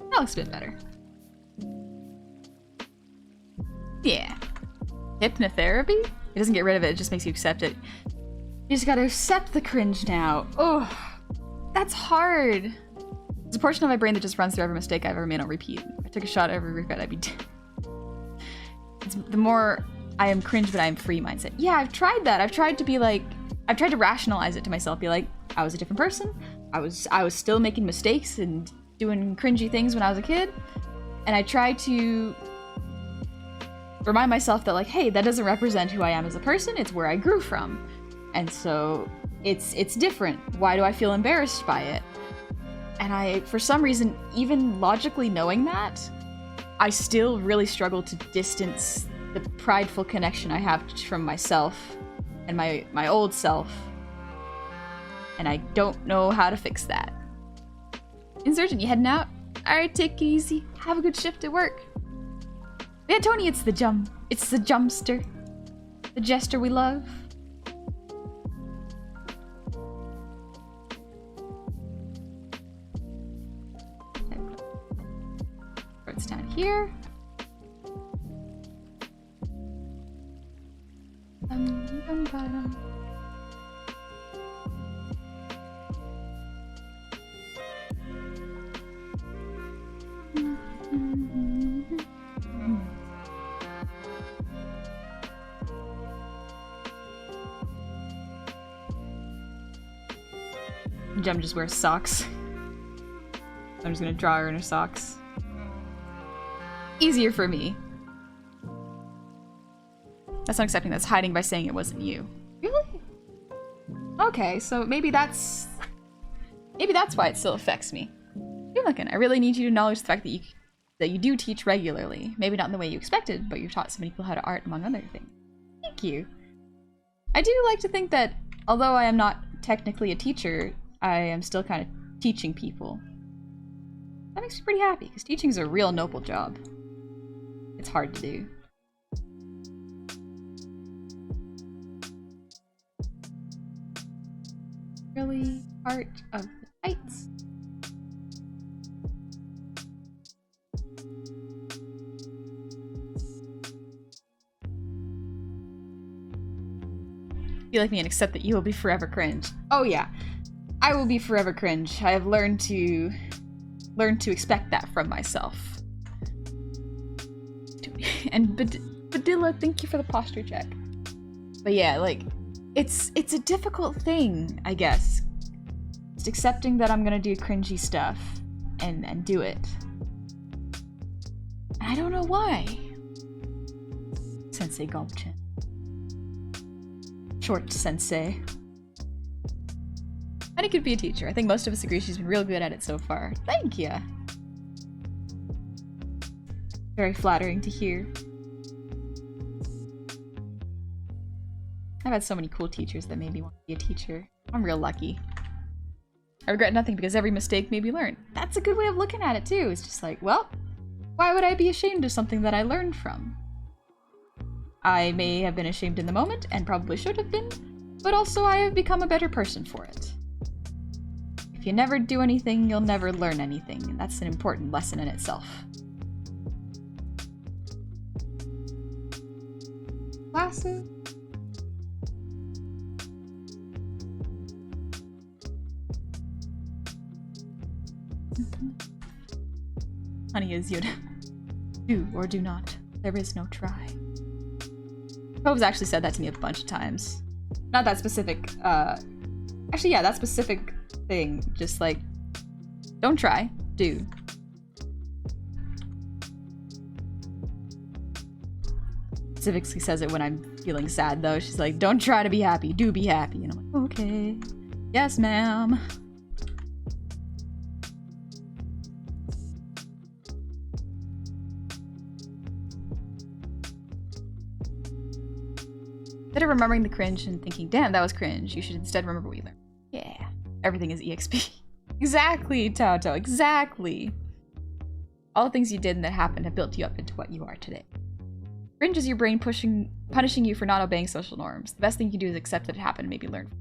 That looks a bit better. Yeah. Hypnotherapy? It doesn't get rid of it, it just makes you accept it. You just gotta accept the cringe now. Oh, that's hard. There's a portion of my brain that just runs through every mistake I've ever made on repeat. If I took a shot at every regret, I'd be dead. It's the more I am cringe, but I am free mindset. Yeah, I've tried that. I've tried to be like, I've tried to rationalize it to myself. Be like, I was a different person. I was still making mistakes and doing cringy things when I was a kid. And I tried to remind myself that, like, hey, that doesn't represent who I am as a person, it's where I grew from. And so it's different. Why do I feel embarrassed by it? And I, for some reason, even logically knowing that, I still really struggle to distance the prideful connection I have from myself and my old self. And I don't know how to fix that. Insurgent, you heading out? Alright, take it easy. Have a good shift at work. Yeah, Tony, it's the jumpster. The jester we love. It's down here. Jem just wears socks. I'm just gonna draw her in her socks. Easier for me. That's not accepting, that's hiding by saying it wasn't you. Really? Okay, so maybe that's why it still affects me. You're looking. I really need you to acknowledge the fact that you do teach regularly. Maybe not in the way you expected, but you've taught so many people how to art, among other things. Thank you. I do like to think that, although I am not technically a teacher, I am still kind of teaching people. That makes me pretty happy, because teaching is a real noble job. It's hard to do. Really part of the tights. Be like me and accept that you will be forever cringe. Oh yeah, I will be forever cringe. I have learned to expect that from myself. And Badilla, thank you for the posture check. But yeah, like, it's a difficult thing, I guess. Just accepting that I'm gonna do cringy stuff and do it. And I don't know why. Sensei Goblin. Short sensei. Honey could be a teacher. I think most of us agree she's been real good at it so far. Thank ya. Very flattering to hear. I've had so many cool teachers that made me want to be a teacher. I'm real lucky. I regret nothing because every mistake made me learn. That's a good way of looking at it too. It's just like, well, why would I be ashamed of something that I learned from? I may have been ashamed in the moment, and probably should have been, but also I have become a better person for it. If you never do anything, you'll never learn anything, and that's an important lesson in itself. Classes. Honey is Yoda. Do or do not. There is no try. Pope's actually said that to me a bunch of times. Not that specific, actually, yeah, that specific thing. Just like, don't try, do. Specifically says it when I'm feeling sad, though. She's like, don't try to be happy, do be happy. And I'm like, okay. Yes, ma'am. Instead of remembering the cringe and thinking, damn, that was cringe, you should instead remember what you learned. Yeah. Everything is EXP. Exactly, Toto, exactly. All the things you did and that happened have built you up into what you are today. Cringe is your brain punishing you for not obeying social norms. The best thing you can do is accept that it happened and maybe learn.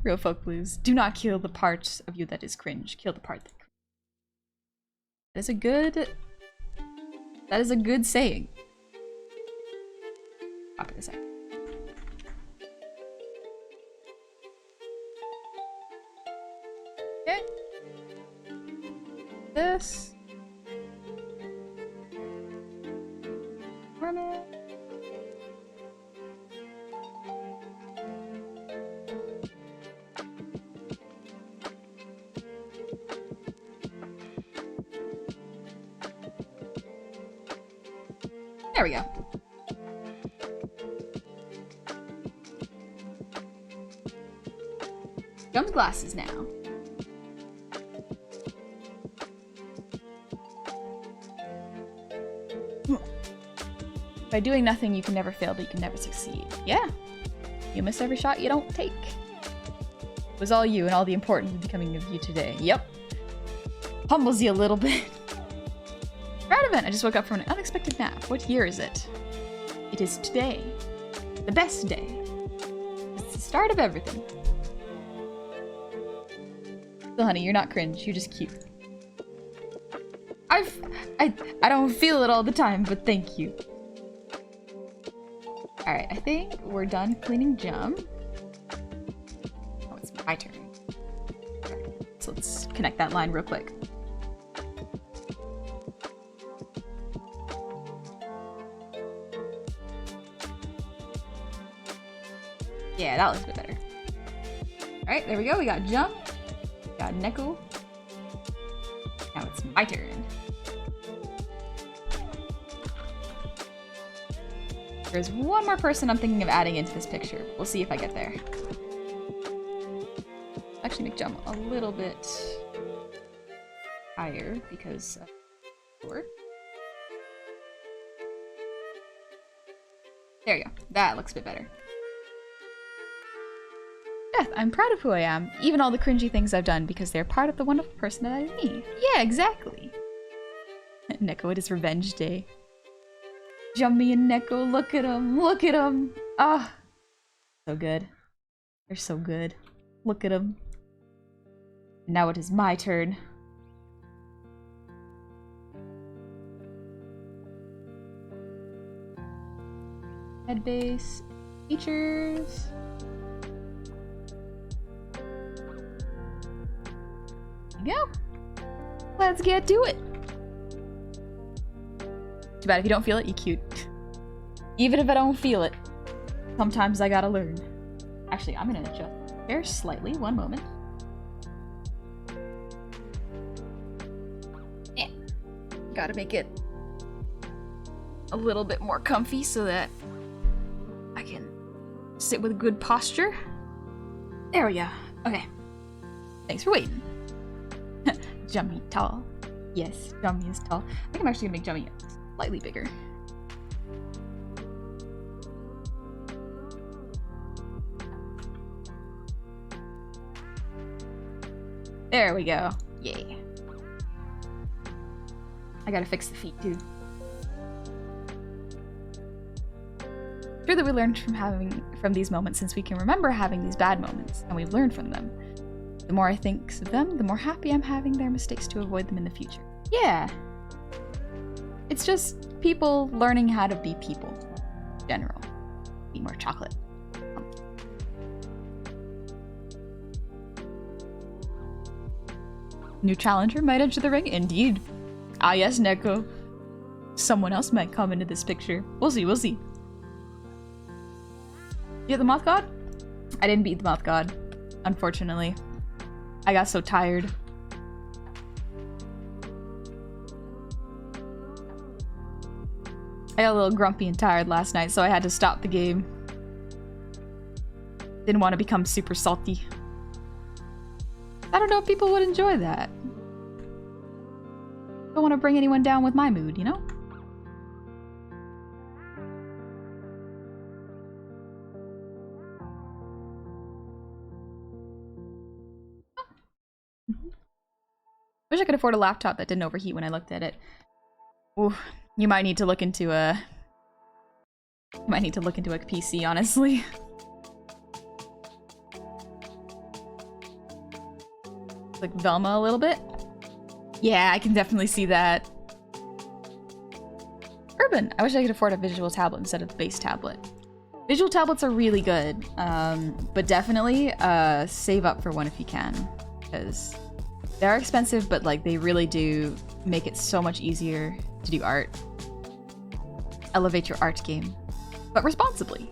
Real folk blues. Do not kill the part of you that is cringe. Kill the part that cringe. That is a good saying. Copy this out. Okay. This. Run it. There we go. Jum's glasses now. By doing nothing, you can never fail, but you can never succeed. Yeah. You miss every shot you don't take. It was all you and all the importance of becoming of you today. Yep. Humbles you a little bit. Proud event. I just woke up from an unexpected nap. What year is it? It is today. The best day. It's the start of everything. So honey, you're not cringe. You're just cute. I don't feel it all the time, but thank you. Alright, I think we're done cleaning Jum. Oh, it's my turn. Okay, so let's connect that line real quick. Yeah, that looks a bit better. Alright, there we go. We got Jum. We got Neko. Now it's my turn. There's one more person I'm thinking of adding into this picture. We'll see if I get there. Actually make Jum a little bit higher because short. There you go. That looks a bit better. Beth, I'm proud of who I am, even all the cringy things I've done because they're part of the wonderful person that I am me. Yeah, exactly. Neko, it is revenge day. Jummy and Neko, look at them, look at them. Ah, so good. They're so good. Look at them. Now it is my turn. Head base, features. There you go. Let's get to it. Too bad if you don't feel it, you cute. Even if I don't feel it, sometimes I gotta learn. Actually, I'm gonna adjust hair slightly. One moment. Yeah. Gotta make it a little bit more comfy so that I can sit with good posture. There we go. Okay. Thanks for waiting. Jummy tall. Yes, Jummy is tall. I think I'm actually gonna make Jummy slightly bigger. There we go. Yay. I gotta fix the feet too. True that we learned from these moments since we can remember having these bad moments, and we've learned from them. The more I think of them, the more happy I'm having their mistakes to avoid them in the future. Yeah. It's just people learning how to be people. In general. Be more chocolate. New challenger might enter the ring? Indeed. Ah yes, Neko. Someone else might come into this picture. We'll see, we'll see. You get the Moth God? I didn't beat the Moth God, unfortunately. I got so tired. I got a little grumpy and tired last night, so I had to stop the game. Didn't want to become super salty. I don't know if people would enjoy that. Don't want to bring anyone down with my mood, you know? Wish I could afford a laptop that didn't overheat when I looked at it. Ooh, you might need to look into a... PC, honestly. Like Velma a little bit. Yeah, I can definitely see that. Urban. I wish I could afford a visual tablet instead of the base tablet. Visual tablets are really good, but definitely save up for one if you can, because they're expensive, but like they really do make it so much easier to do art. Elevate your art game, but responsibly.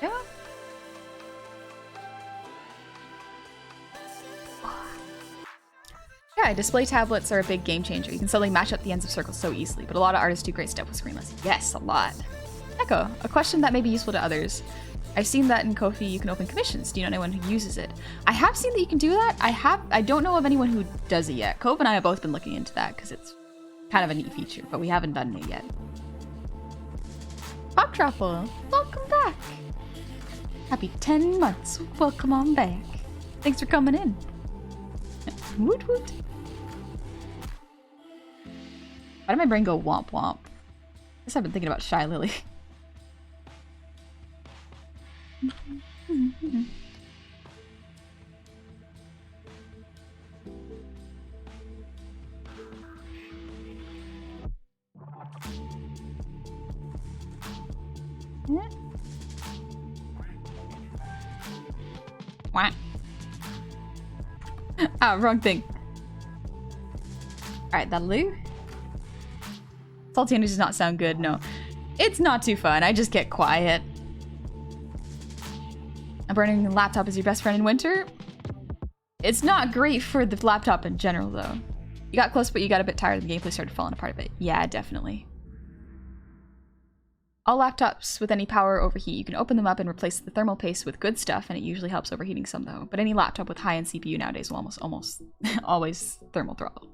Yeah. Yeah, display tablets are a big game changer. You can suddenly match up the ends of circles so easily, but a lot of artists do great stuff with screenless. Yes, a lot. Echo, a question that may be useful to others. I've seen that in Ko-fi you can open commissions. Do you know anyone who uses it? I have seen that you can do that. I don't know of anyone who does it yet. Cove and I have both been looking into that because it's kind of a neat feature, but we haven't done it yet. Pop Truffle, welcome back. Happy 10 months. Welcome on back. Thanks for coming in. Woot woot. Why did my brain go womp womp? I guess I've been thinking about Shy Lily. What? Ah, wrong thing. Alright, that'll do. Salty does not sound good, no. It's not too fun, I just get quiet. A burning laptop is your best friend in winter? It's not great for the laptop in general, though. You got close, but you got a bit tired and the gameplay started falling apart a bit. Yeah, definitely. All laptops with any power overheat. You can open them up and replace the thermal paste with good stuff, and it usually helps overheating some, though. But any laptop with high-end CPU nowadays will almost always thermal throttle.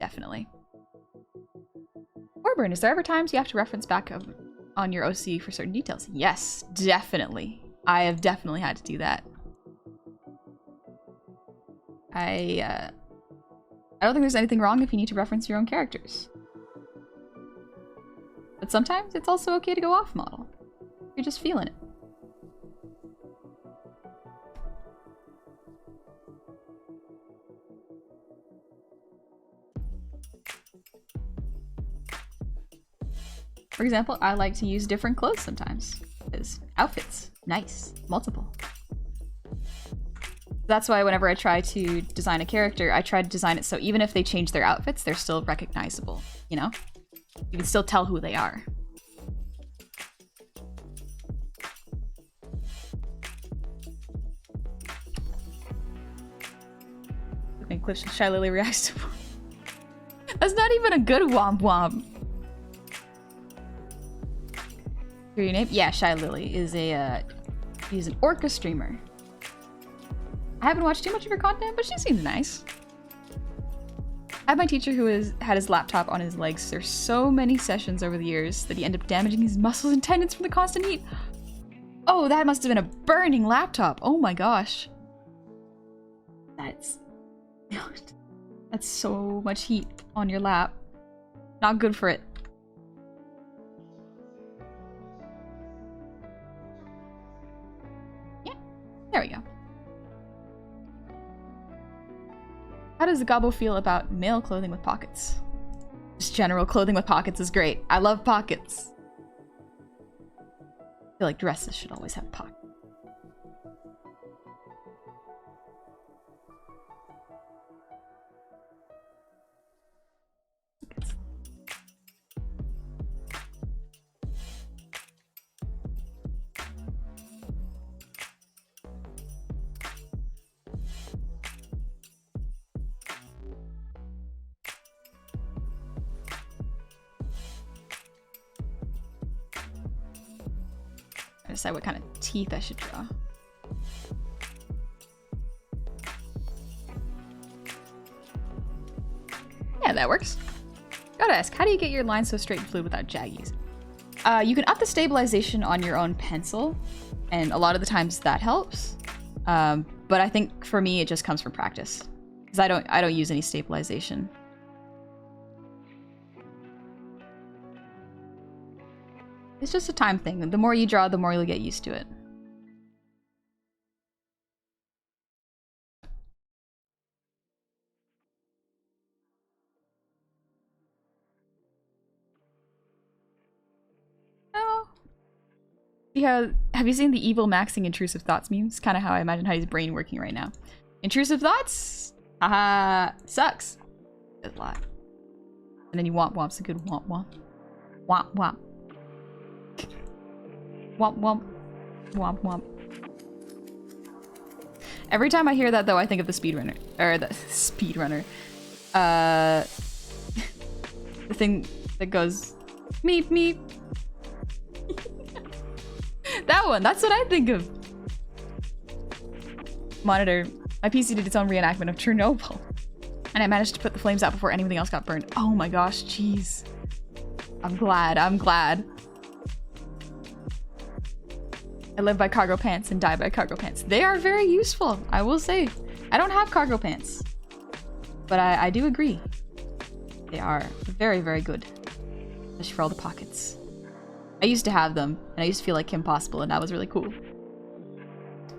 Definitely. Warburn, is there ever times you have to reference back on your OC for certain details? Yes, definitely. I have definitely had to do that. I don't think there's anything wrong if you need to reference your own characters. But sometimes it's also okay to go off model. You're just feeling it. For example, I like to use different clothes sometimes. Because outfits, nice, multiple. That's why whenever I try to design a character, I try to design it so even if they change their outfits, they're still recognizable, you know? You can still tell who they are. When Cliff Shy Lily reacts to that's not even a good womp womp. Your name? Yeah, Shy Lily is a she's an orca streamer. I haven't watched too much of her content, but she seems nice. I have my teacher who had his laptop on his legs for so many sessions over the years that he ended up damaging his muscles and tendons from the constant heat. Oh, that must have been a burning laptop. Oh my gosh. That's so much heat on your lap. Not good for it. Yeah, there we go. How does the Gobbo feel about male clothing with pockets? Just general clothing with pockets is great. I love pockets. I feel like dresses should always have pockets. Decide what kind of teeth I should draw. Yeah, that works. Gotta ask, how do you get your lines so straight and fluid without jaggies? You can up the stabilization on your own pencil, and a lot of the times that helps. But I think for me, it just comes from practice, because I don't use any stabilization. It's just a time thing. The more you draw, the more you'll get used to it. Oh. Yeah, have you seen the evil maxing intrusive thoughts meme? It's kind of how I imagine Heidi's brain working right now. Intrusive thoughts? Haha, sucks. Good lot. And then you womp womp's a good womp womp. Womp womp. Womp womp. Womp womp. Every time I hear that, though, I think of the speedrunner. Or the speedrunner. The thing that goes meep meep. That one, that's what I think of. Monitor. My PC did its own reenactment of Chernobyl. And I managed to put the flames out before anything else got burned. Oh my gosh, jeez. I'm glad, I'm glad. I live by cargo pants and die by cargo pants. They are very useful, I will say. I don't have cargo pants. But I do agree. They are very, very good. Especially for all the pockets. I used to have them, and I used to feel like Kim Possible, and that was really cool.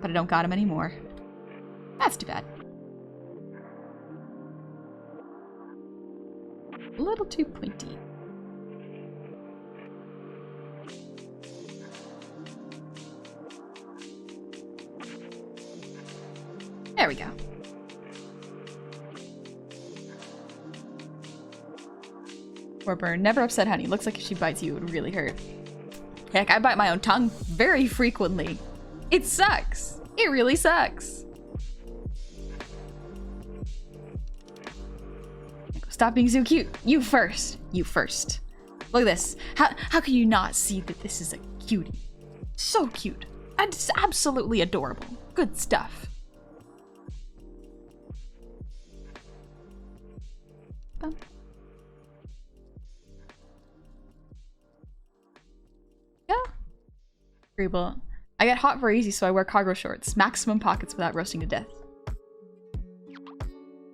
But I don't got them anymore. That's too bad. A little too pointy. There we go. Poor bird. Never upset honey. Looks like if she bites you, it would really hurt. Heck, I bite my own tongue very frequently. It sucks. It really sucks. Stop being so cute. You first. You first. Look at this. How can you not see that this is a cutie? So cute. And it's absolutely adorable. Good stuff. Bum. Yeah. Agreeable. I get hot very easy, so I wear cargo shorts. Maximum pockets without roasting to death.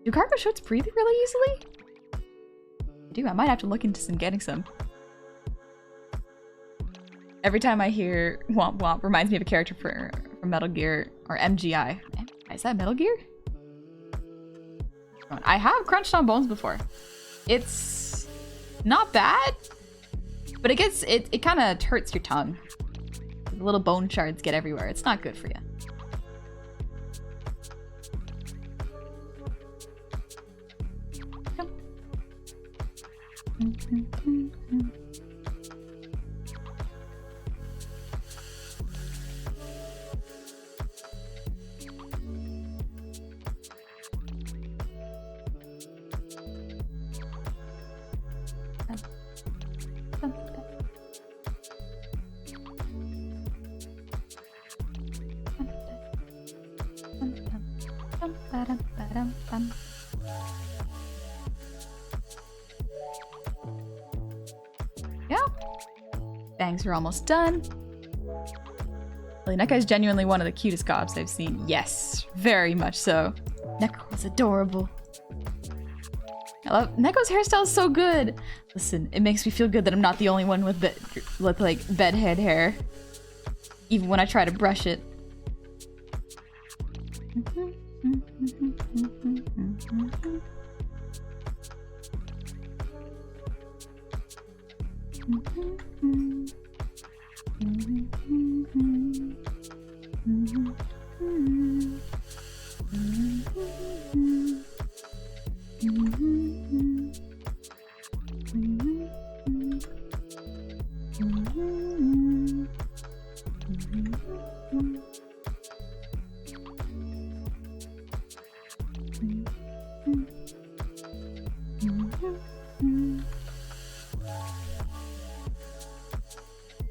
Do cargo shorts breathe really easily? I do. I might have to look into getting some. Every time I hear womp womp, reminds me of a character from Metal Gear or MGI. Is that Metal Gear? I have crunched on bones before. It's not bad, but it kind of hurts your tongue. The little bone shards get everywhere. It's not good for you. Yeah. Bangs are almost done. Really, Neko is genuinely one of the cutest gobs I've seen. Yes, very much so. Neko is adorable. I love Neko's hairstyle is so good. Listen, it makes me feel good that I'm not the only one with like bedhead hair. Even when I try to brush it.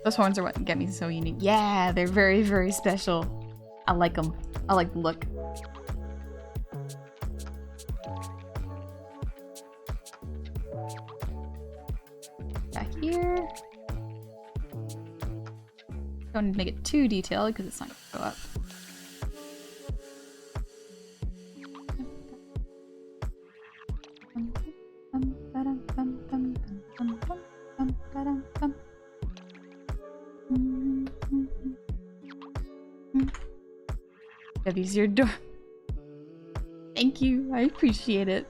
Those horns are what get me so unique. Yeah, they're very, very special. I like them. I like the look. Back here. Don't need to make it too detailed because it's not going to go up. Debbie's your door. Thank you. I appreciate it.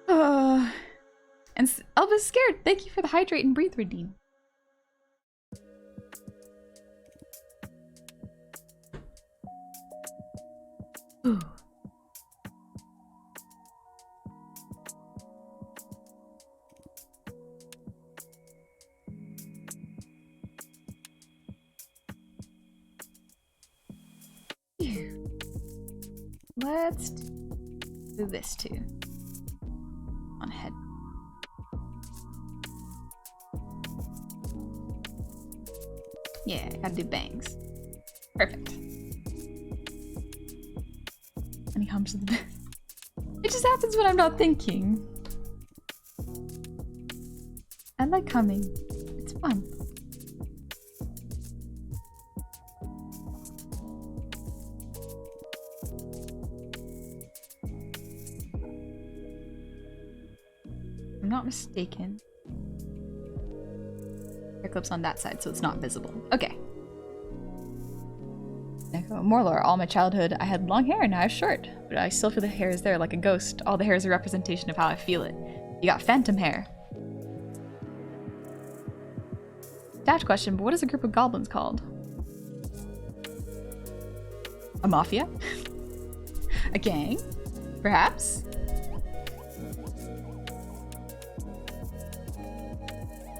And Elva's scared. Thank you for the hydrate and breathe redeem. Ooh. Let's do this too. On head. Yeah, gotta do bangs. Perfect. And he comes to the bed. It just happens when I'm not thinking. I like humming. It's fun. If I'm not mistaken. Hair clip's on that side, so it's not visible. Okay. More lore. All my childhood, I had long hair, now I have short. But I still feel the hair is there like a ghost. All the hair is a representation of how I feel it. You got phantom hair. Dash question, but what is a group of goblins called? A mafia? A gang? Perhaps?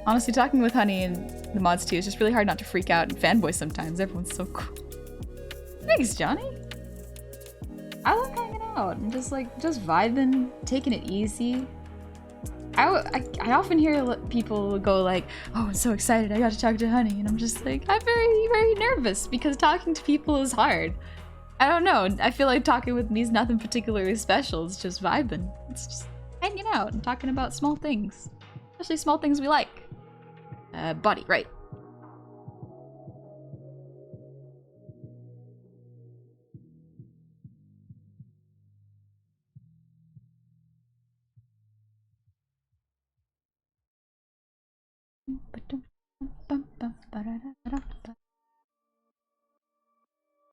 Honestly, talking with Honey and the mods too, it's just really hard not to freak out and fanboy sometimes. Everyone's so cool. Thanks, Johnny. I love hanging out and just vibing, taking it easy. I often hear people go like, oh, I'm so excited, I got to talk to Honey. And I'm just like, I'm very, very nervous because talking to people is hard. I don't know. I feel like talking with me is nothing particularly special. It's just vibing. It's just hanging out and talking about small things. Especially small things we like. Body, right.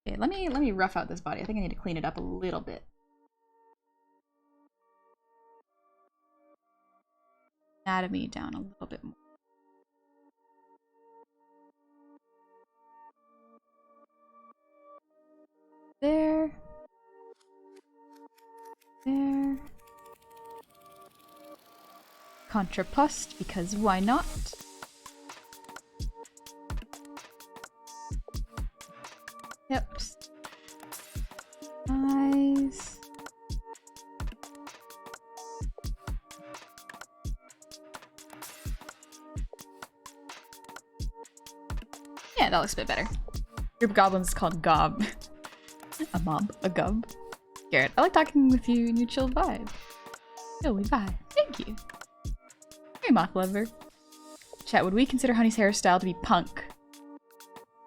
Okay, let me rough out this body. I think I need to clean it up a little bit. Anatomy down a little bit more. There. There. Contrapost, because why not? Yep. Eyes. Yeah, that looks a bit better. Group of goblins is called Gob. A mob. A gub. Garrett, I like talking with you and your chill vibe. Chilly vibe. Thank you. Hey, moth lover. Chat, would we consider Honey's hairstyle to be punk?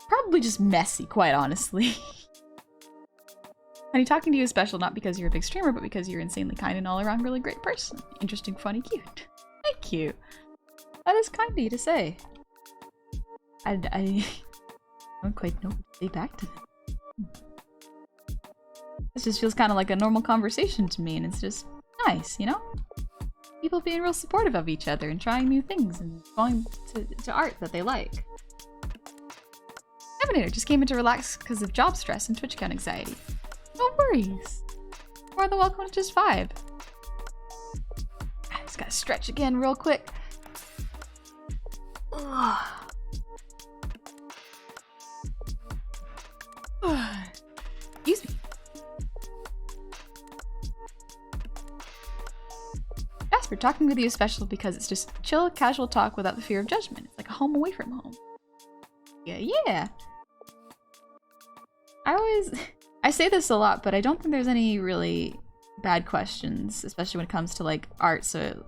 Probably just messy, quite honestly. Honey, talking to you is special not because you're a big streamer, but because you're insanely kind and all around really great person. Interesting, funny, cute. Thank you. That is kind of you to say. I don't quite know what to say back to them. This just feels kind of like a normal conversation to me, and it's just nice, you know? People being real supportive of each other and trying new things and going to art that they like. Eminator just came in to relax because of job stress and Twitch account anxiety. No worries. More than welcome to just vibe. I just gotta stretch again real quick. Ugh. Excuse me. Jasper, talking with you is special because it's just chill, casual talk without the fear of judgment. It's like a home away from home. Yeah. I say this a lot, but I don't think there's any really bad questions, especially when it comes to like art. So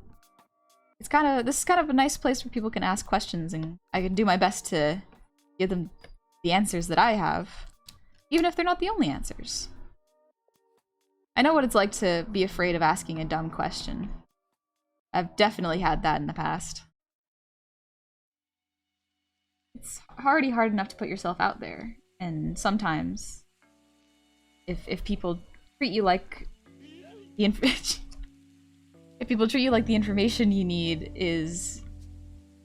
this is kind of a nice place where people can ask questions, and I can do my best to give them the answers that I have, even if they're not the only answers. I know what it's like to be afraid of asking a dumb question. I've definitely had that in the past. It's already hard enough to put yourself out there, and sometimes if people treat you like the if people treat you like the information you need is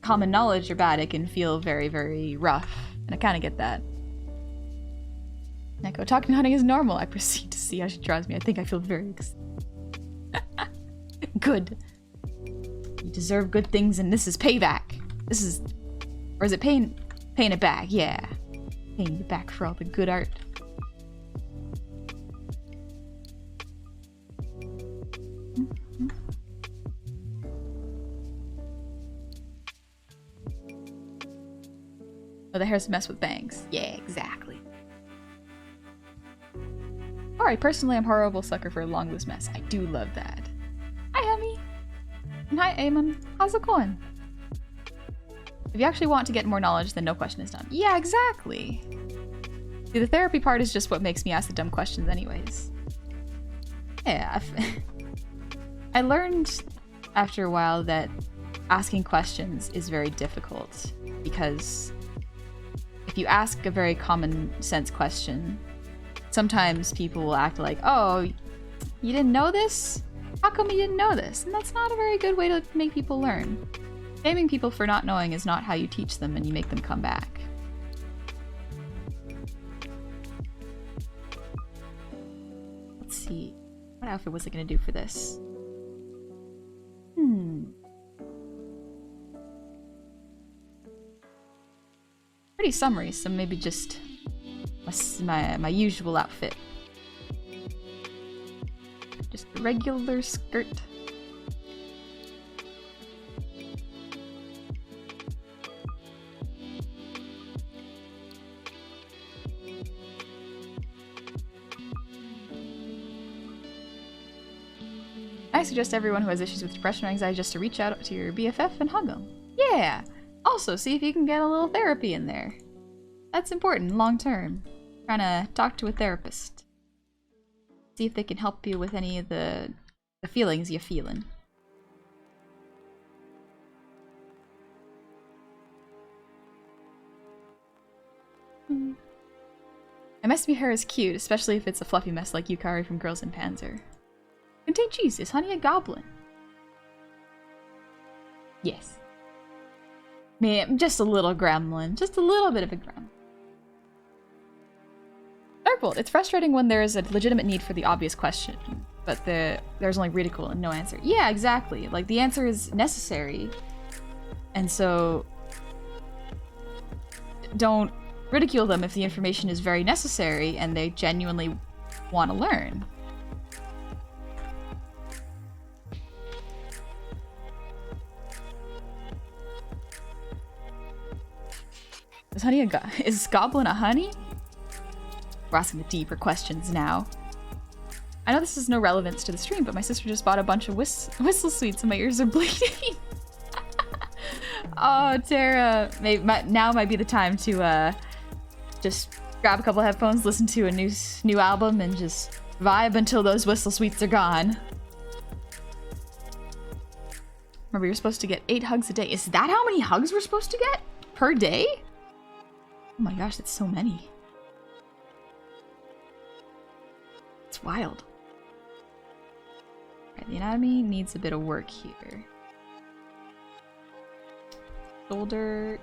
common knowledge or bad, it can feel very, very rough, and I kind of get that. Neko, talking to Honey is normal. I proceed to see how she draws me. I think I feel very good. You deserve good things, and this is payback. This is, or is it paying it back? Yeah, paying you back for all the good art. Oh, the hair's a mess with bangs. Yeah, exactly. Alright, personally, I'm a horrible sucker for a long loose mess. I do love that. Hi, Emmy! And hi, Eamon. How's it going? If you actually want to get more knowledge, then no question is done. Yeah, exactly. See, the therapy part is just what makes me ask the dumb questions anyways. Yeah, I learned after a while that asking questions is very difficult because if you ask a very common sense question, sometimes people will act like, oh, you didn't know this? How come you didn't know this? And that's not a very good way to make people learn. Shaming people for not knowing is not how you teach them and you make them come back. Let's see. What outfit was I gonna do for this? Pretty summery, so maybe just my usual outfit. Just a regular skirt. I suggest everyone who has issues with depression or anxiety just to reach out to your BFF and hug them. Yeah! Also, see if you can get a little therapy in there. That's important, long term. Trying to talk to a therapist. See if they can help you with any of the feelings you're feeling. A messy hair is cute, especially if it's a fluffy mess like Yukari from Girls in Panzer. Contain cheese. Is honey a goblin? Yes. Man, just a little gremlin. Just a little bit of a gremlin. Darkbolt. It's frustrating when there is a legitimate need for the obvious question, but there's only ridicule and no answer. Yeah, exactly. Like, the answer is necessary. And so don't ridicule them if the information is very necessary and they genuinely want to learn. Is Goblin a honey? We're asking the deeper questions now. I know this has no relevance to the stream, but my sister just bought a bunch of whistle sweets and my ears are bleeding. Oh, Tara. Now might be the time to just grab a couple headphones, listen to a new album, and just vibe until those whistle sweets are gone. Remember, you're supposed to get 8 hugs a day. Is that how many hugs we're supposed to get? Per day? Oh my gosh, that's so many. It's wild. Alright, the anatomy needs a bit of work here. Shoulder...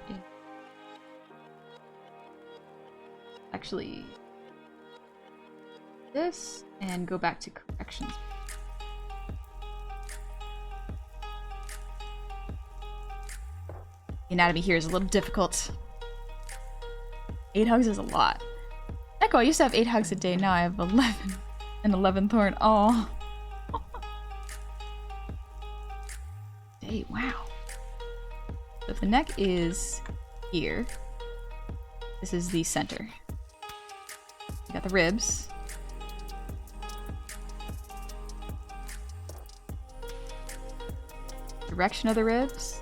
Actually... this, and go back to corrections. The anatomy here is a little difficult. 8 hugs is a lot. Echo, I used to have 8 hugs a day, now I have 11. And 11 thorn. Oh. Day, wow. So if the neck is here, this is the center. You got the ribs. Direction of the ribs.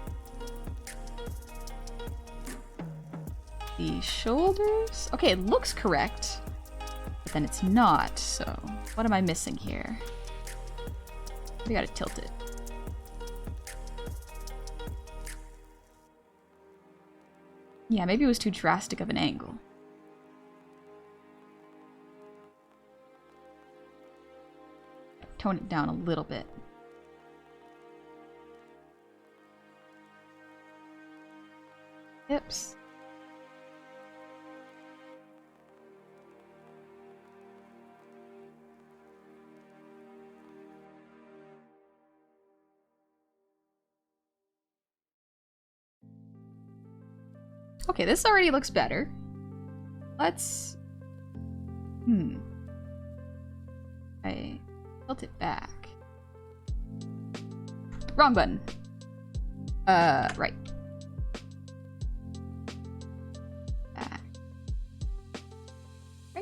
The shoulders? Okay, it looks correct, but then it's not, so what am I missing here? We gotta tilt it. Yeah, maybe it was too drastic of an angle. Tone it down a little bit. Hips. Okay, this already looks better. Let's... I tilt it back. Wrong button. Right.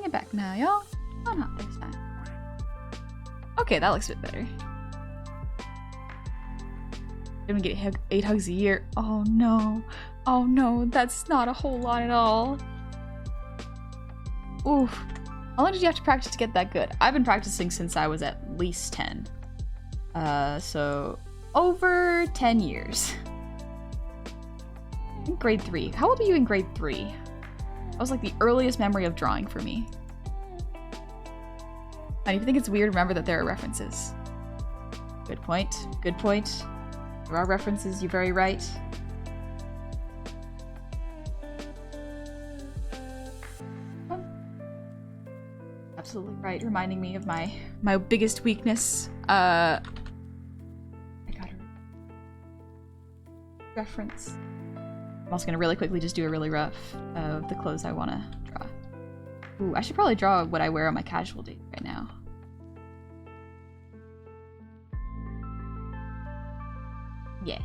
Get back now, y'all. Oh, not this time. Okay, that looks a bit better. Gonna get 8 hugs a year. Oh no. Oh no, that's not a whole lot at all. Oof. How long did you have to practice to get that good? I've been practicing since I was at least 10. So over 10 years. I think grade 3. How old were you in grade 3? That was like the earliest memory of drawing for me. I even think it's weird to remember that there are references. Good point. Good point. There are references, you're very right. Absolutely right, reminding me of my biggest weakness. I got a reference. I'm also gonna really quickly just do a really rough of the clothes I wanna draw. Ooh, I should probably draw what I wear on my casual date right now. Yeah.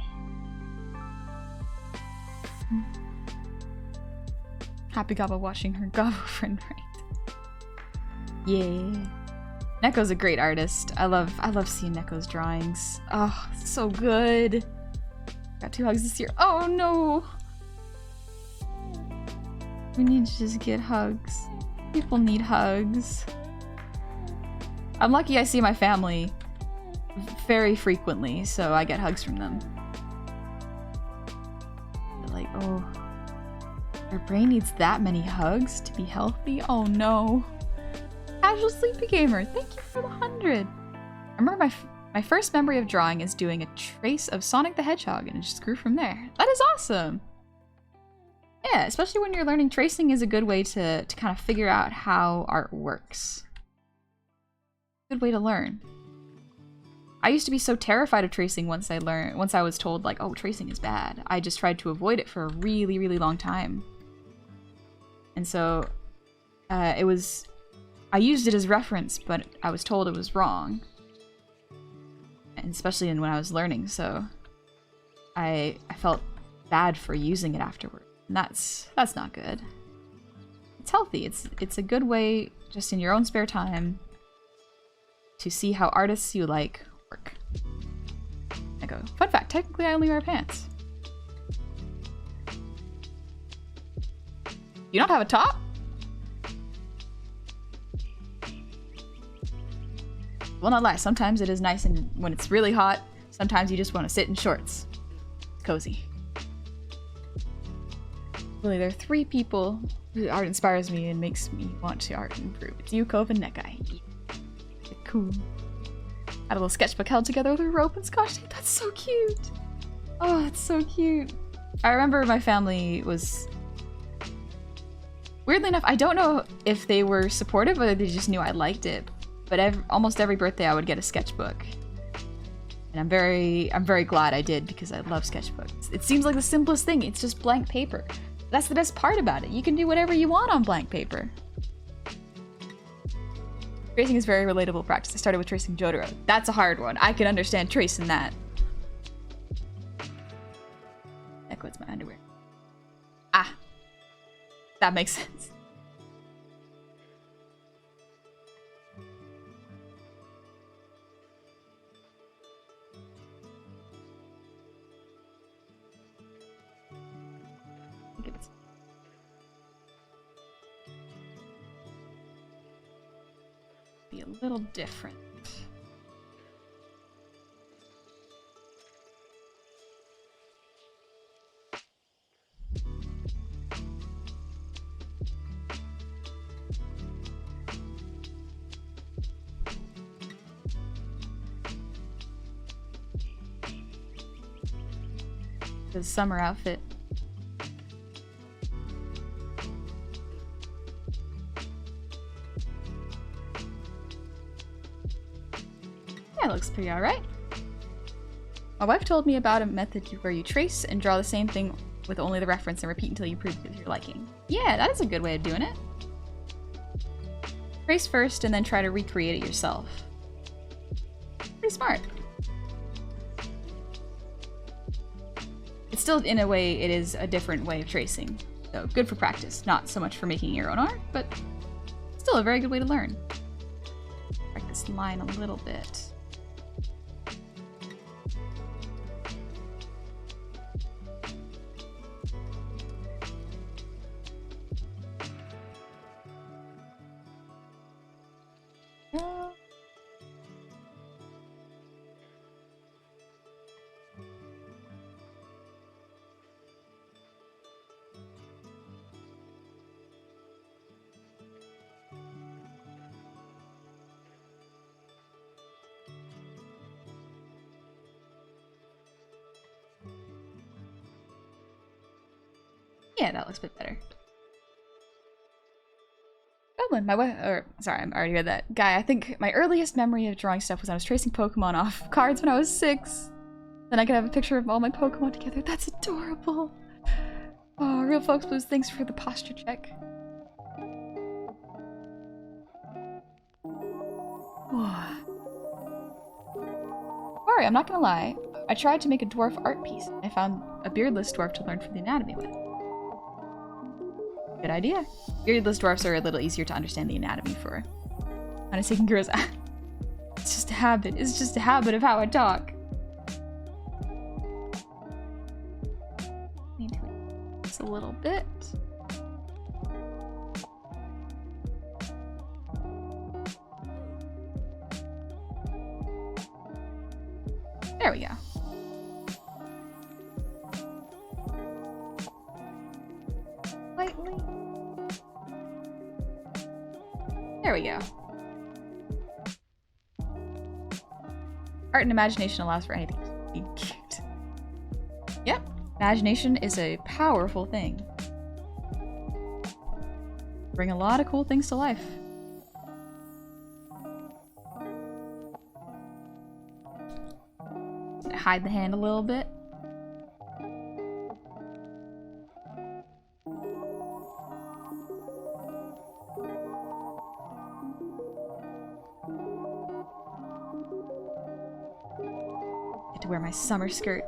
Happy Gaba watching her Gaba friend right. Yeah. Neko's a great artist. I love seeing Neko's drawings. Oh, so good. Got 2 hugs this year. Oh no. We need to just get hugs. People need hugs. I'm lucky I see my family very frequently, so I get hugs from them. They're like, oh, your brain needs that many hugs to be healthy? Oh no. Casual Sleepy Gamer, thank you for the 100. I remember my first memory of drawing is doing a trace of Sonic the Hedgehog, and it just grew from there. That is awesome. Yeah, especially when you're learning, tracing is a good way to kind of figure out how art works. Good way to learn. I used to be so terrified of tracing once I was told like, oh, tracing is bad. I just tried to avoid it for a really, really long time. And so I used it as reference, but I was told it was wrong. And especially when I was learning, so I felt bad for using it afterward. And that's not good. It's healthy. It's a good way, just in your own spare time, to see how artists you like work. I go, fun fact, technically I only wear pants. You don't have a top? Well, not lie, sometimes it is nice, and when it's really hot, sometimes you just want to sit in shorts. It's cozy. Really, there are 3 people whose art inspires me and makes me want to art improve. It's you, Cove, and Nekai. Cool. Had a little sketchbook held together with a rope and scotch tape. That's so cute. Oh, that's so cute. I remember my family was... Weirdly enough, I don't know if they were supportive or they just knew I liked it, but almost every birthday I would get a sketchbook. And I'm very glad I did, because I love sketchbooks. It seems like the simplest thing. It's just blank paper. That's the best part about it. You can do whatever you want on blank paper. Tracing is very relatable practice. I started with tracing Jotaro. That's a hard one. I can understand tracing that. Echo, it's my underwear. Ah. That makes sense. Be a little different. The summer outfit. Yeah, it looks pretty alright. My wife told me about a method where you trace and draw the same thing with only the reference and repeat until you prove it to your liking. Yeah, that is a good way of doing it. Trace first and then try to recreate it yourself. Pretty smart. It's still, in a way, it is a different way of tracing. So good for practice. Not so much for making your own art, but Still a very good way to learn. Correct this line a little bit. Yeah, that looks a bit better. Goblin, sorry, I already read that. Guy, I think my earliest memory of drawing stuff was when I was tracing Pokemon off cards when I was 6. Then I could have a picture of all my Pokemon together. That's adorable. Oh, Real Folks Blues, thanks for the posture check. Sorry, I'm not gonna lie. I tried to make a dwarf art piece. I found a beardless dwarf to learn from the anatomy with. Good idea. Beardless dwarfs are a little easier to understand the anatomy for. Honestly, girls, it's just a habit. It's just a habit of how I talk. Need to just a little bit. There we go. Lightly. There we go. Art and imagination allows for anything to be cute. Yep, imagination is a powerful thing. Bring a lot of cool things to life. Hide the hand a little bit. Get to wear my summer skirt.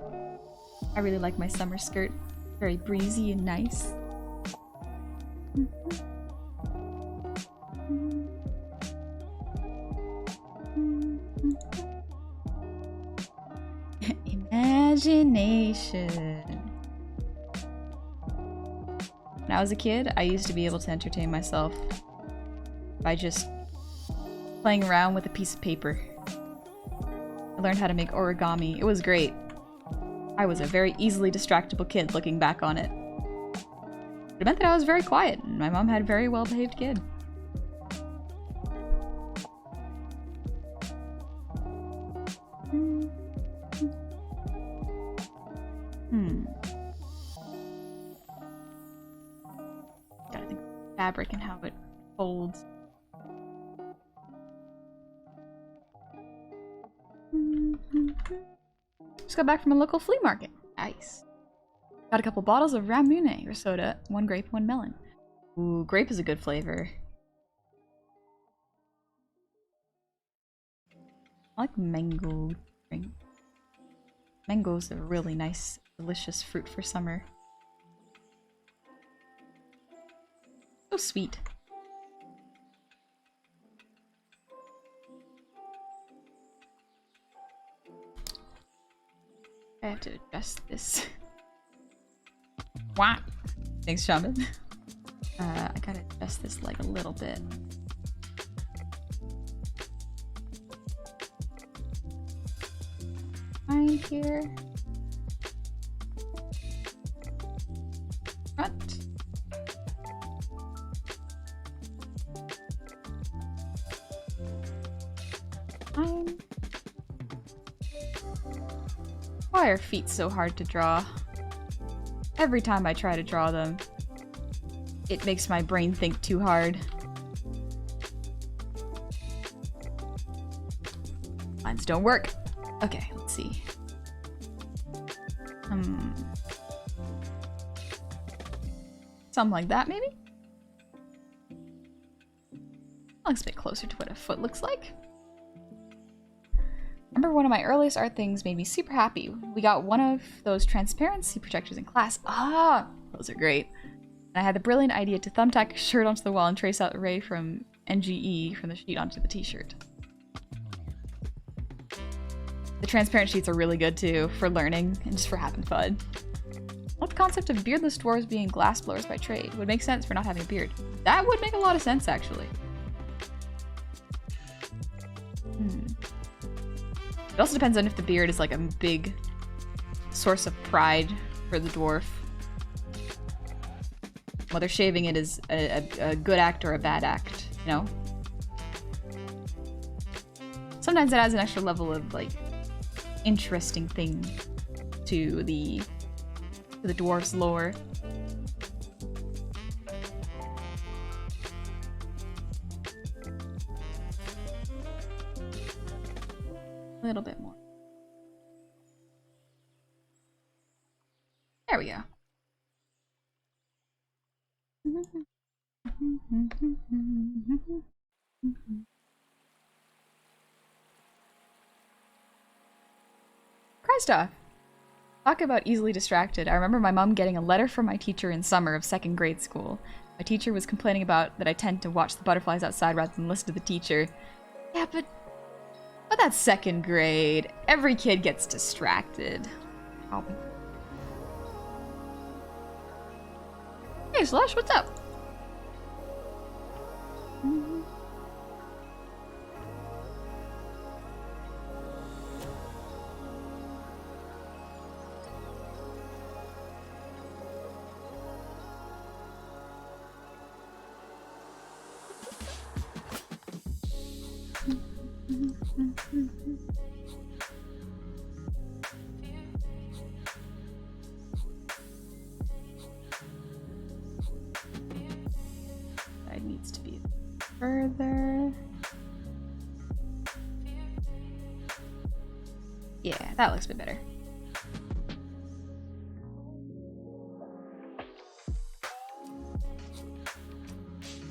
I really like my summer skirt. Very breezy and nice. Imagination. When I was a kid, I used to be able to entertain myself by just playing around with a piece of paper. I learned how to make origami. It was great. I was a very easily distractible kid looking back on it. It meant that I was very quiet, and my mom had a very well-behaved kid. Gotta think of fabric and how it folds. Just got back from a local flea market. Nice. Got a couple bottles of Ramune or soda. 1 grape, 1 melon. Ooh, grape is a good flavor. I like mango drink. Mango's a really nice, delicious fruit for summer. So sweet. I have to adjust this. Wow. Thanks, Shaman. I gotta adjust this like a little bit. Right here. Front. Fine. Why are feet so hard to draw? Every time I try to draw them, it makes my brain think too hard. Lines don't work. Okay, let's see. Something like that, maybe? That looks a bit closer to what a foot looks like. Remember one of my earliest art things made me super happy. We got one of those transparency projectors in class. Ah, those are great. And I had the brilliant idea to thumbtack a shirt onto the wall and trace out Ray from NGE from the sheet onto the t-shirt. The transparent sheets are really good too for learning and just for having fun. What concept of beardless dwarves being glassblowers by trade would make sense for not having a beard? That would make a lot of sense, actually. It also depends on if the beard is like a big source of pride for the dwarf. Whether shaving it is a good act or a bad act, you know? Sometimes it adds an extra level of like interesting thing to the dwarf's lore. A little bit more. There we go. Christoph! Talk about easily distracted. I remember my mom getting a letter from my teacher in summer of 2nd grade school. My teacher was complaining about that I tend to watch the butterflies outside rather than listen to the teacher. Yeah, but that's 2nd grade. Every kid gets distracted. Oh. Hey, Slush, what's up? That needs to be further. Yeah, that looks a bit better.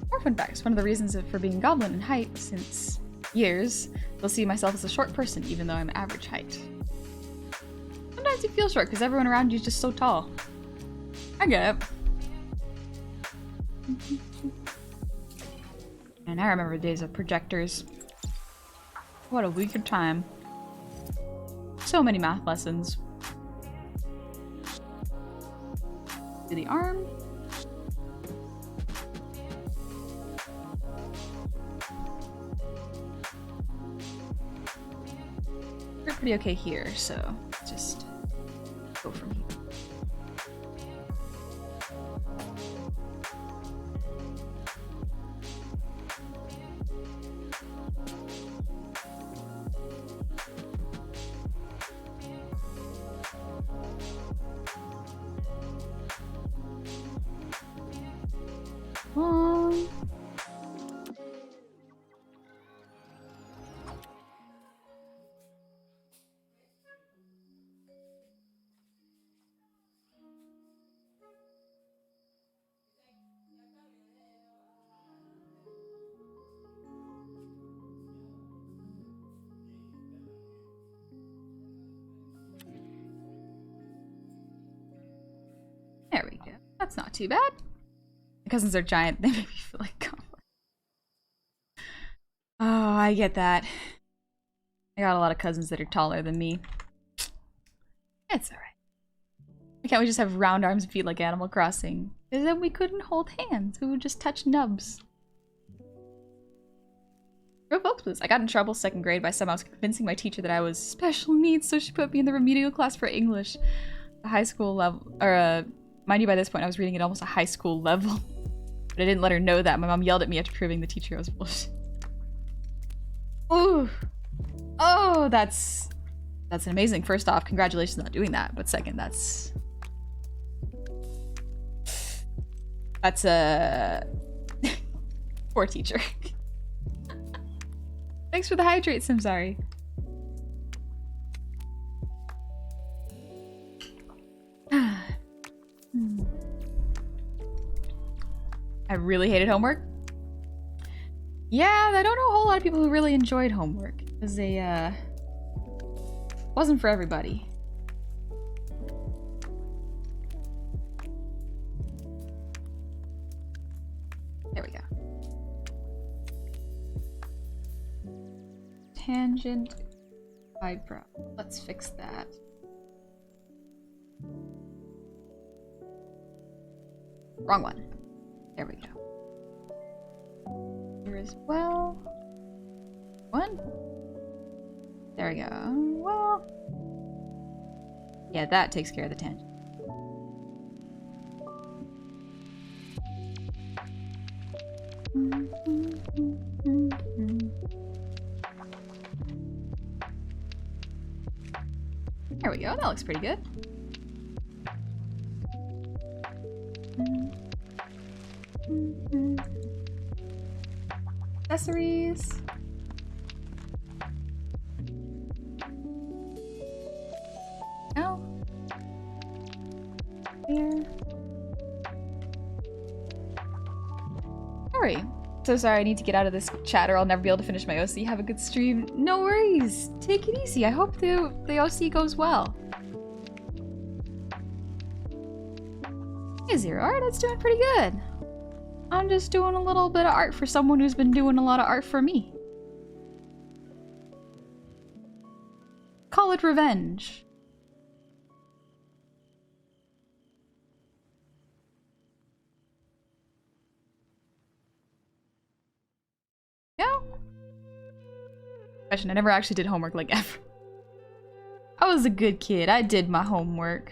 More fun facts. One of the reasons for being goblin in height since years, you'll see myself as a short person even though I'm average height. Sometimes you feel short because everyone around you is just so tall. I get it. And I remember days of projectors. What a weird time. So many math lessons. Do the arm. We're pretty okay here, so just go from here. There we go. That's not too bad. My cousins are giant. They make me feel like Goblin. Oh, I get that. I got a lot of cousins that are taller than me. It's alright. Why can't we just have round arms and feet like Animal Crossing? Because then we couldn't hold hands. We would just touch nubs. Real folks, please. I got in trouble 2nd grade by somehow convincing my teacher that I was special needs, so she put me in the remedial class for English. The high school level, or mind you, by this point I was reading at almost a high school level. But I didn't let her know that. My mom yelled at me after proving the teacher I was bullshit. Ooh. Oh, that's an amazing. First off, congratulations on doing that. But second, that's a poor teacher. Thanks for the hydrates, I'm sorry. I really hated homework. Yeah, I don't know a whole lot of people who really enjoyed homework. Because they, wasn't for everybody. There we go. tangent eyebrow. Let's fix that. Wrong one. There we go. Here as well. One. There we go. Well. Yeah, that takes care of the tangent. There we go. That looks pretty good. Accessories. Oh. Here. Sorry. So sorry, I need to get out of this chat or I'll never be able to finish my OC. Have a good stream. No worries. Take it easy. I hope the OC goes well. Hey, Zero Art, it's doing pretty good. I'm just doing a little bit of art for someone who's been doing a lot of art for me. Call it revenge. Yeah. I never actually did homework like ever. I was a good kid. I did my homework.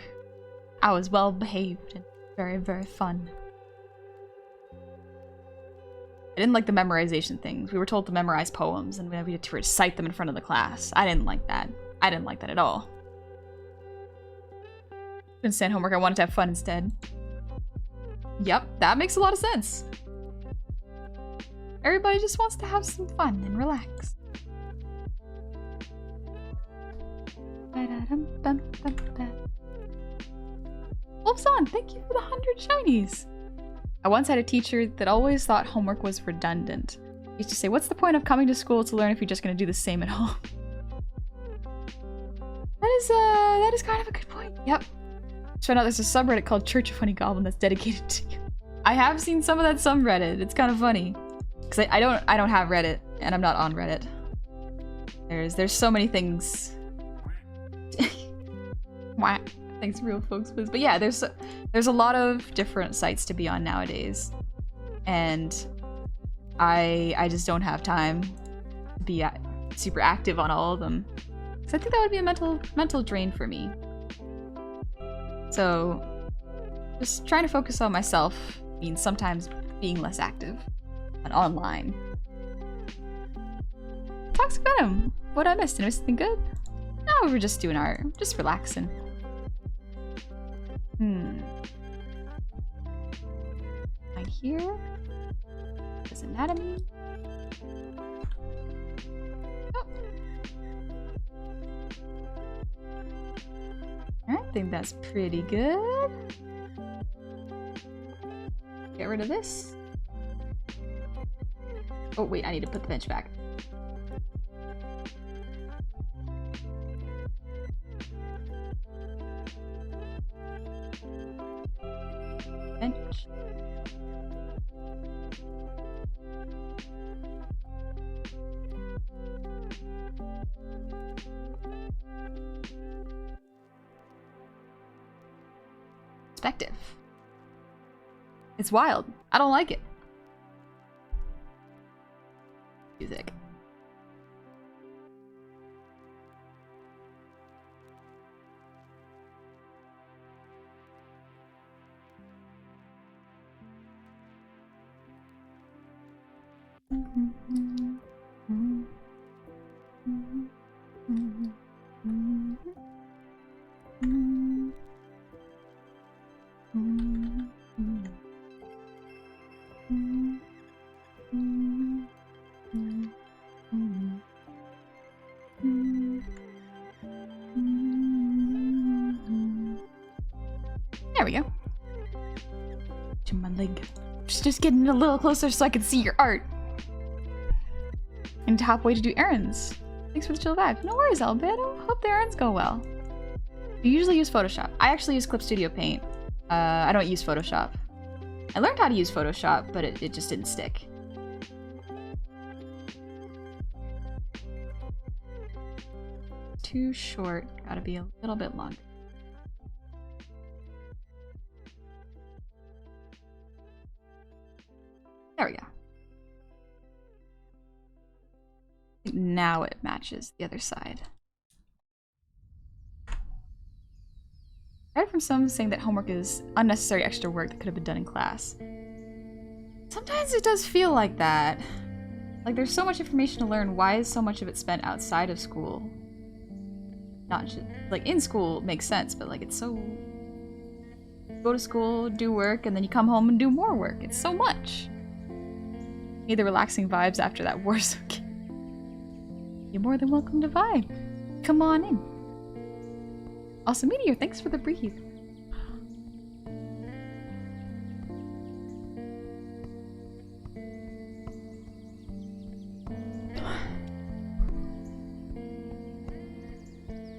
I was well behaved and very, very fun. I didn't like the memorization things. We were told to memorize poems and we had to recite them in front of the class. I didn't like that. I didn't like that at all. Couldn't stand homework. I wanted to have fun instead. Yep, that makes a lot of sense. Everybody just wants to have some fun and relax. Wolfson, thank you for the 100 shinies. I once had a teacher that always thought homework was redundant. He used to say, what's the point of coming to school to learn if you're just going to do the same at home? That is kind of a good point. Yep. Just found out there's a subreddit called Church of Honey Goblin that's dedicated to you. I have seen some of that subreddit. It's kind of funny. Because I don't have Reddit, and I'm not on Reddit. There's so many things. Wah. Thanks, real folks, please. But yeah, there's a lot of different sites to be on nowadays, and I just don't have time to be super active on all of them. Because I think that would be a mental drain for me. So just trying to focus on myself means sometimes being less active and online. Toxic Venom. What I missed? Did I miss anything good? No, we were just doing art, just relaxing. Right here. There's anatomy. Oh. I think that's pretty good. Get rid of this. Oh wait, I need to put the bench back. Bench. Perspective. It's wild. I don't like it. Music. There we go. To my leg. Just getting a little closer so I can see your art. And to hop away to do errands. Thanks for the chill vibe. No worries, Albedo. Hope the errands go well. You usually use Photoshop. I actually use Clip Studio Paint. I don't use Photoshop. I learned how to use Photoshop, but it just didn't stick. too short. Gotta be a little bit longer. There we go. Now it matches the other side. I heard from some saying that homework is unnecessary extra work that could have been done in class. Sometimes it does feel like that. Like there's so much information to learn, why is so much of it spent outside of school? Not just, like in school makes sense, but like it's so... Go to school, do work, and then you come home and do more work. It's so much. Need the relaxing vibes after that war's okay. You're more than welcome to vibe. Come on in. Also, Meteor, thanks for the breathe.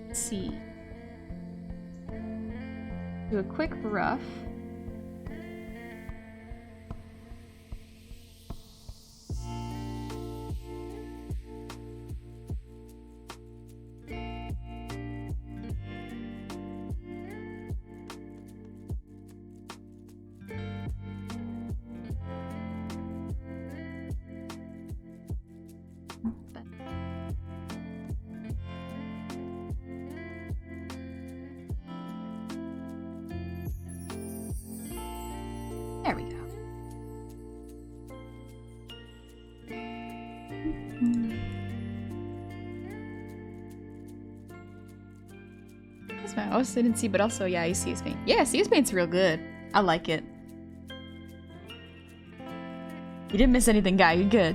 Let's see. Do a quick rough. There we go. That's my also didn't see, but also yeah, you CS paint. Yeah, CS paint's real good. I like it. You didn't miss anything, guy. You're good.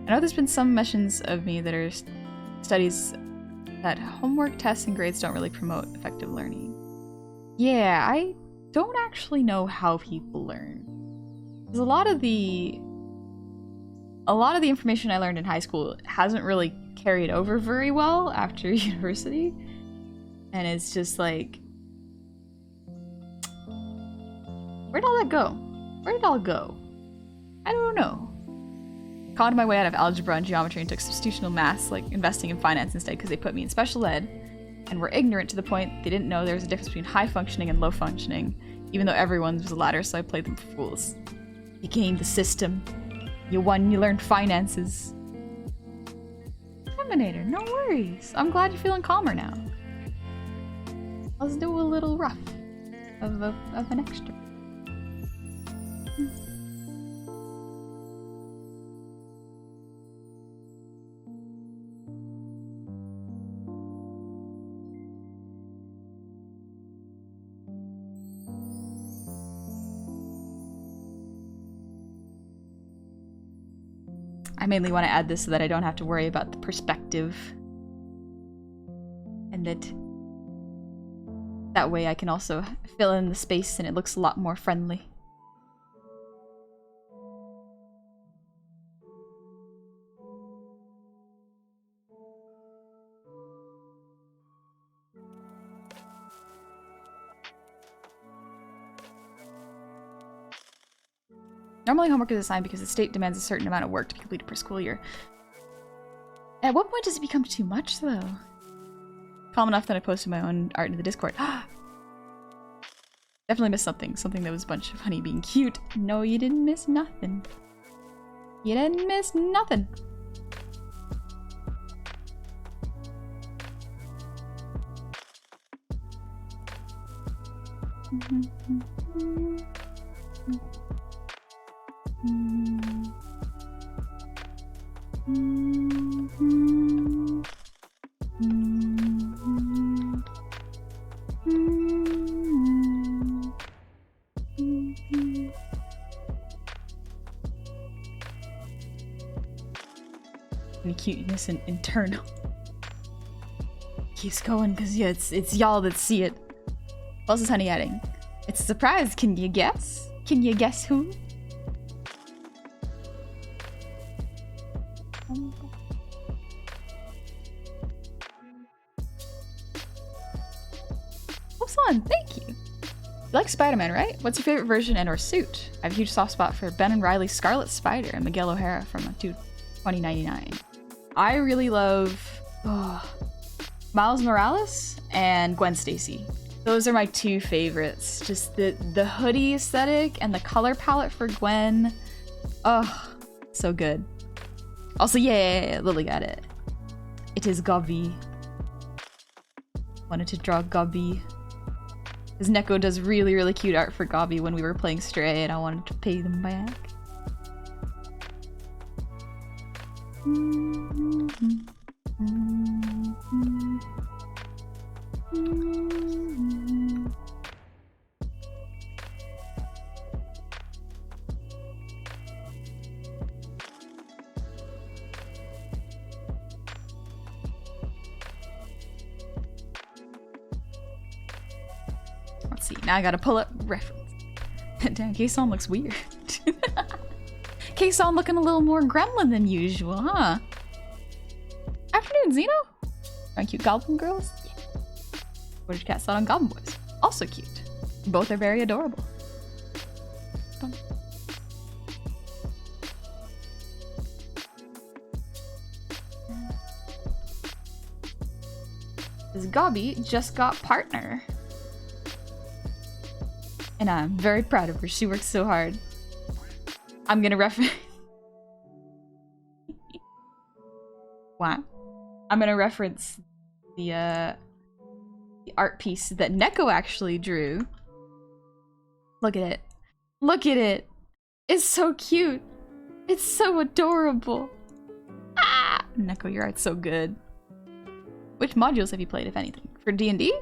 I know there's been some mentions of me that are studies that homework, tests, and grades don't really promote effective learning. Yeah, I don't actually know how people learn. Because a lot of the information I learned in high school hasn't really carried over very well after university. And it's just like, where'd all that go? Where did it all go? I don't know. Caught my way out of algebra and geometry and took substitutional maths, like investing in finance instead, because they put me in special ed and were ignorant to the point they didn't know there was a difference between high functioning and low functioning, even though everyone was a ladder, so I played them for fools. You gamed the system. You won, you learned finances. Terminator, no worries. I'm glad you're feeling calmer now. Let's do a little rough of an extra. I mainly want to add this so that I don't have to worry about the perspective. And that way I can also fill in the space and it looks a lot more friendly. Normally homework is assigned because the state demands a certain amount of work to be completed per school year. At what point does it become too much, though? Calm enough that I posted my own art into the Discord. Definitely missed something. Something that was a bunch of honey being cute. No, you didn't miss nothing. You didn't miss nothing. Any cuteness and internal. Keeps going because yeah, it's y'all that see it. What else is Honey adding? It's a surprise. Can you guess? Can you guess who? Thank you. You like Spider-Man, right? What's your favorite version and or suit? I have a huge soft spot for Ben and Riley's Scarlet Spider and Miguel O'Hara from 2099. I really love... Oh, Miles Morales and Gwen Stacy. Those are my two favorites. Just the hoodie aesthetic and the color palette for Gwen. Oh, so good. Also, yeah, Lily got it. It is Gobby. Wanted to draw Gobby. Because Neko does really, really cute art for Gobby when we were playing Stray, and I wanted to pay them back. Let's see. Now I gotta pull up reference. Damn, Kason looks weird. Kason looking a little more gremlin than usual, huh? Afternoon, Zeno? Aren't cute Goblin girls? Yeah. What did your cat saw on Goblin Boys? Also cute. Both are very adorable. Bum. This Gobby just got partner. And I'm very proud of her. She works so hard. I'm gonna reference... Wow. I'm gonna reference the art piece that Neko actually drew. Look at it. Look at it. It's so cute. It's so adorable. Ah! Neko, your art's so good. Which modules have you played, if anything? For D&D?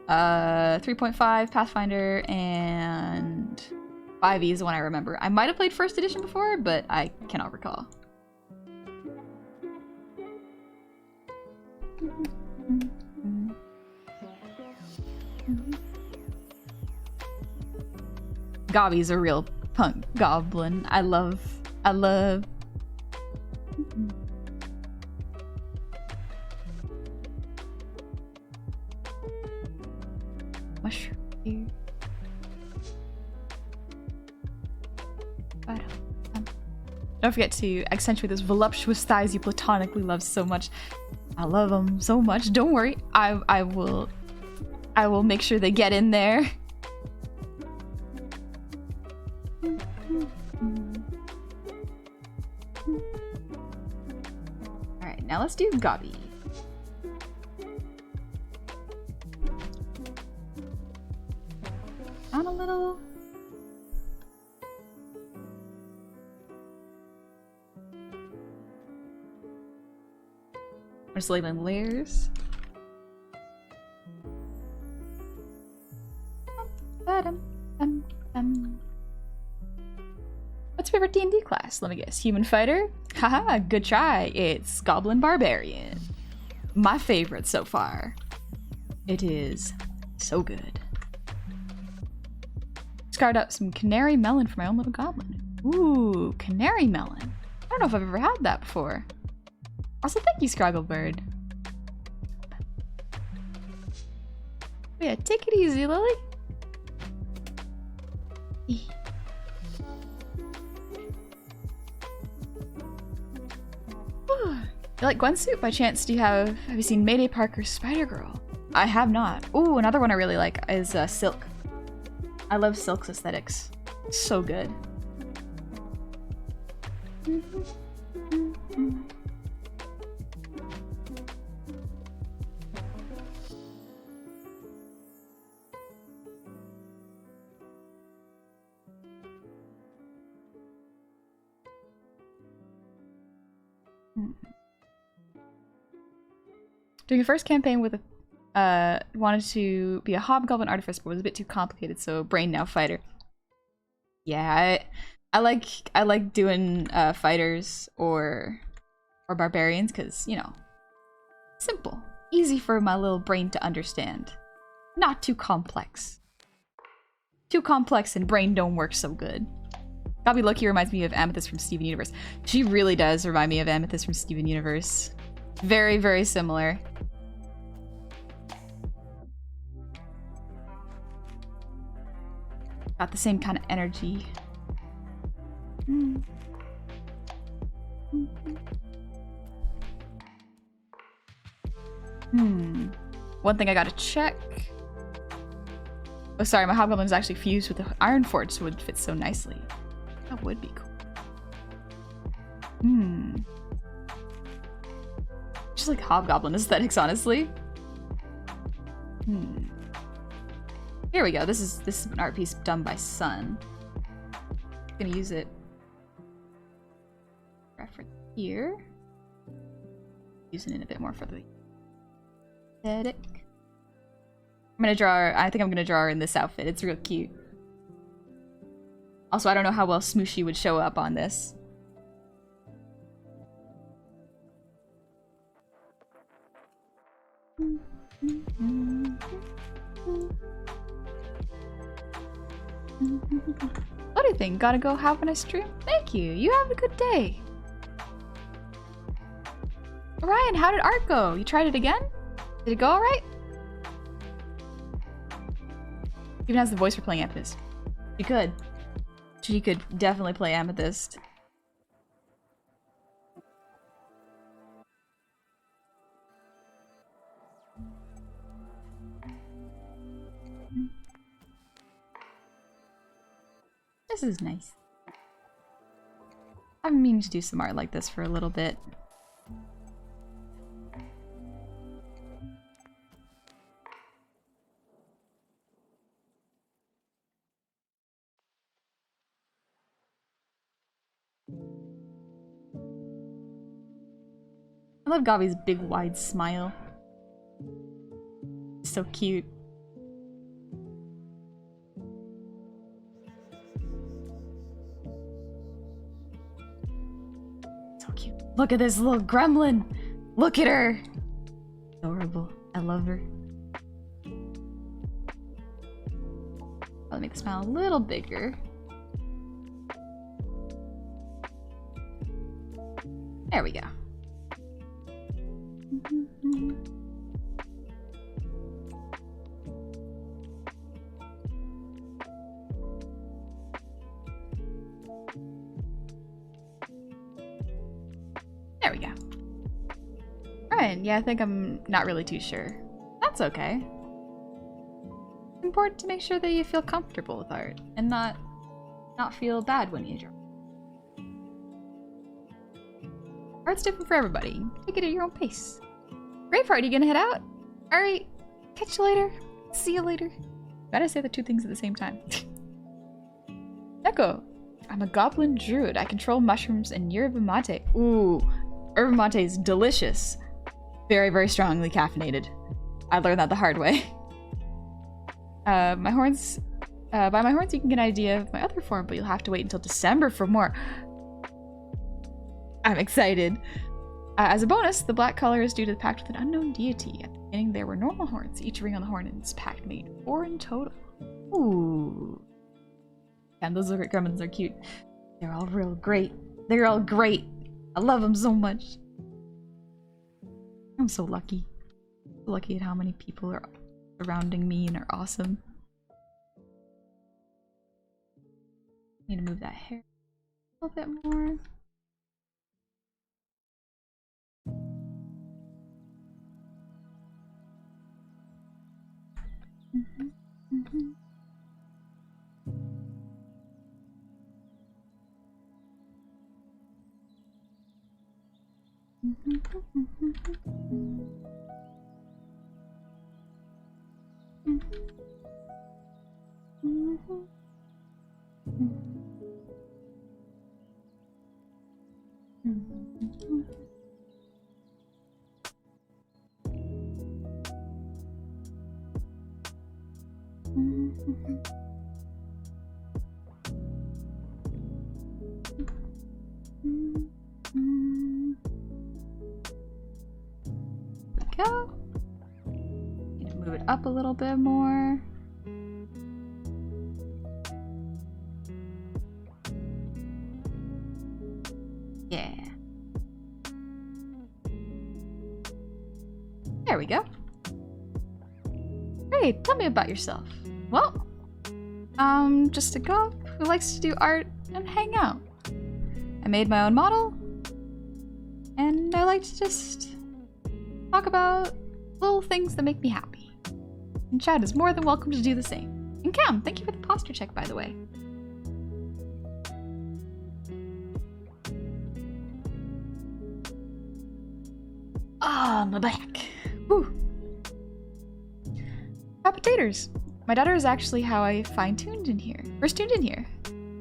3.5, Pathfinder, and 5e is the one I remember. I might have played 1st edition before, but I cannot recall. Gobby's a real punk goblin. I love... Mushroom here. Don't forget to accentuate those voluptuous thighs you platonically love so much. I love them so much. Don't worry. I will make sure they get in there. Alright, now let's do Gobby. Down a little. I'm just labeling layers. What's your favorite D&D class? Let me guess. Human fighter? Haha, good try. It's Goblin Barbarian. My favorite so far. It is so good. Scarred up some canary melon for my own little goblin. Ooh, canary melon. I don't know if I've ever had that before. Also, thank you, Scrogglebird. Yeah, take it easy, Lily. You like Gwen suit? By chance, have you seen Mayday Parker's Spider-Girl? I have not. Ooh, another one I really like is Silk. I love Silk's aesthetics. So good. Doing a first campaign with a wanted to be a hobgoblin artificer, but was a bit too complicated, so brain now fighter. Yeah, I like doing fighters or barbarians because, you know, simple, easy for my little brain to understand, not too complex. Too complex and brain don't work so good. Gobby Loki reminds me of Amethyst from Steven Universe. She really does remind me of Amethyst from Steven Universe. Very, very similar. Got the same kind of energy. One thing I gotta check. Oh, sorry, my hobgoblin is actually fused with the iron forge, so it would fit so nicely. That would be cool. Just like hobgoblin aesthetics, honestly. Here we go. This is an art piece done by Sun. I'm gonna use it. Reference here. Using it a bit more for the aesthetic. I'm gonna draw her, I think I'm gonna draw her in this outfit. It's real cute. Also, I don't know how well Smooshy would show up on this. What do you think? Gotta go have a nice stream? Thank you. You have a good day. Ryan, how did art go? You tried it again? Did it go alright? Even has the voice for playing Amethyst. She could. She could definitely play Amethyst. This is nice. I've been meaning to do some art like this for a little bit. I love Gavi's big wide smile. It's so cute. So cute. Look at this little gremlin! Look at her! Adorable. I love her. I'll make the smile a little bigger. There we go. There we go. Alright, yeah, I think I'm not really too sure. That's okay. It's important to make sure that you feel comfortable with art and not feel bad when you draw. Art's different for everybody. Take it at your own pace. Great party, gonna head out? Alright, catch you later. See you later. Gotta say the two things at the same time. Echo, I'm a goblin druid. I control mushrooms and yerba mate. Ooh, yerba mate is delicious. Very, very strongly caffeinated. I learned that the hard way. By my horns you can get an idea of my other form, but you'll have to wait until December for more. I'm excited. As a bonus, the black color is due to the pact with an unknown deity. At the beginning, there were normal horns. Each ring on the horn in this pact made 4 in total. Ooh. And those gremlins are cute. They're all real great. They're all great. I love them so much. I'm so lucky. So lucky at how many people are surrounding me and are awesome. Need to move that hair a little bit more. Go. Need to move it up a little bit more. Yeah. There we go. Great, tell me about yourself. Well, just a goth who likes to do art and hang out. I made my own model, and I like to just talk about little things that make me happy. And Chad is more than welcome to do the same. And Cam, thank you for the posture check, by the way. Ah, my back. Whew. Hot potatoes. My daughter is actually how I first tuned in here.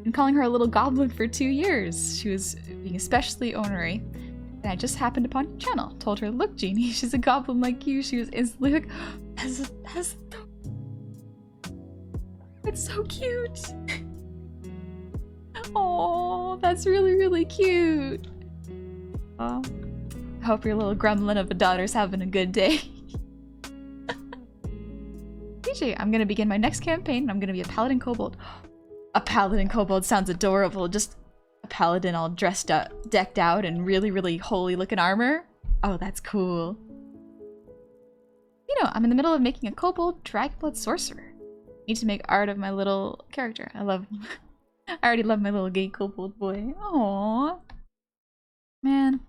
Been calling her a little goblin for 2 years. She was being especially ornery. And I just happened upon your channel. Told her, look, Jeannie, she's a goblin like you. She was instantly like, it's so cute. Oh, that's really, really cute. Oh, I hope your little gremlin of a daughter's having a good day. DJ, I'm gonna begin my next campaign and I'm gonna be a paladin kobold. A paladin kobold sounds adorable. Just a paladin all dressed up, decked out in really, really holy looking armor. Oh, that's cool. You know, I'm in the middle of making a kobold dragonblood sorcerer. Need to make art of my little character. I already love my little gay kobold boy. Aww. Man.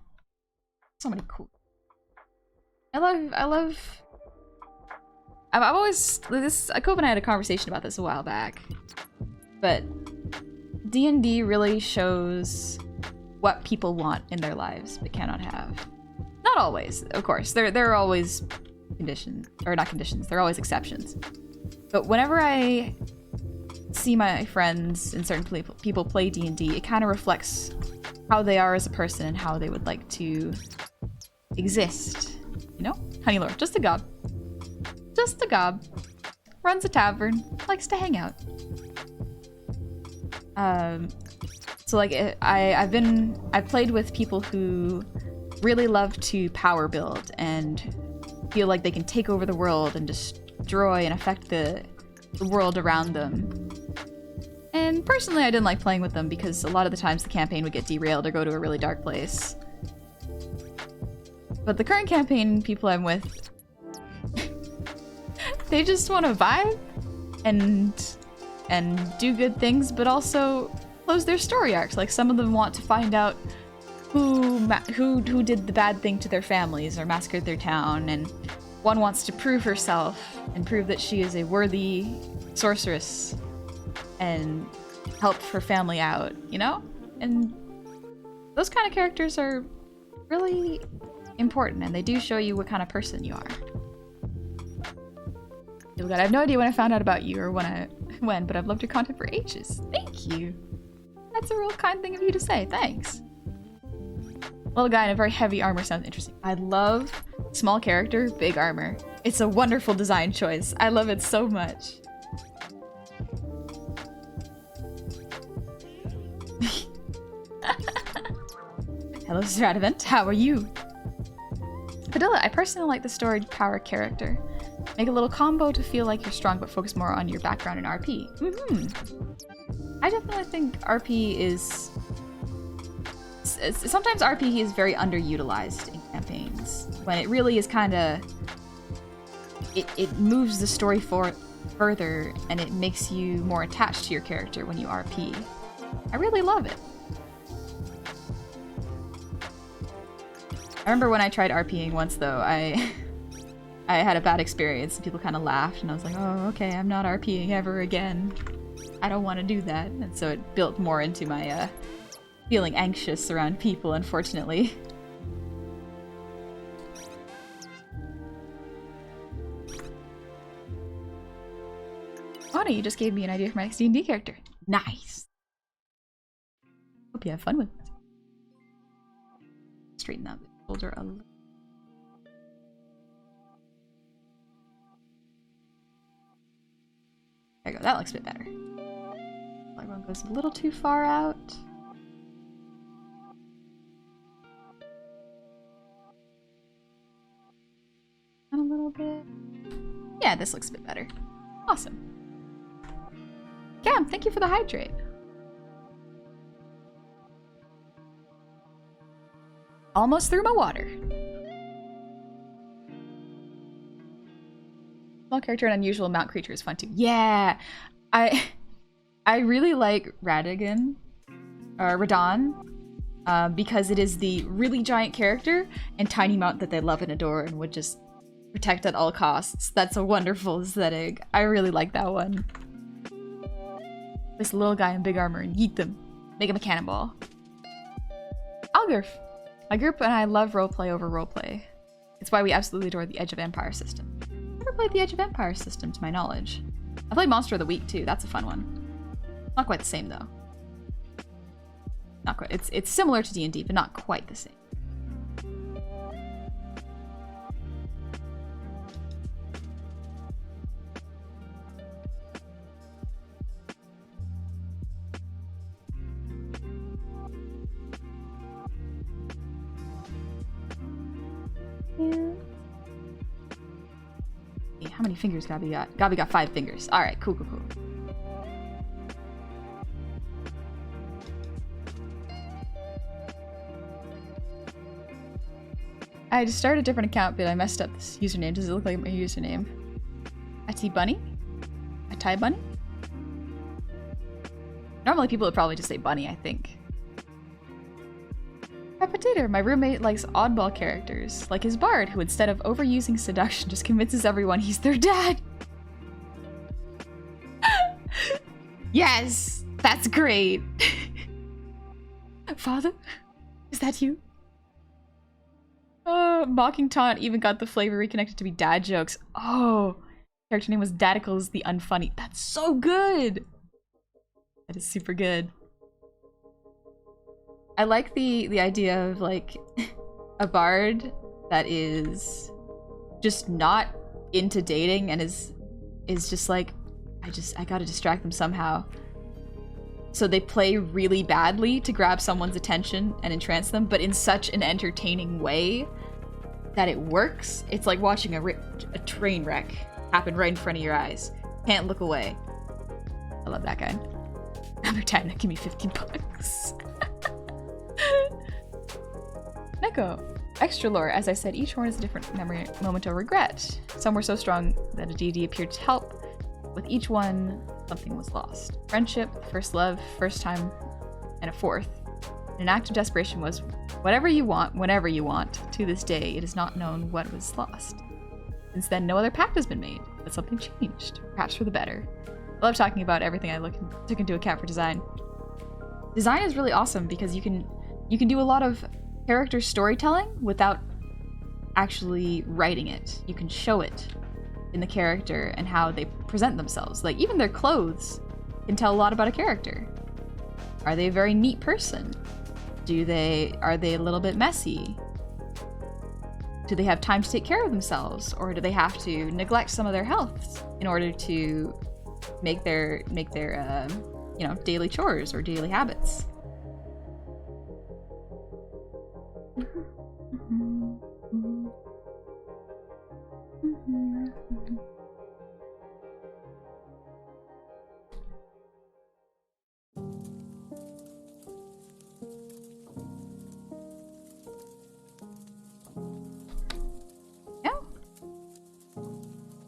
So many cool. I've always, Cope and I had a conversation about this a while back. But D&D really shows what people want in their lives but cannot have. Not always, of course. There are always conditions, or not conditions, there are always exceptions. But whenever I see my friends and certain people play D&D, it kind of reflects how they are as a person and how they would like to exist. You know? Honeylord, just a gob. Just a gob. Runs a tavern, likes to hang out. So like I've played with people who really love to power build and feel like they can take over the world and destroy and affect the world around them. And personally, I didn't like playing with them because a lot of the times the campaign would get derailed or go to a really dark place. But the current campaign people I'm with, they just want to vibe and do good things, but also close their story arcs. Like some of them want to find out who did the bad thing to their families or massacred their town, and one wants to prove herself and prove that she is a worthy sorceress and help her family out, you know? And those kind of characters are really important, and they do show you what kind of person you are. Oh God, I have no idea when I found out about you or when, but I've loved your content for ages. Thank you. That's a real kind thing of you to say. Thanks. Little guy in a very heavy armor sounds interesting. I love small character, big armor. It's a wonderful design choice. I love it so much. Hello, Stradivant. How are you? Padilla, I personally like the storage power character. Make a little combo to feel like you're strong, but focus more on your background in RP. I definitely think RP is... Sometimes RP is very underutilized in campaigns, when it really is kind of... It moves the story further, and it makes you more attached to your character when you RP. I really love it. I remember when I tried RPing once, though, I had a bad experience, and people kind of laughed, and I was like, oh, okay, I'm not RPing ever again. I don't want to do that. And so it built more into my feeling anxious around people, unfortunately. Anna, you just gave me an idea for my next D&D character. Nice! Hope you have fun with it. Straighten that shoulder a little. There you go, that looks a bit better. Everyone goes a little too far out. And a little bit. Yeah, this looks a bit better. Awesome. Cam, thank you for the hydrate. Almost through my water. Small character and unusual mount creature is fun too. Yeah, I really like Radagon, or Radon, because it is the really giant character and tiny mount that they love and adore and would just Protect at all costs. That's a wonderful aesthetic. I really like that one. This little guy in big armor and yeet them. Make him a cannonball. Algurf. My group and I love roleplay over roleplay. It's why we absolutely adore the Edge of Empire system. I've never played the Edge of Empire system to my knowledge. I played Monster of the Week too. That's a fun one. Not quite the same though. Not quite. It's similar to D&D, but not quite the same. How many fingers Gabi got? Gabi got 5 fingers. Alright, cool. I just started a different account, but I messed up this username. Does it look like my username? A T-Bunny? A Thai Bunny? Normally people would probably just say Bunny, I think. Potato, my roommate likes oddball characters, like his bard, who instead of overusing seduction just convinces everyone he's their dad. Yes! That's great! Father? Is that you? Mocking Taunt even got the flavor reconnected to be dad jokes. Oh! Character name was Dadicles the Unfunny. That's so good! That is super good. I like the idea of like a bard that is just not into dating and is just like I gotta distract them somehow. So they play really badly to grab someone's attention and entrance them, but in such an entertaining way that it works. It's like watching a train wreck happen right in front of your eyes. Can't look away. I love that guy. Number 10, give me 50 bucks. Neko. Extra lore. As I said, each horn is a different memory moment of regret. Some were so strong that a deity appeared to help. With each one, something was lost. Friendship, first love, first time, and a fourth. An act of desperation was whatever you want, whenever you want. To this day, it is not known what was lost. Since then, no other pact has been made, but something changed, perhaps for the better. I love talking about everything I took into account for design. Design is really awesome because you can do a lot of character storytelling without actually writing it. You can show it in the character and how they present themselves. Like, even their clothes can tell a lot about a character. Are they a very neat person? Are they a little bit messy? Do they have time to take care of themselves? Or do they have to neglect some of their health in order to make their daily chores or daily habits?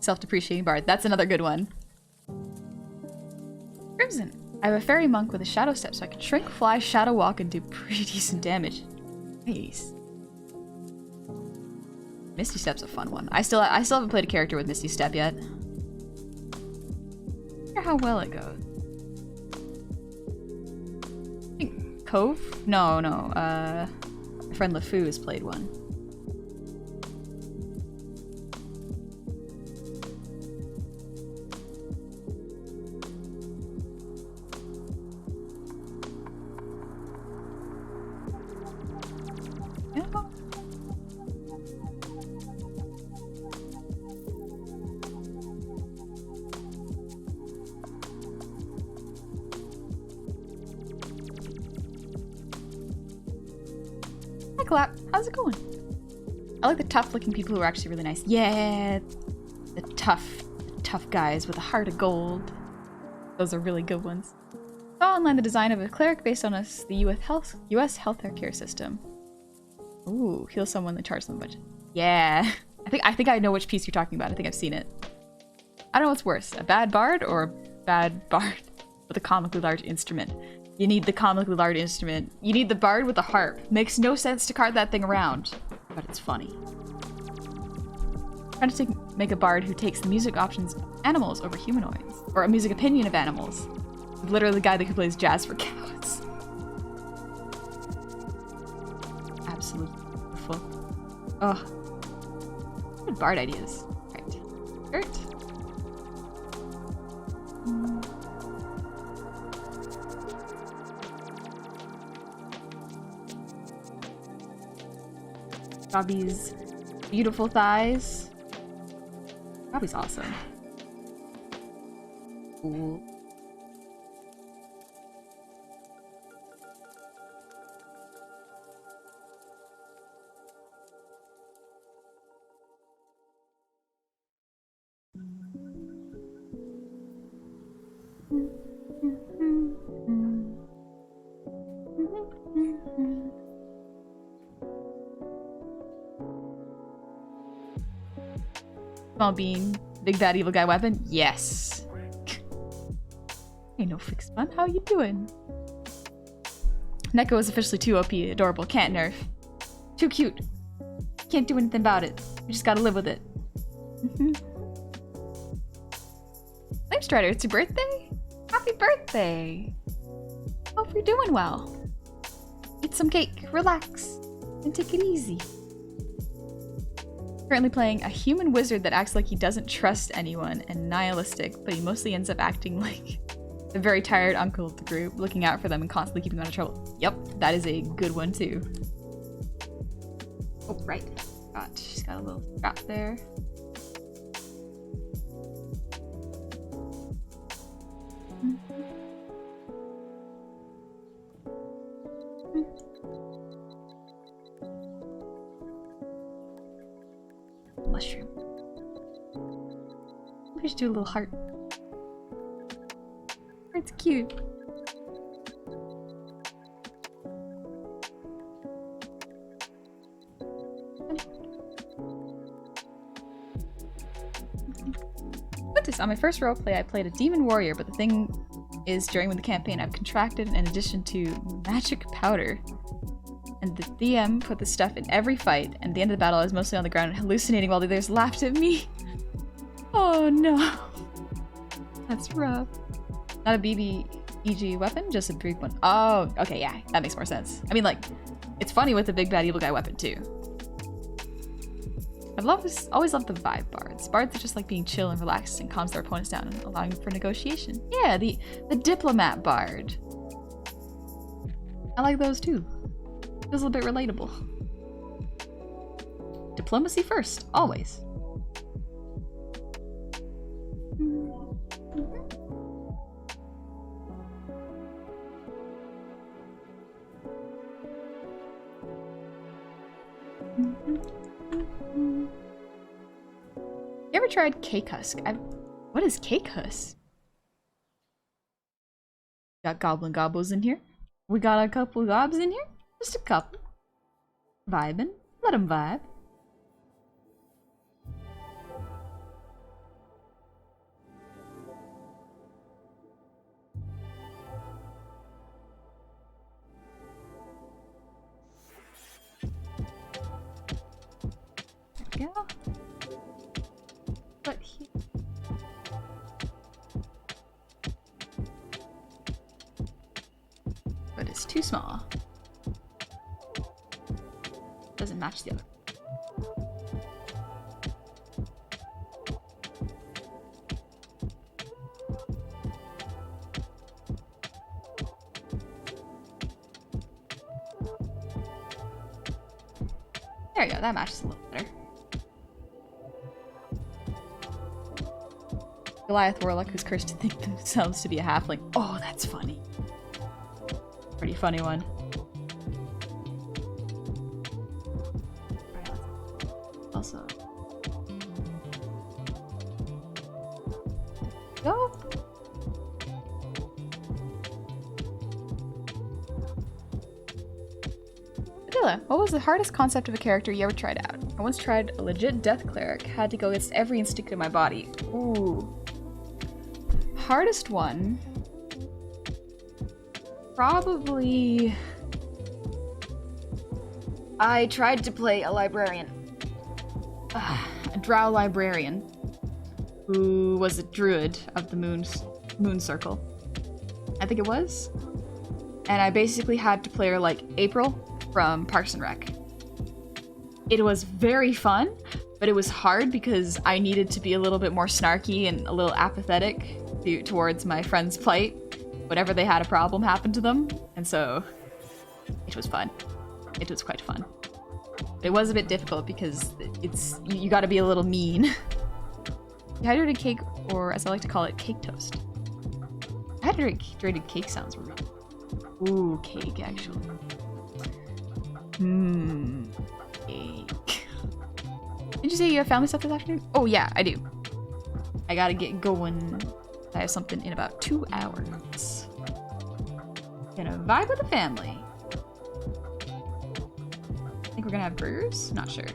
Self-depreciating bard. That's another good one. Crimson. I have a fairy monk with a shadow step, so I can shrink, fly, shadow walk, and do pretty decent damage. Nice. Misty Step's a fun one. I still haven't played a character with Misty Step yet. I wonder how well it goes. I think Cove? No. My friend LeFou has played one. Clap. How's it going? I like the tough looking people who are actually really nice. Yeah, the tough guys with a heart of gold. Those are really good ones. Saw online the design of a cleric based on the US healthcare system. Ooh, heal someone and charge them a budget. Yeah, I think I know which piece you're talking about. I think I've seen it. I don't know what's worse, a bad bard or a bad bard with a comically large instrument. You need the comically large instrument. You need the bard with the harp. Makes no sense to cart that thing around, but it's funny. Trying to make a bard who takes the music options of animals over humanoids. Or a music opinion of animals. Literally the guy that plays jazz for cows. Absolutely beautiful. Oh. Good bard ideas. Right. Skirt. Robbie's beautiful thighs. Robbie's awesome. Cool. Small bean, big bad evil guy weapon? Yes. Ain't no fixed fun. How you doing? Neko is officially too OP, adorable. Can't nerf. Too cute. Can't do anything about it. We just gotta live with it. Flame Strider, it's your birthday? Happy birthday! Hope you're doing well. Eat some cake, relax, and take it easy. Currently playing a human wizard that acts like he doesn't trust anyone and nihilistic, but he mostly ends up acting like the very tired uncle of the group, looking out for them and constantly keeping them out of trouble. Yep, that is a good one too. Oh, right. She's got a little strap there. Mushroom. We should do a little heart. It's cute. On my first roleplay, I played a demon warrior, but the thing is, during the campaign, I've contracted an addition to magic powder. And the DM put the stuff in every fight, and at the end of the battle, I was mostly on the ground hallucinating while the others laughed at me. Oh no. That's rough. Not a BBEG weapon, just a big one. Oh, okay, yeah, that makes more sense. I mean, like, it's funny with the big bad evil guy weapon, too. Always loved the vibe bards. Bards are just like being chill and relaxed and calms their opponents down and allowing for negotiation. Yeah, the diplomat bard. I like those too. Feels a little bit relatable. Diplomacy first, always. You ever tried cake husk? What is cake husk? Got goblin gobbles in here. We got a couple gobs in here. Just a couple. Vibing. Let them vibe. There we go. But here. But it's too small. Doesn't match the other. There you go, that matches a little better. Goliath Warlock who's cursed to think themselves to be a halfling. Oh, that's funny. Pretty funny one. Also. Go. Adilla, what was the hardest concept of a character you ever tried out? I once tried a legit death cleric. Had to go against every instinct in my body. Ooh. Hardest one. Probably. I tried to play a librarian. a drow librarian who was a druid of the moon circle. I think it was. And I basically had to play her like April from Parks and Rec. It was very fun, but it was hard because I needed to be a little bit more snarky and a little apathetic towards my friend's plight. Whenever they had a problem happen to them, and so it was fun. It was quite fun. It was a bit difficult because you gotta be a little mean. Dehydrated cake, or as I like to call it, cake toast. Dehydrated cake sounds really good. Ooh, cake, actually. Cake. Did you say you have family stuff this afternoon? Oh yeah, I do. I gotta get going. I have something in about 2 hours. Gonna vibe with the family. I think we're gonna have burgers? Not sure.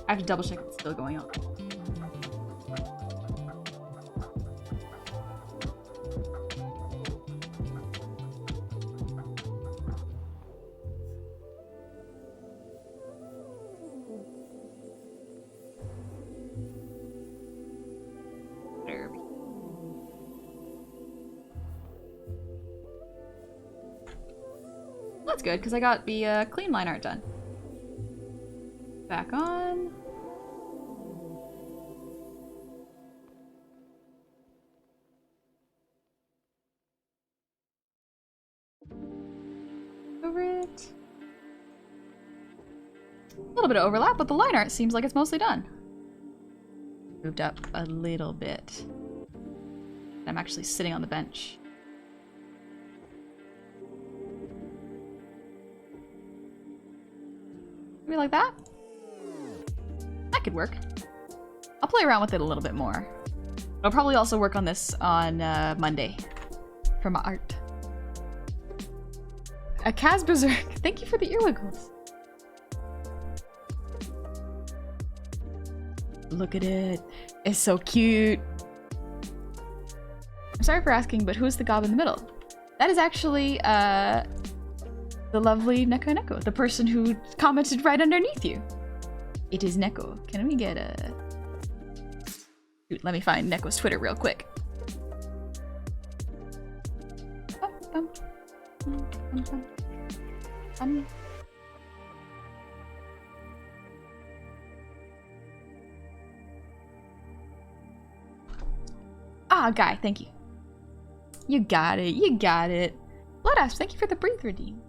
I have to double check what's still going on. That's good, because I got the clean line art done. Back on. Over it. A little bit of overlap, but the line art seems like it's mostly done. Moved up a little bit. I'm actually sitting on the bench. Maybe like that? That could work. I'll play around with it a little bit more. I'll probably also work on this on Monday for my art. A Kaz Berserk. Thank you for the earwiggles. Look at it. It's so cute. I'm sorry for asking, but who's the goblin in the middle? That is actually the lovely Neko, the person who commented right underneath you. It is Neko. Can we get a... Dude, let me find Neko's Twitter real quick. Ah, Guy, thank you. You got it, you got it. Blood Asp, thank you for the breathe redeem.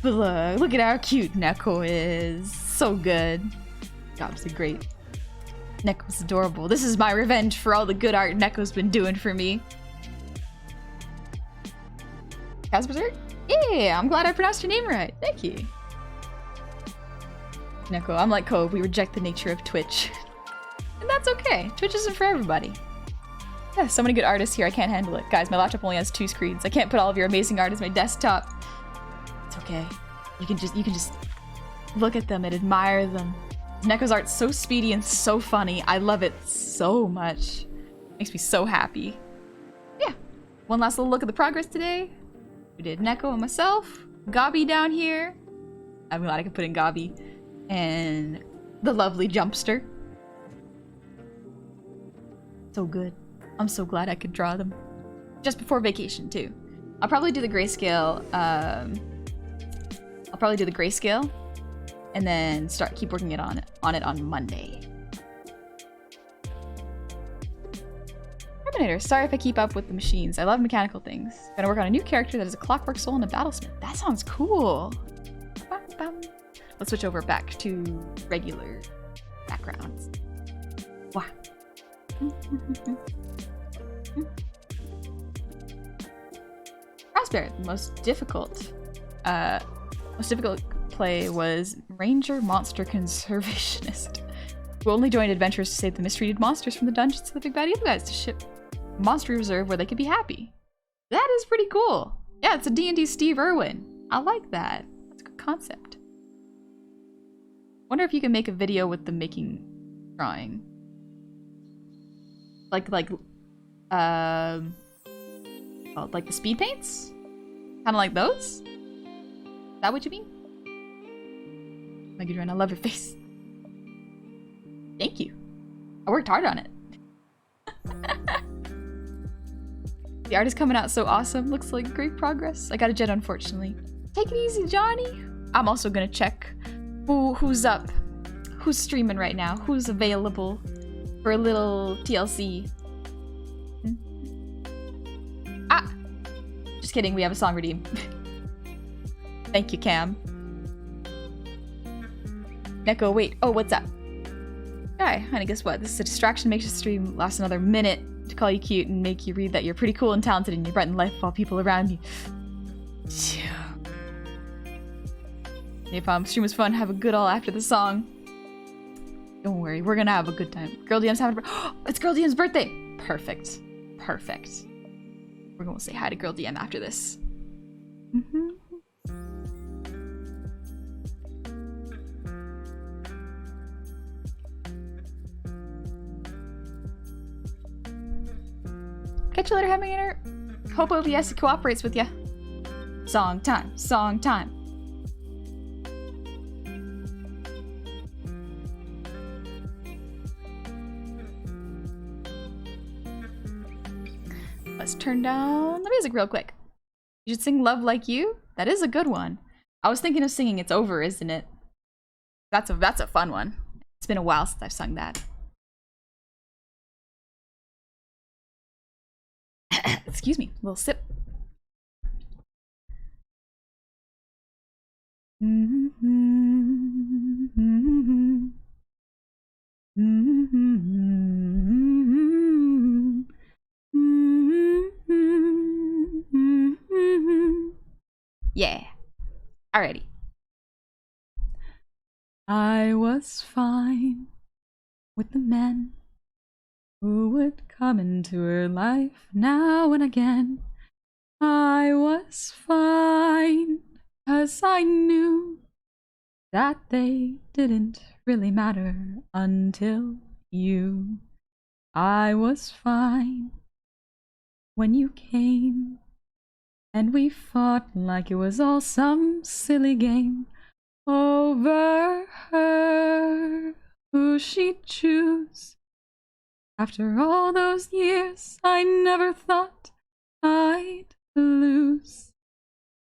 But look at how cute Neko is. So good. God, it's a great. Neko's adorable. This is my revenge for all the good art Neko's been doing for me. Casper? Yeah, I'm glad I pronounced your name right. Thank you. Neko, I'm like Cove. We reject the nature of Twitch. And that's okay. Twitch isn't for everybody. Yeah, so many good artists here. I can't handle it. Guys, my laptop only has 2 screens. I can't put all of your amazing art as my desktop. It's okay. You can just look at them and admire them. Neko's art's so speedy and so funny. I love it so much. Makes me so happy. Yeah. One last little look at the progress today. We did Neko and myself. Gobby down here. I'm glad I could put in Gobby. And the lovely Jumpster. So good. I'm so glad I could draw them. Just before vacation, too. I'll probably do the grayscale, and then keep working on it on Monday. Terminator, sorry if I keep up with the machines. I love mechanical things. Gonna work on a new character that is a clockwork soul and a battlesmith. That sounds cool. Bum, bum. Let's switch over back to regular backgrounds. Wow. Crossbear, the most difficult play was Ranger Monster Conservationist, who only joined adventurers to save the mistreated monsters from the dungeons to the big bad evil guys to ship Monster Reserve where they could be happy. That is pretty cool. Yeah, it's a D&D Steve Irwin. I like that. That's a good concept. Wonder if you can make a video with the making drawing. Like oh, like the speed paints? Kind of like those? Is that what you mean? Like, I love your face. Thank you. I worked hard on it. The art is coming out so awesome. Looks like great progress. I got a jet, unfortunately. Take it easy, Johnny. I'm also gonna check who's up, who's streaming right now, who's available for a little TLC. Ah! Just kidding, we have a song redeem. Thank you, Cam. Neko, wait. Oh, what's up? Alright, honey, guess what? This is a distraction, makes the stream last another minute to call you cute and make you read that you're pretty cool and talented and you brighten life of all people around you. Napalm, stream was fun. Have a good all after the song. Don't worry, we're gonna have a good time. Girl DM's having it's Girl DM's birthday! Perfect. Perfect. We're gonna say hi to Girl DM after this. Catch you later, Hemigator. Hope OBS cooperates with ya. Song time, song time. Let's turn down the music real quick. You should sing Love Like You. That is a good one. I was thinking of singing It's Over, Isn't It? That's a fun one. It's been a while since I've sung that. Excuse me, a little sip. Yeah. Alrighty. I was fine with the men who would come into her life now and again. I was fine, 'cause I knew that they didn't really matter until you. I was fine when you came, and we fought like it was all some silly game over her, who she'd choose. After all those years, I never thought I'd lose.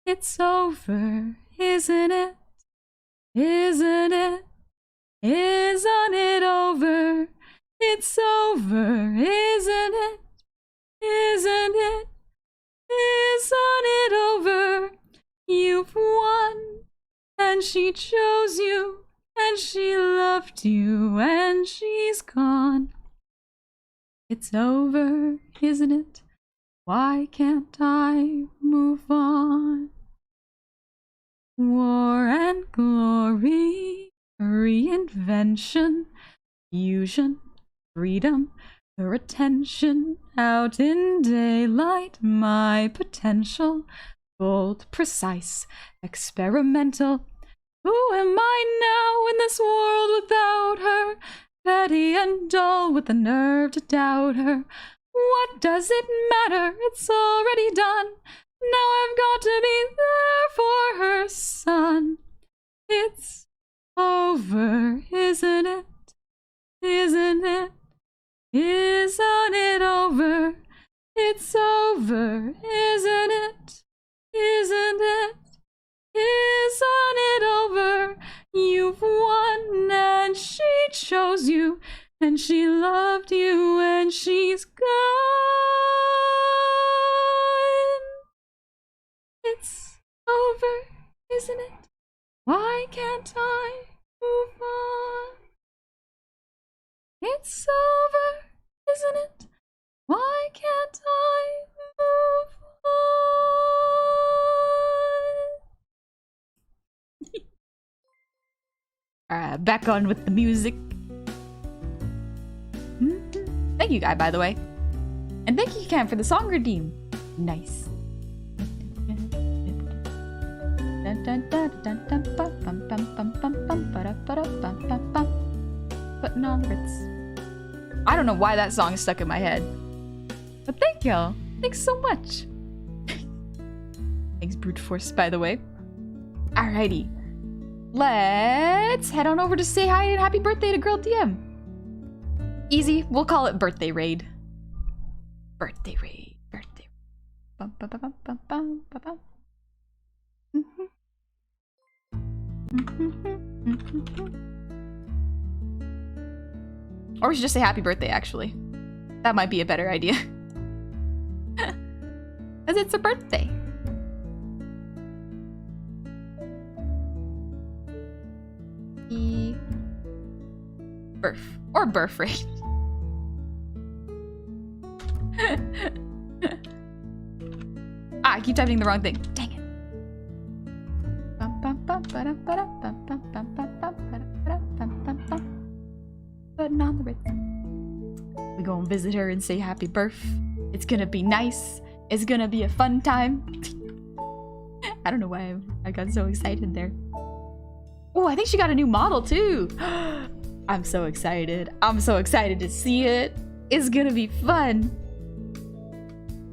It's over, isn't it? Isn't it? Isn't it over? It's over, isn't it? Isn't it? Isn't it over? You've won, and she chose you, and she loved you, and she's gone. It's over, isn't it? Why can't I move on? War and glory, reinvention, fusion, freedom, her attention, out in daylight, my potential, bold, precise, experimental. Who am I now in this world without her? Petty and dull with the nerve to doubt her. What does it matter? It's already done. Now I've got to be there for her son. It's over, isn't it? Isn't it? Isn't it over? It's over, isn't it? Isn't it? Isn't it over? You've won, and she chose you, and she loved you, and she's gone. It's over, isn't it? Why can't I move on? It's over, isn't it? Why can't I move on? Alright, back on with the music. Thank you, Guy, by the way. And thank you, Cam, for the song redeem. Nice. Putting on the Ritz. I don't know why that song is stuck in my head. But thank y'all. Thanks so much. Thanks, Brute Force, by the way. Alrighty. Let's head on over to say hi and happy birthday to Girl DM. Easy. We'll call it Birthday Raid. Birthday Raid. Birthday. Bum, bum, bum, bum, bum, bum, bum. Or we should just say happy birthday, actually. That might be a better idea. Because it's a birthday. Birth. Or birth rate. I keep typing the wrong thing. Dang it. Putting on the Ritz. We go and visit her and say happy birth. It's gonna be nice. It's gonna be a fun time. I don't know why I got so excited there. Oh, I think she got a new model too. I'm so excited. I'm so excited to see it. It's gonna be fun.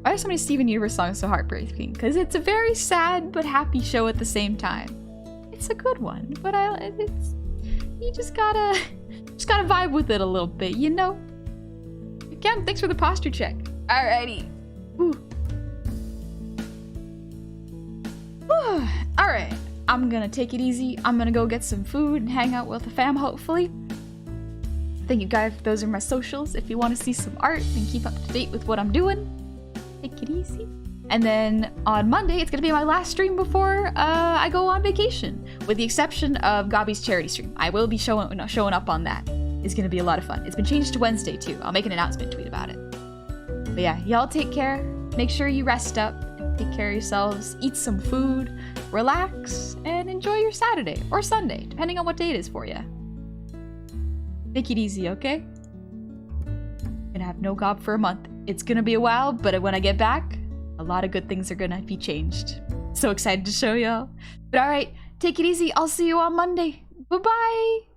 Why are so many Steven Universe songs so heartbreaking? Because it's a very sad but happy show at the same time. It's a good one, but you just gotta vibe with it a little bit, you know? Again, thanks for the posture check. Alrighty. Alright, I'm gonna take it easy. I'm gonna go get some food and hang out with the fam, hopefully. Thank you guys. Those are my socials. If you want to see some art and keep up to date with what I'm doing, take it easy. And then on Monday, it's gonna be my last stream before I go on vacation, with the exception of Gobby's charity stream. I will be showing up on that. It's gonna be a lot of fun. It's been changed to Wednesday too. I'll make an announcement tweet about it. But yeah, y'all take care. Make sure you rest up, take care of yourselves, eat some food, relax, and enjoy your Saturday or Sunday, depending on what day it is for you. Take it easy, okay? I'm gonna have no gob for a month. It's gonna be a while, but when I get back, a lot of good things are gonna be changed. So excited to show y'all. But alright, take it easy. I'll see you on Monday. Bye-bye!